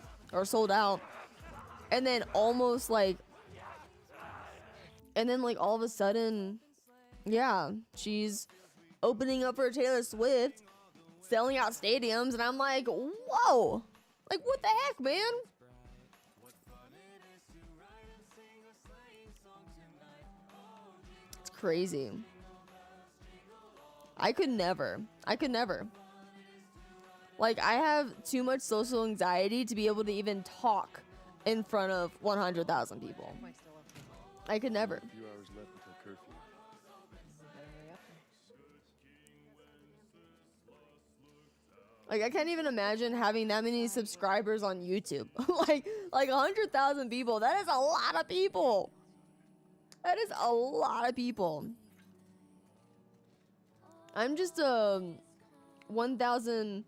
And then almost like, and then like all of a sudden, yeah, she's opening up for Taylor Swift, selling out stadiums, and I'm like, whoa, like what the heck, man? It's crazy. I could never. Like, I have too much social anxiety to be able to even talk in front of 100,000 people. I could never. A few hours left until curfew. Like, I can't even imagine having that many subscribers on YouTube. like 100,000 people. That is a lot of people. That is a lot of people. I'm just a 1,000.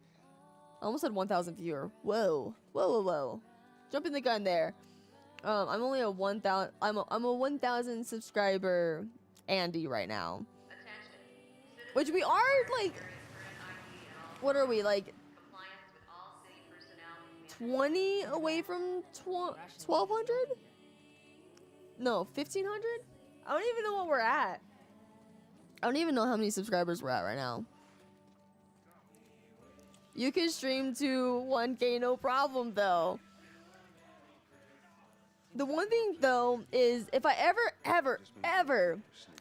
I almost said 1,000 viewer. Whoa. Jumping the gun there. I'm only a 1,000. I'm a 1,000 subscriber Andy right now. Which we are like. What are we like? 20 away from 1,200? No, 1,500? I don't even know what we're at. I don't even know how many subscribers we're at right now. You can stream to 1K no problem though. The one thing though is if I ever,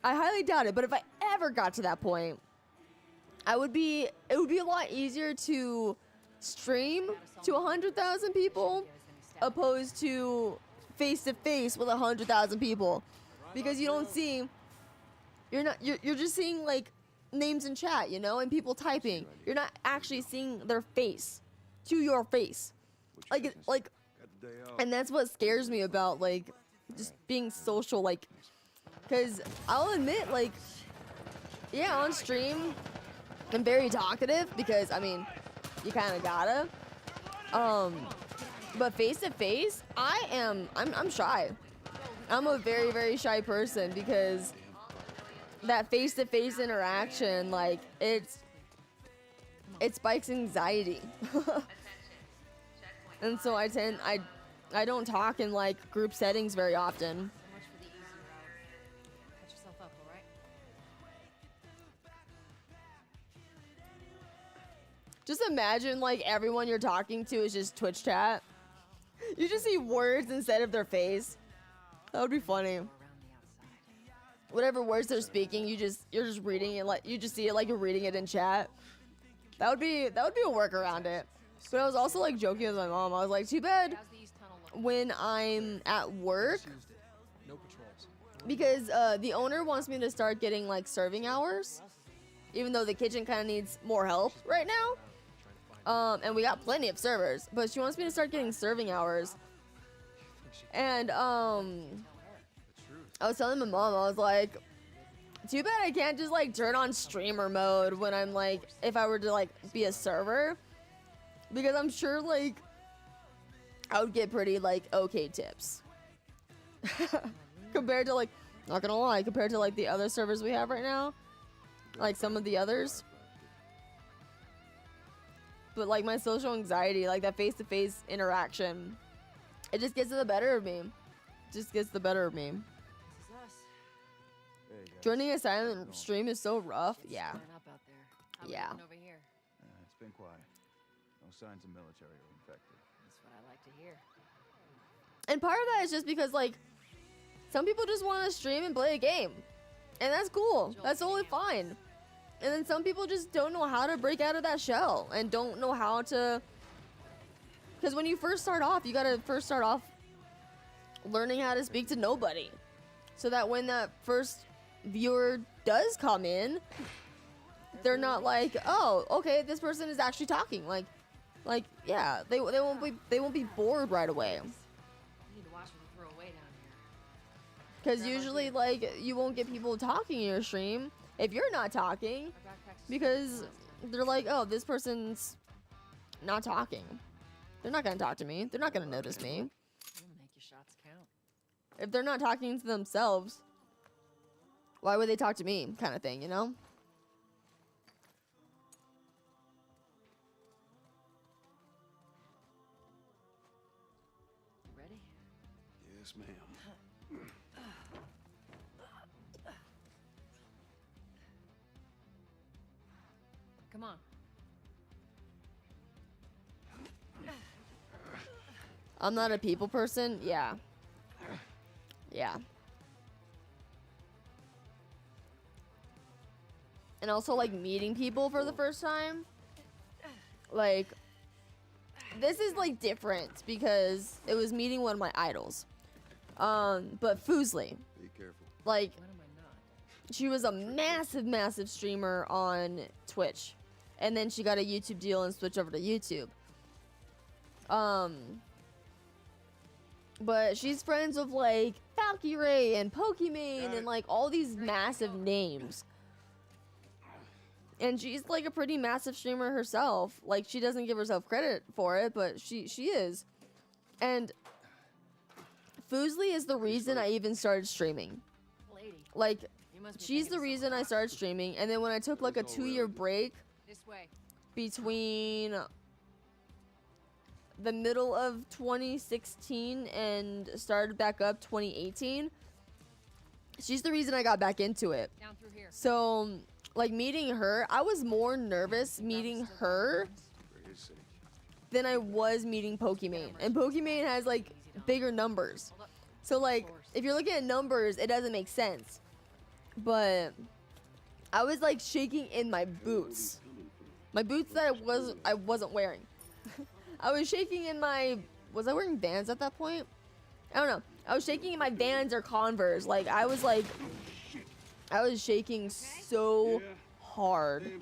I highly doubt it, but if I ever got to that point, it would be a lot easier to stream to 100,000 people opposed to face to face with 100,000 people, because you don't see, you're just seeing like names in chat, you know, and people typing. You're not actually seeing their face to your face, like, and that's what scares me about like just being social, like, because I'll admit, like, yeah, on stream I'm very talkative because I mean you kind of gotta, but face to face I'm shy. I'm a very, very shy person because that face-to-face interaction, like, it spikes anxiety. And so I don't talk in like group settings very often. Just imagine like everyone you're talking to is just Twitch chat. You just see words instead of their face. That would be funny. Whatever words they're speaking, you're just reading it, like you just see it like you're reading it in chat. That would be a work around it. But I was also like joking with my mom. I was like, too bad when I'm at work Tuesday. No patrols. because the owner wants me to start getting like serving hours, even though the kitchen kind of needs more help right now. And we got plenty of servers, but she wants me to start getting serving hours. And I was telling my mom, I was like, too bad I can't just like turn on streamer mode when I'm like, if I were to like be a server, because I'm sure like I would get pretty like okay tips compared to like, not gonna lie, compared to like the other servers we have right now, like some of the others. But like my social anxiety, like that face-to-face interaction, it just gets to the better of me. Just gets the better of me. This is us. Joining a silent stream is so rough. Yeah. Line up out there. How we Yeah. doing over here? It's been quiet. No signs of military or infected. That's what I like to hear. And part of that is just because like some people just want to stream and play a game. And that's cool. That's totally fine. And then some people just don't know how to break out of that shell and don't know how to, because when you first start off, you gotta first start off learning how to speak to nobody, so that when that first viewer does come in, they're not like, oh, okay, this person is actually talking. Like yeah, they won't be bored right away. You need to watch what you throw away down here. Because usually, like, you won't get people talking in your stream if you're not talking, because they're like, oh, this person's not talking. They're not gonna talk to me. They're not gonna notice me. You'll make your shots count. If they're not talking to themselves, why would they talk to me? Kind of thing, you know? You ready? Yes, ma'am. Come on. I'm not a people person. Yeah. Yeah. And also, like, meeting people for the first time. Like, this is, like, different because it was meeting one of my idols. But Foosley. Be careful. Like, she was a massive, massive streamer on Twitch. And then she got a YouTube deal and switched over to YouTube. But she's friends with, like, Valkyrie and Pokimane and, like, all these massive names. And she's, like, a pretty massive streamer herself. Like, she doesn't give herself credit for it, but she is. And Foosley is the reason I even started streaming. Like, she's the reason I started streaming. And then when I took, like, a 2-year break This way. between the middle of 2016 and started back up 2018, she's the reason I got back into it. Down through here. So, like, meeting her, I was more nervous meeting her For his sake. than I was meeting Pokimane. And Pokimane has, like, bigger numbers. So, like, if you're looking at numbers, it doesn't make sense. But I was, like, shaking in my boots. My boots that I wasn't wearing. I was shaking in my... Was I wearing Vans at that point? I don't know. I was shaking in my Vans or Converse. Like, I was, like... I was shaking so hard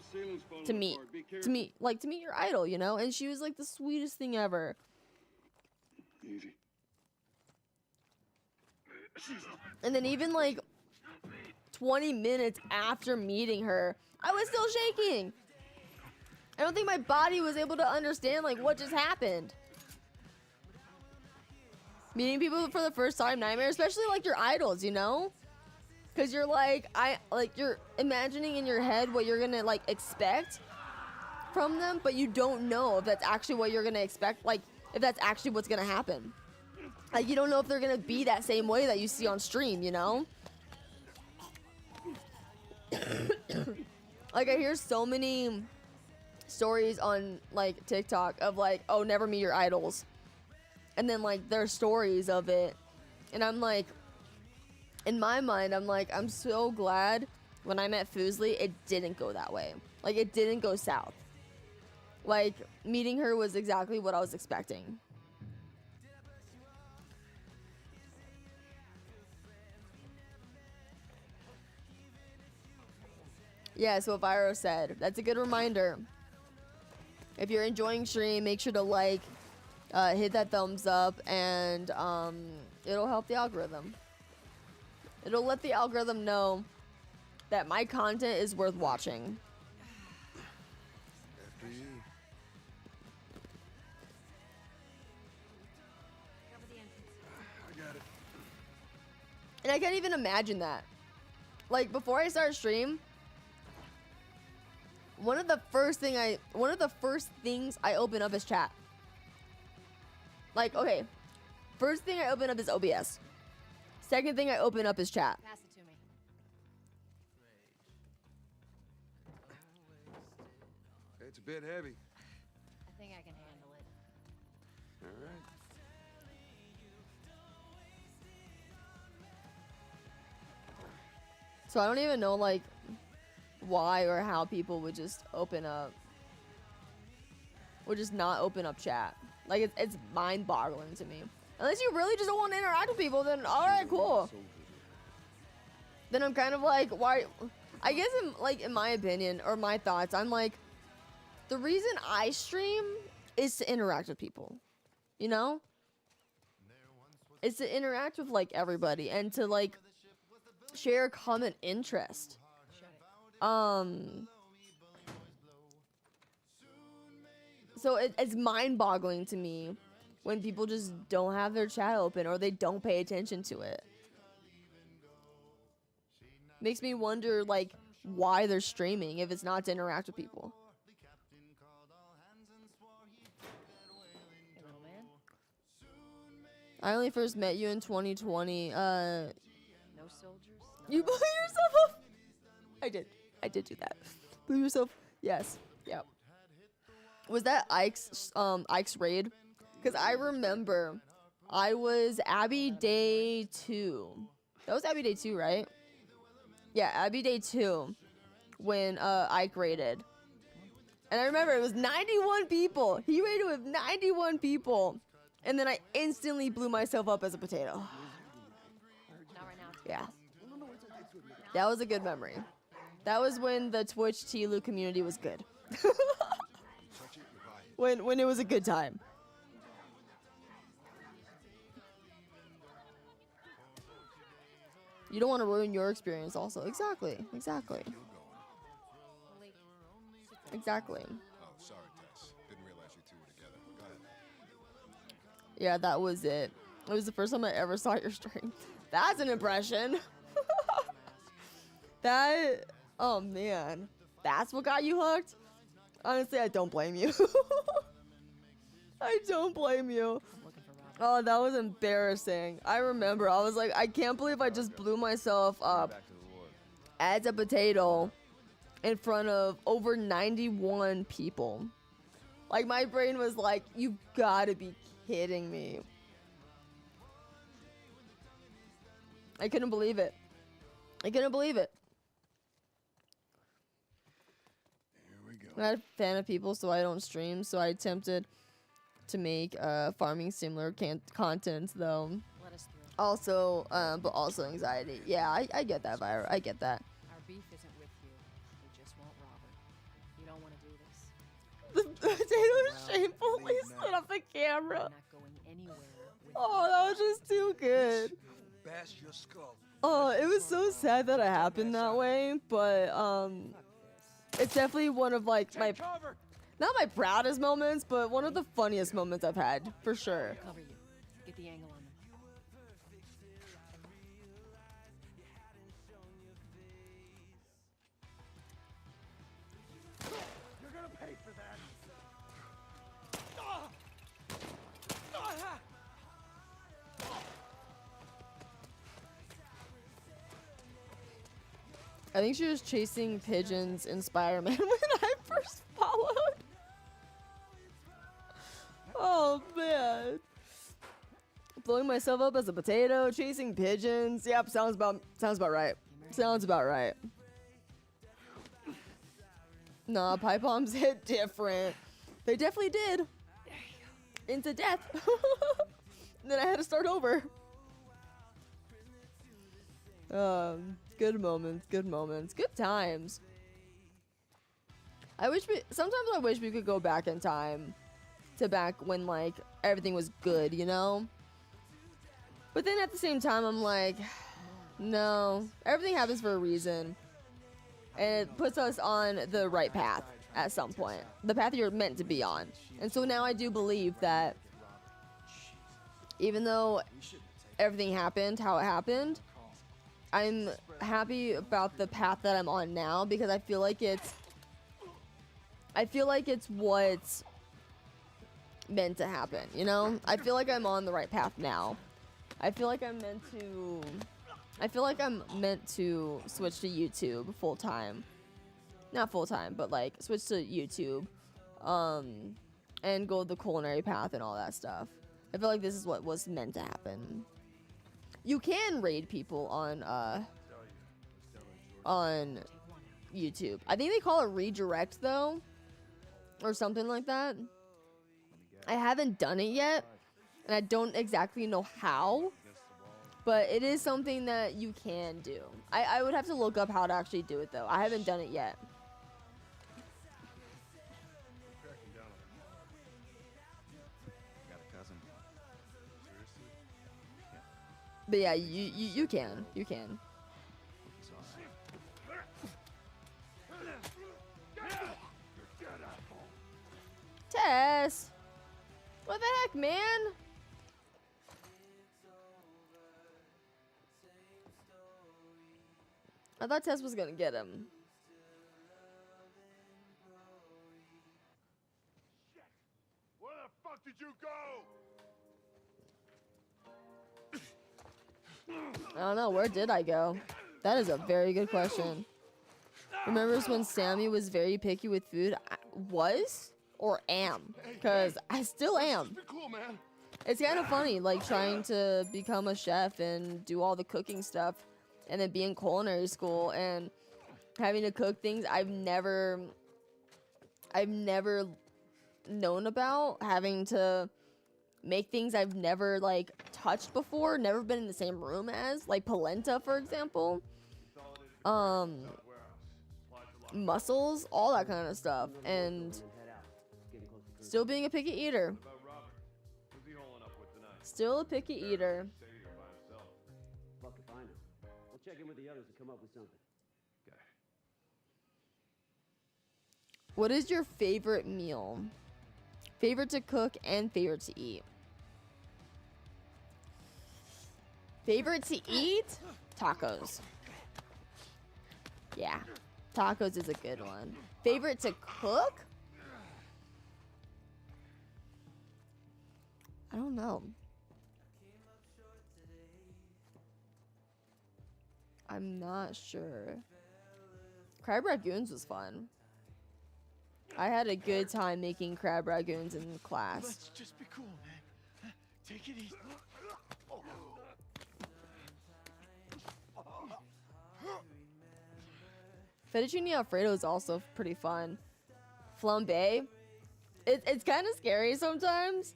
to meet your idol, you know? And she was, like, the sweetest thing ever. Easy. And then even, like, 20 minutes after meeting her, I was still shaking. I don't think my body was able to understand, like, what just happened. Meeting people for the first time, nightmare, especially, like, your idols, you know? Because you're, like, you're imagining in your head what you're gonna, like, expect from them, but you don't know if that's actually what you're gonna expect, like, if that's actually what's gonna happen. Like, you don't know if they're gonna be that same way that you see on stream, you know? Like, I hear so many stories on, like, TikTok of, like, oh, never meet your idols. And then, like, there's stories of it. And I'm like, in my mind, I'm like, I'm so glad when I met Foosley, it didn't go that way. Like, it didn't go south. Like, meeting her was exactly what I was expecting. Yeah, so what Viro said. That's a good reminder. If you're enjoying stream, make sure to like, hit that thumbs up, and it'll help the algorithm. It'll let the algorithm know that my content is worth watching. After you. I got it. And I can't even imagine that. Like, before I start stream, one of the first things I open up is chat. Like, okay, first thing I open up is OBS. Second thing I open up is chat. Pass it to me. It's a bit heavy. I think I can handle it. All right. So I don't even know, like, why or how people would just open up, would just not open up chat. Like, it's mind-boggling to me. Unless you really just don't want to interact with people, then alright, cool. Then I'm kind of like, why? I guess, in my opinion, or my thoughts, I'm like, the reason I stream is to interact with people. You know? It's to interact with, like, everybody, and to, like, share a common interest. So it's mind-boggling to me when people just don't have their chat open or they don't pay attention to it. Makes me wonder, like, why they're streaming if it's not to interact with people. Hey, little man. I only first met you in 2020. No soldiers? No You blew yourself up? I did do that. Blew yourself? Yes. Yep. Was that Ike's raid? Because I remember I was Abby Day 2. That was Abby Day 2, right? Yeah, Abby Day 2 when Ike raided. And I remember it was 91 people. He raided with 91 people. And then I instantly blew myself up as a potato. Not right now. Yeah. That was a good memory. That was when the Twitch TLOU community was good. when it was a good time. You don't want to ruin your experience also. Exactly. Exactly. Exactly. Oh, sorry, Tess. Didn't realize you two were together. Go ahead. Yeah, that was it. It was the first time I ever saw your stream. That's an impression. That, oh man. That's what got you hooked? Honestly, I don't blame you. I don't blame you. Oh, that was embarrassing. I remember, I was like, I can't believe I just blew myself up as a potato in front of over 91 people. Like, my brain was like, you gotta be kidding me. I couldn't believe it. I couldn't believe it. Here we go. I'm not a fan of people, so I don't stream, so I attempted to make farming similar content, though. Let us through. Also, but also anxiety. Yeah, I get that, Vira. I get that. Our beef isn't with you. We just want Robert. You don't want to do this. The potato shamefully slid off the camera. We're not going anywhere with Oh, that was just too good. Bash your skull. Oh, it was so sad that it happened that way, but it's definitely one of like my, not my proudest moments, but one of the funniest moments I've had, for sure. Cover you. Get the angle on them. You're gonna pay for that. I think she was chasing pigeons in Spider-Man when I first followed. Oh man. Blowing myself up as a potato, chasing pigeons. Yep, sounds about right. Sounds about right. Nah, pipe bombs hit different. They definitely did. Into death. Then I had to start over. Good moments, good moments. Good times. Sometimes I wish we could go back in time to back when like everything was good, you know? But then at the same time, I'm like, no, everything happens for a reason. And it puts us on the right path at some point. The path you're meant to be on. And so now I do believe that even though everything happened how it happened, I'm happy about the path that I'm on now because I feel like it's what's meant to happen, you know? I feel like I'm on the right path now. I feel like I'm meant to switch to YouTube full time. Not full time, but like switch to YouTube. And go the culinary path and all that stuff. I feel like this is what was meant to happen. You can raid people on YouTube. I think they call it redirect though, or something like that. I haven't done it yet, and I don't exactly know how, but it is something that you can do. I would have to look up how to actually do it though. I haven't done it yet. Got a cousin. Seriously? Yeah. But yeah, you can. You can. It's all right. Tess! What the heck, man? I thought Tess was gonna get him. Where the fuck did you go? I don't know, where did I go? That is a very good question. Remembers when Sammy was very picky with food? I was? Or am? Because I still am. Cool, man. It's kind of funny, like, trying to become a chef and do all the cooking stuff. And then be in culinary school and having to cook things I've never known about. Having to make things I've never, like, touched before. Never been in the same room as. Like, polenta, for example. Mussels. All that kind of stuff. And still being a picky eater. Still a picky eater. Fuck if I know. We'll check in with the others and come up with something. Okay. What is your favorite meal? Favorite to cook and favorite to eat? Favorite to eat? Tacos. Yeah. Tacos is a good one. Favorite to cook? I don't know. I'm not sure. Crab ragoons was fun. I had a good time making crab ragoons in class. Let's just be cool, man. Take it easy. Fettuccine Alfredo is also pretty fun. Flambe. It's kind of scary sometimes.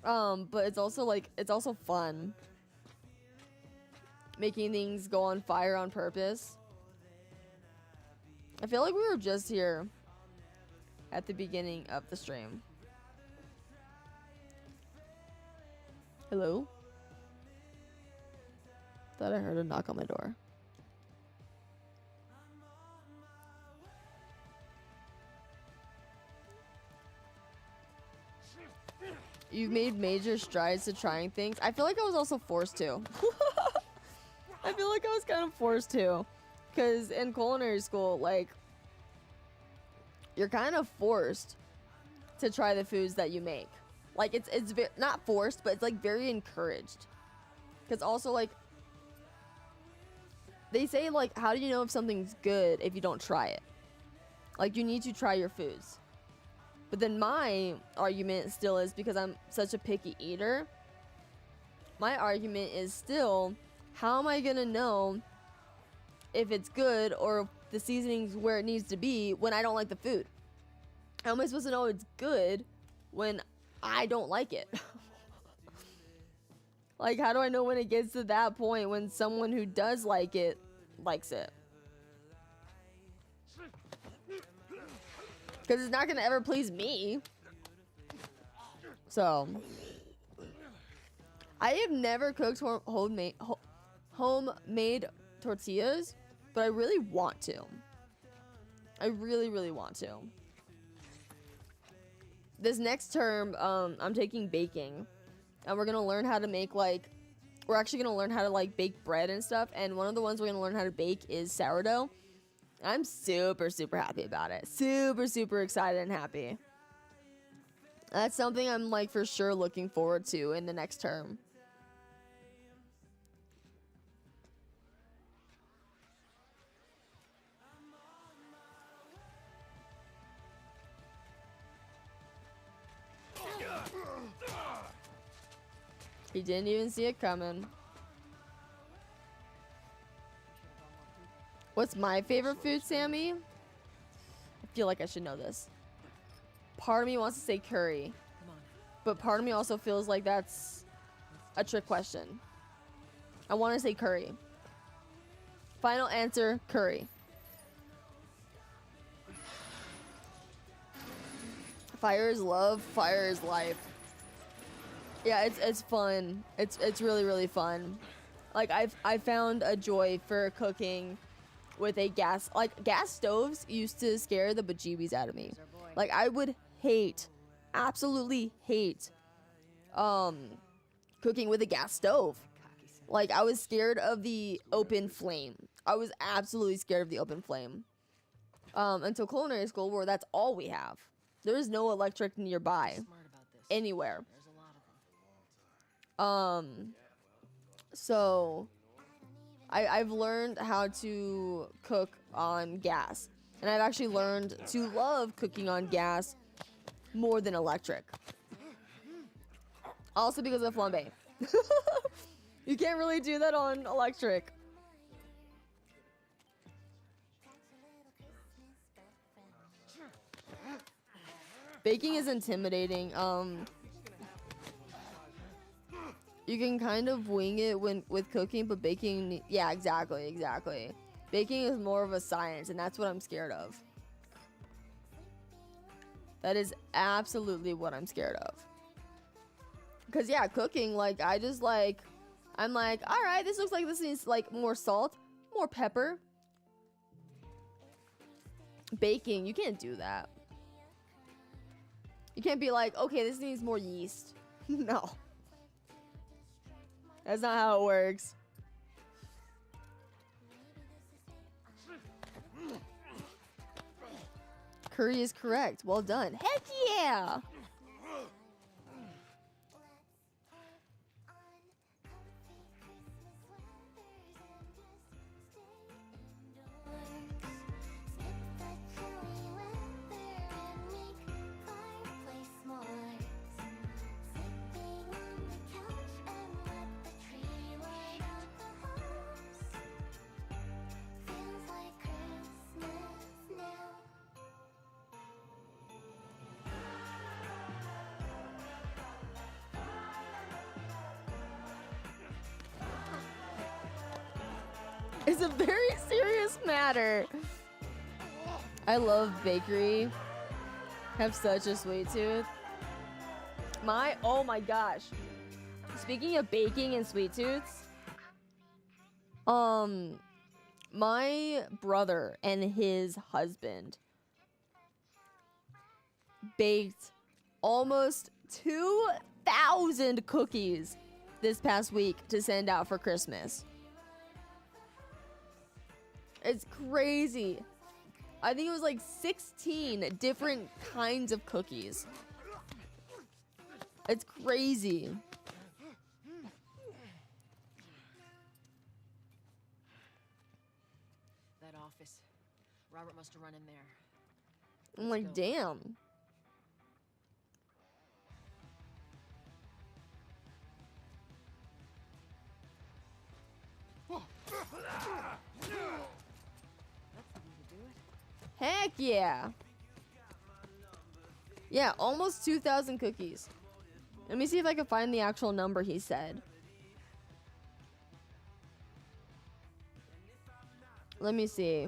But it's also fun. Making things go on fire on purpose. I feel like we were just here at the beginning of the stream. Hello? Thought I heard a knock on my door. You've made major strides to trying things. I feel like I was also forced to. I feel like I was kind of forced to. Because in culinary school, like, you're kind of forced to try the foods that you make. Like, it's not forced, but it's, like, very encouraged. Because also, like, they say, like, how do you know if something's good if you don't try it? Like, you need to try your foods. But then my argument still is, because I'm such a picky eater, my argument is still, how am I gonna know if it's good or if the seasoning's where it needs to be when I don't like the food? How am I supposed to know it's good when I don't like it? Like, how do I know when it gets to that point when someone who does like it likes it? Because it's not going to ever please me. So, I have never cooked homemade tortillas, but I really want to. I really, really want to. This next term, I'm taking baking. And we're going to learn how to make, like, we're actually going to learn how to, like, bake bread and stuff. And one of the ones we're going to learn how to bake is sourdough. I'm super, super happy about it. Super, super excited and happy. That's something I'm, like, for sure looking forward to in the next term. He didn't even see it coming. What's my favorite food, Sammy? I feel like I should know this. Part of me wants to say curry, but part of me also feels like that's a trick question. I want to say curry. Final answer, curry. Fire is love, fire is life. Yeah, it's fun. It's really, really fun. Like I found a joy for cooking with a gas stoves used to scare the bejeebies out of me. Like I would absolutely hate cooking with a gas stove. Like I was scared of the open flame. I was absolutely scared of the open flame. Until culinary school, where that's all we have. There is no electric nearby anywhere. So I've learned how to cook on gas, and I've actually learned to love cooking on gas more than electric. Also because of flambe. You can't really do that on electric. Baking is intimidating. You can kind of wing it with cooking, but baking, yeah, exactly. Baking is more of a science, and that's what I'm scared of. That is absolutely what I'm scared of. Because, yeah, cooking, like, I'm like, all right, this looks like this needs, like, more salt, more pepper. Baking, you can't do that. You can't be like, okay, this needs more yeast. No. That's not how it works. Curry is correct. Well done. Heck yeah! It's a very serious matter. I love bakery. Have such a sweet tooth. Oh my gosh. Speaking of baking and sweet tooths, my brother and his husband baked almost 2,000 cookies this past week to send out for Christmas. It's crazy. I think it was like 16 different kinds of cookies. It's crazy. That office. Robert must have run in there. I'm like, damn. Heck yeah. Yeah, almost 2,000 cookies. Let me see if I can find the actual number he said. Let me see.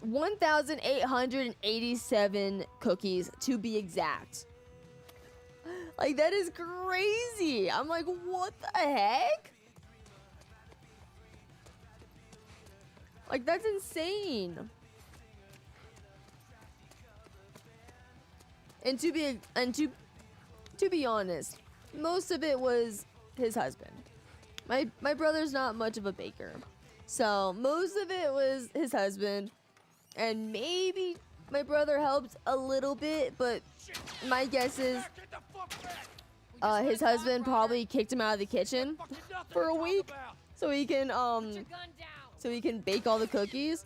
1,887 cookies to be exact. Like, that is crazy. I'm like, what the heck? Like, that's insane. And to be honest, most of it was his husband. My brother's not much of a baker. So, most of it was his husband, and maybe my brother helped a little bit, but my guess is his husband probably kicked him out of the kitchen for a week so he can bake all the cookies.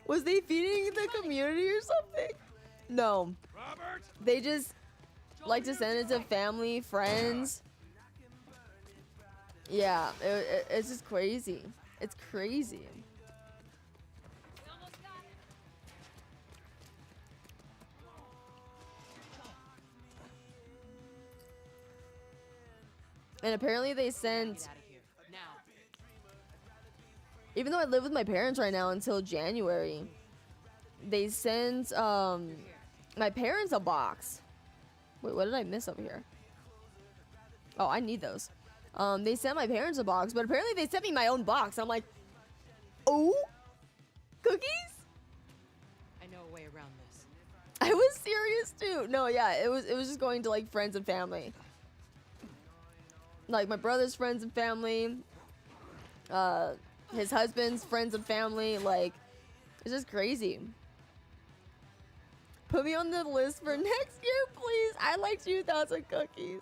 Was they feeding the community or something? No. They just like to send it to family, friends. Yeah, it's just crazy. It's crazy. And apparently they sent, even though I live with my parents right now until January, they sent my parents a box. Wait, what did I miss over here? Oh, I need those. They sent my parents a box, but apparently they sent me my own box. I'm like, oh, cookies? I know a way around this. I was serious too. No, yeah, it was just going to like friends and family. Like my brother's friends and family, his husband's friends and family. Like, it's just crazy. Put me on the list for next year, please. I like 2,000 cookies.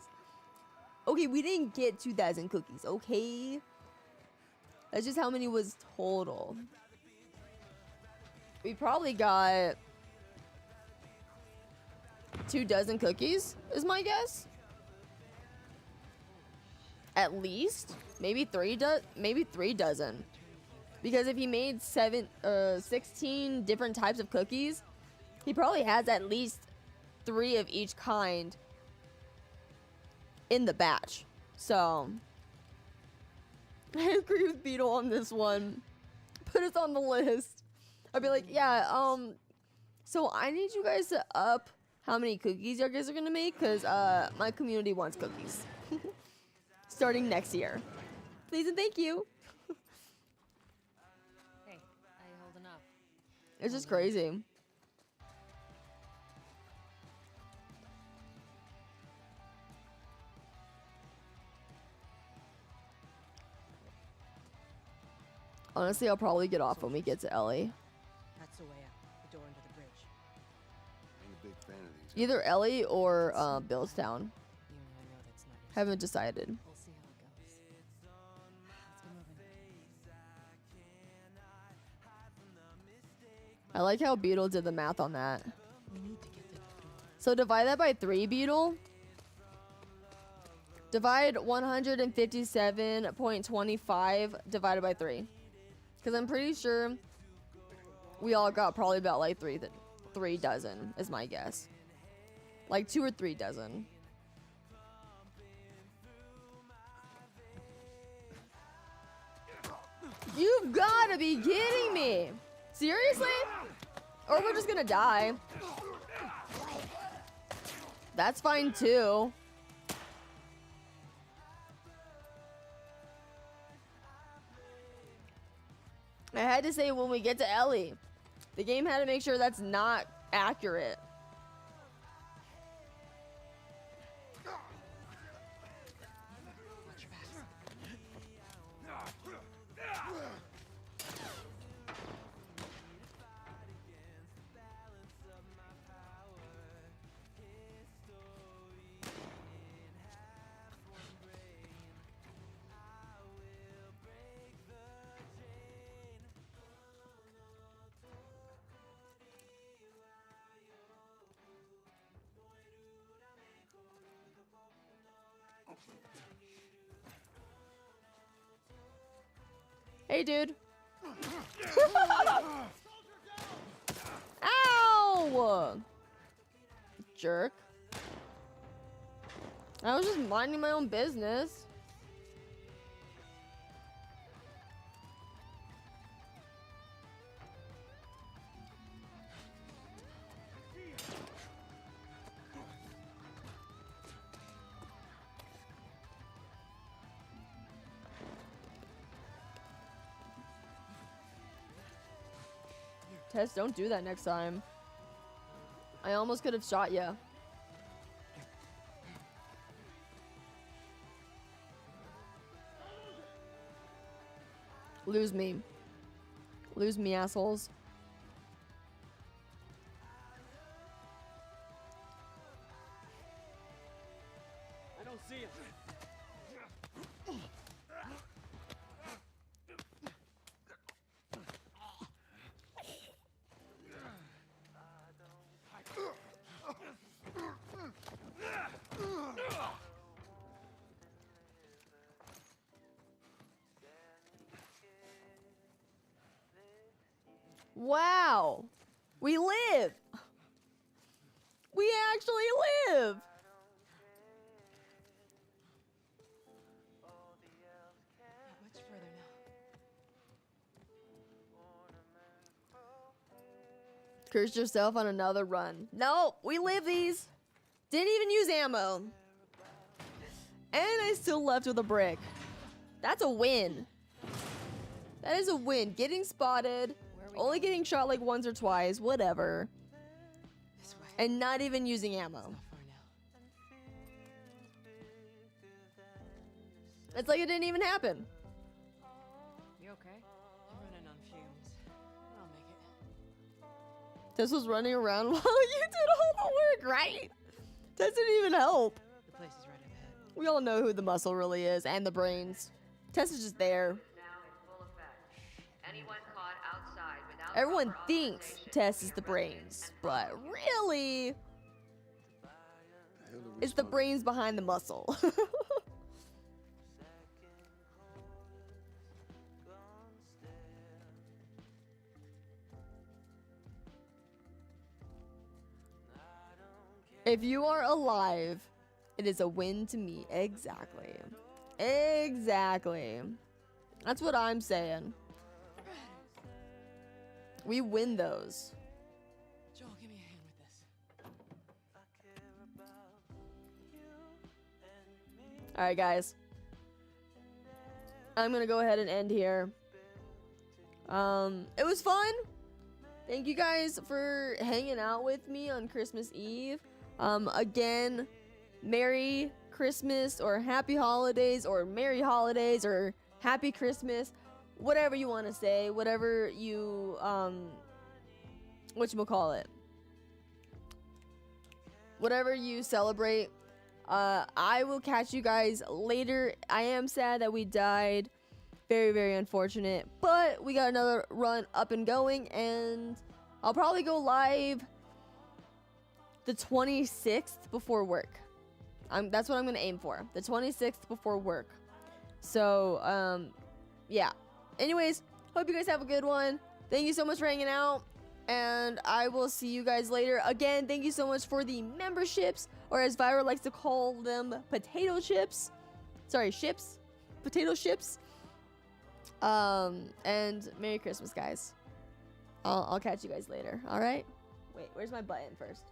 Okay, we didn't get 2,000 cookies, okay? That's just how many was total. We probably got 24 cookies, is my guess. At least. Maybe 3 dozen. Because if he made 16 different types of cookies, he probably has at least 3 of each kind in the batch. So I agree with Beetle on this one. Put us on the list. I'd be like, yeah, so I need you guys to up how many cookies you guys are gonna make, because my community wants cookies. Starting next year. Please and thank you. Hey, how you holding up? It's just crazy. Honestly, I'll probably get off when we get to Ellie. That's the way out. The door into the bridge. Ain't a big fan of these. Either Ellie or Billstown. Even though I know that's not your Haven't decided. We'll see how it goes. Let's get moving. I like how Beetle did the math on that. We need to get the door. So divide that by 3, Beetle. Divide 157.25 divided by 3. Because I'm pretty sure we all got probably about like 3 dozen is my guess. Like 2 or 3 dozen. You've got to be kidding me. Seriously? Or we're just gonna die. That's fine too. I had to say when we get to Ellie. The game had to make sure that's not accurate. Watch your backs. Hey, dude. Ow! Jerk. I was just minding my own business. Tess, don't do that next time. I almost could have shot you. Lose me. Lose me, assholes. I don't see him. Wow. We live. We actually live. Much further now. Curse yourself on another run. No, we live these. Didn't even use ammo. And I still left with a brick. That's a win. That is a win. Getting spotted. Only getting shot like once or twice. Whatever. And not even using ammo. It's like it didn't even happen. You okay? I'm running on fumes. I'll make it. Tess was running around while you did all the work, right? Tess didn't even help. The place is right up ahead. We all know who the muscle really is and the brains. Tess is just there. Everyone thinks Tess is the brains, but really, it's the brains behind the muscle. If you are alive, it is a win to me. Exactly. Exactly. That's what I'm saying. We win those. Joel, give me a hand with this. All right, guys. I'm gonna go ahead and end here. It was fun. Thank you guys for hanging out with me on Christmas Eve. Again, Merry Christmas or Happy Holidays or Merry Holidays or Happy Christmas. Whatever you want to say, whatever you, whatchamacallit, whatever you celebrate, I will catch you guys later. I am sad that we died. Very, very unfortunate, but we got another run up and going, and I'll probably go live the 26th before work. That's what I'm going to aim for, the 26th before work. So, yeah. Anyways, hope you guys have a good one. Thank you so much for hanging out, and I will see you guys later. Again, thank you so much for the memberships, or as Vyra likes to call them, potato chips. Sorry, ships. Potato chips. And Merry Christmas, guys. I'll catch you guys later. All right? Wait, where's my button first?